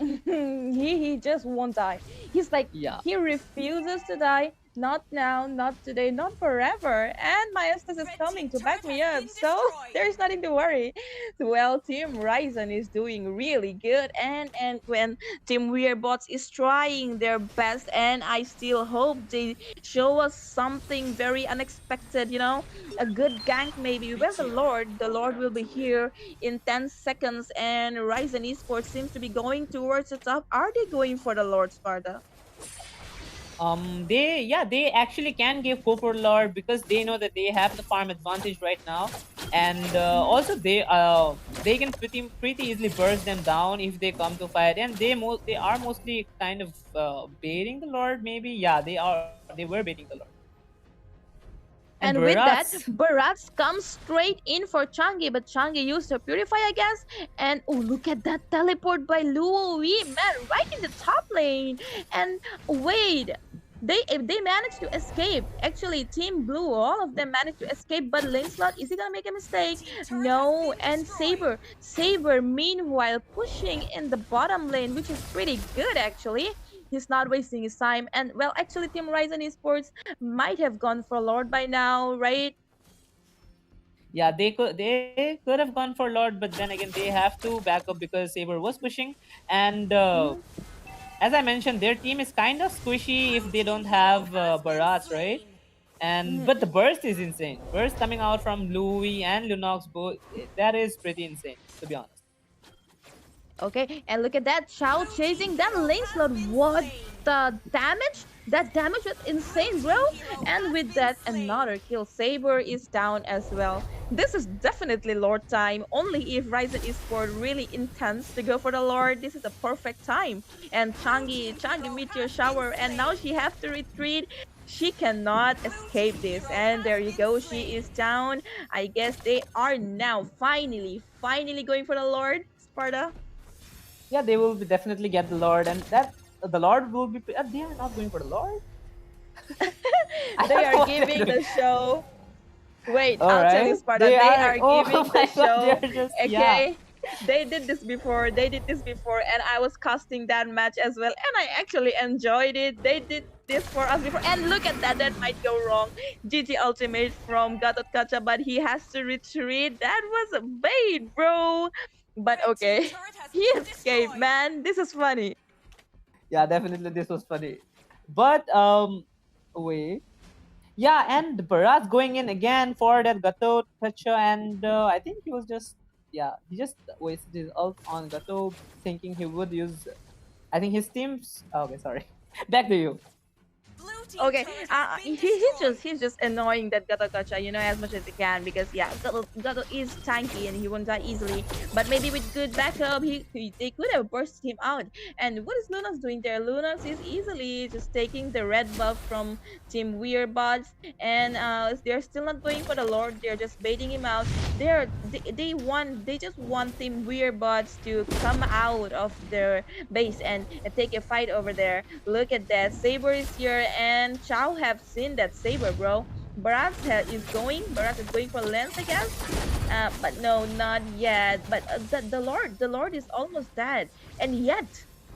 he just won't die. He's like, he refuses to die. Not now, not today, not forever. And my Estes is coming to back me up, so there's nothing to worry. Well, Team Ryzen is doing really good, and when Team Weirbots is trying their best, and I still hope they show us something very unexpected, you know, a good gank maybe. Well, the Lord will be here in 10 seconds, and Ryzen eSports seems to be going towards the top. Are they going for the Lord, Sparta? They actually can give go for Lord because they know that they have the farm advantage right now, and also they can pretty easily burst them down if they come to fight, and they are mostly kind of baiting the Lord maybe. Yeah, they were baiting the Lord. And with that, Barats comes straight in for Changi, but Changi used her Purify, I guess. And oh, look at that teleport by Luo Wee, man, right in the top lane. And wait, they managed to escape. Actually, Team Blue, all of them managed to escape, but Lancelot, is he gonna make a mistake? No. And Saber meanwhile pushing in the bottom lane, which is pretty good actually. He's not wasting his time, and well, actually Team Ryzen eSports might have gone for Lord by now, right? Yeah, they could have gone for Lord, but then again they have to back up because Saber was pushing, and as I mentioned, their team is kind of squishy if they don't have Barats, right? And but the burst is insane. Burst coming out from Louis and Lunox, both, that is pretty insane, to be honest. Okay, and look at that, Chao chasing that Lancelot. What the damage? That damage was insane, bro. And with that, another kill. Saber is down as well. This is definitely Lord time. Only if Ryzen eSports really intends to go for the Lord, this is a perfect time. And Changi Meteor Shower, and now she has to retreat. She cannot escape this, and there you go, she is down. I guess they are now finally going for the Lord, Sparta. Yeah, they will definitely get the Lord, and that the Lord will be. They are not going for the Lord. They are giving the show. Wait, All I'll tell you, right. Sparta. They are giving the God, show. just, Okay. They did this before, and I was casting that match as well, and I actually enjoyed it. They did this for us before, and look at that, that might go wrong. GG ultimate from Gatot Kacha, but he has to retreat. That was a bait, bro. But okay, he escaped, man. This is funny. Yeah, definitely this was funny. But wait. Yeah, and Barats going in again for that Gato Kacha, and I think he was just he just wasted his ult on Gato, thinking he would use. I think his team's. Okay, sorry. Back to you. Okay, he's just annoying that Gato Gacha, you know, as much as he can, because Gato is tanky and he won't die easily. But maybe with good backup, they could have burst him out. And what is Lunox doing there? Lunox is easily just taking the red buff from Team Weirbots, and they're still not going for the Lord. They're just baiting him out. They just want Team Weirbots to come out of their base and take a fight over there. Look at that, Saber is here, and Chao have seen that Saber, bro. Barats is going for Lens, I guess. But no, not yet. But the Lord is almost dead, and yet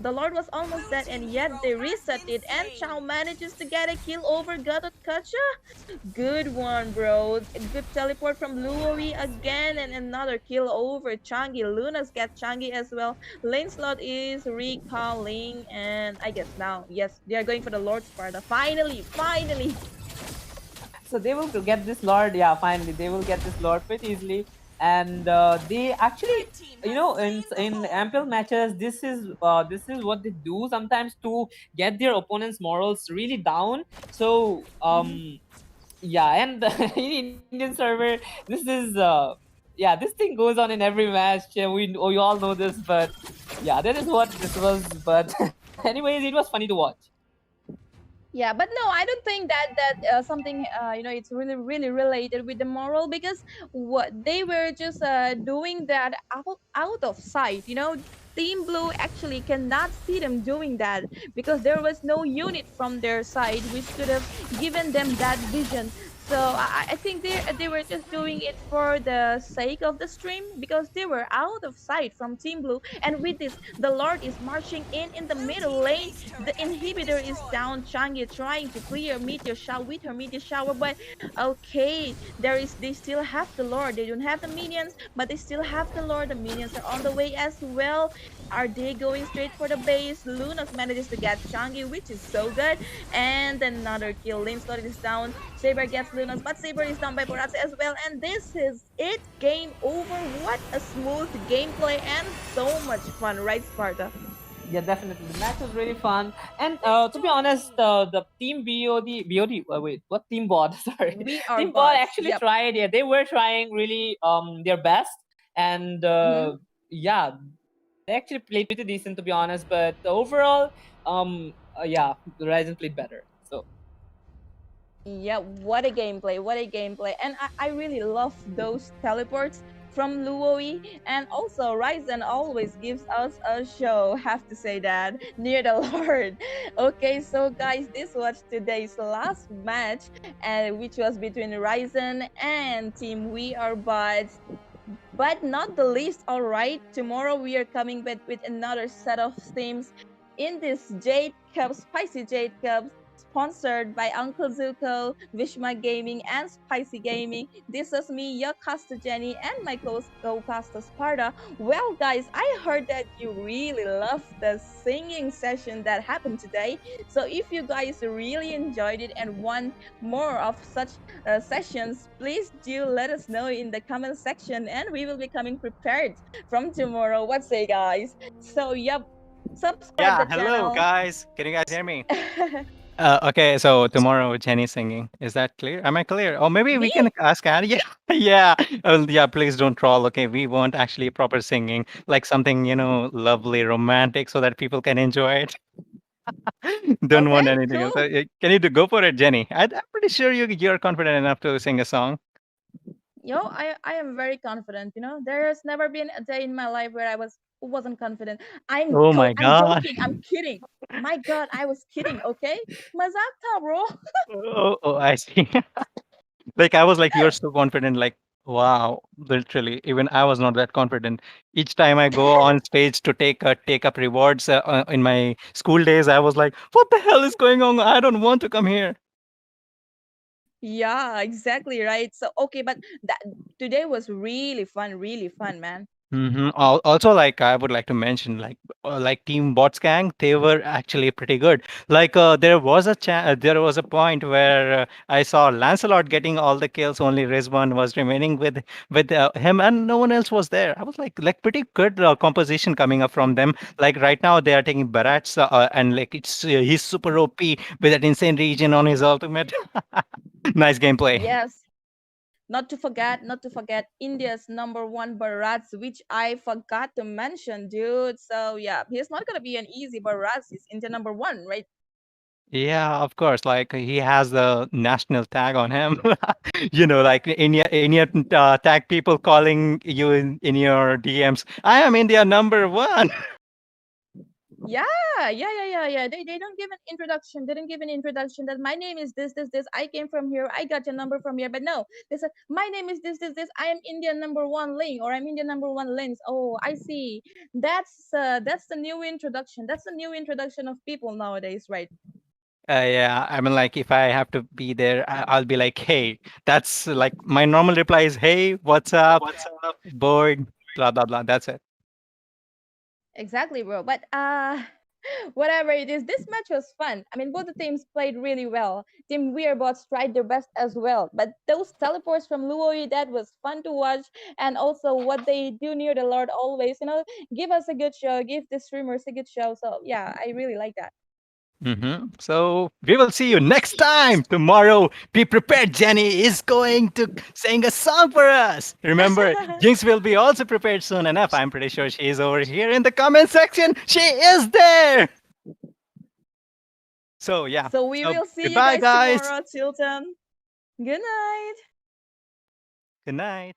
The Lord was almost dead, and yet they reset it. And Chow manages to get a kill over Gatot Kacha. Good one, bro. A good teleport from Luowi again, and another kill over Changi. Lunas gets Changi as well. Lane slot is recalling, and I guess now, yes, they are going for the Lord Sparta. Finally, finally. So they will get this Lord. Yeah, finally they will get this Lord pretty easily. And they actually, in ample matches, this is what they do sometimes to get their opponents' morals really down. So yeah, and in Indian server, this is yeah, this thing goes on in every match. We all know this, but yeah, that is what this was. But anyways, it was funny to watch. Yeah, but no, I don't think that something it's really related with the moral, because what they were just doing that out of sight. Team Blue actually cannot see them doing that because there was no unit from their side which could have given them that vision. So I think they were just doing it for the sake of the stream, because they were out of sight from Team Blue. And with this, the Lord is marching in the middle lane. The inhibitor is down. Changi trying to clear Meteor Shower with her Meteor Shower, but okay, they still have the Lord. They don't have the minions, but they still have the Lord. The minions are on the way as well. Are they going straight for the base? Lunas manages to get Changi, which is so good. And another kill. Lane slot is down. Saber gets Lunas, but Saber is down by Boratse as well. And this is it. Game over. What a smooth gameplay and so much fun, right, Sparta? Yeah, definitely. The match was really fun. And to be honest, the team wait, what team bot? Sorry. We are Team bot bots. actually Yep. tried. Yeah, they were trying really their best. And yeah, they actually played pretty decent, to be honest. But overall, yeah, the Ryzen played better. So Yeah, what a gameplay, what a gameplay. And I really love those teleports from Luoi. And also, Ryzen always gives us a show, have to say that, near the Lord. Okay, so guys, this was today's last match, which was between Ryzen and Team We Are Bots. But not the least, all right, tomorrow we are coming back with another set of themes in this Jade Cup, Spicy Jade Cup, sponsored by Uncle Zuko, Vishma Gaming, and Spicy Gaming. This is me, your caster Jenny, and my co-caster Sparta. Well, guys, I heard that you really loved the singing session that happened today. So if you guys really enjoyed it and want more of such sessions, please do let us know in the comment section, and we will be coming prepared from tomorrow. What say, guys? So, yep, subscribe the hello channel. guys. Can you guys hear me? Okay, so tomorrow Jenny singing. Is that clear? Am I clear? Or maybe we Me? can ask Annie. Yeah, yeah. Yeah, please don't troll. Okay, we want actually proper singing, like something, lovely, romantic, so that people can enjoy it. Don't want Okay, anything else. cool. Can you go for it, Jenny? I'm pretty sure you're confident enough to sing a song. I am very confident. There has never been a day in my life where I wasn't confident. Oh my I'm God. joking. I'm kidding. My God, I was kidding. Okay, Mazakta, bro. Oh, I see. Like I was like, you're so confident. Like, wow, literally. Even I was not that confident. Each time I go on stage to take up rewards in my school days, I was like, what the hell is going on? I don't want to come here. Yeah, exactly right. So okay, but that today was really fun, man. Also, like I would like to mention, like Team Bots Gang, they were actually pretty good. Like there was a point where I saw Lancelot getting all the kills, only Rizwan was remaining with him, and no one else was there. I was like pretty good composition coming up from them. Like right now, they are taking Barats, and like he's super OP with that insane region on his ultimate. Nice gameplay. Yes. Not to forget India's number one Bharat, which I forgot to mention, dude. So yeah, he's not gonna be an easy Bharat. He's India number one, right? Yeah, of course. Like he has the national tag on him. Like India tag people calling you in your DMs. I am India number one. Yeah, They don't give an introduction. They didn't give an introduction that my name is this. I came from here. I got your number from here. But no, they said my name is this. I am Indian number one link, or I'm Indian number one links. Oh, I see. That's the new introduction. That's the new introduction of people nowadays, right? Yeah, I mean, like, if I have to be there, I'll be like, hey, that's like my normal reply is, hey, what's up? Bored, blah, blah, blah. That's it. Exactly, bro. But whatever it is, this match was fun. I mean, both the teams played really well. Team Weirbots tried their best as well. But those teleports from Luoi, that was fun to watch. And also what they do near the Lord always, give us a good show, give the streamers a good show. So yeah, I really like that. So we will see you next time tomorrow. Be prepared. Jenny is going to sing a song for us. Remember, Jinx will be also prepared soon enough. I'm pretty sure she is over here in the comment section. She is there. So yeah. So we will see you goodbye, guys tomorrow, Chilton. Good night. Good night.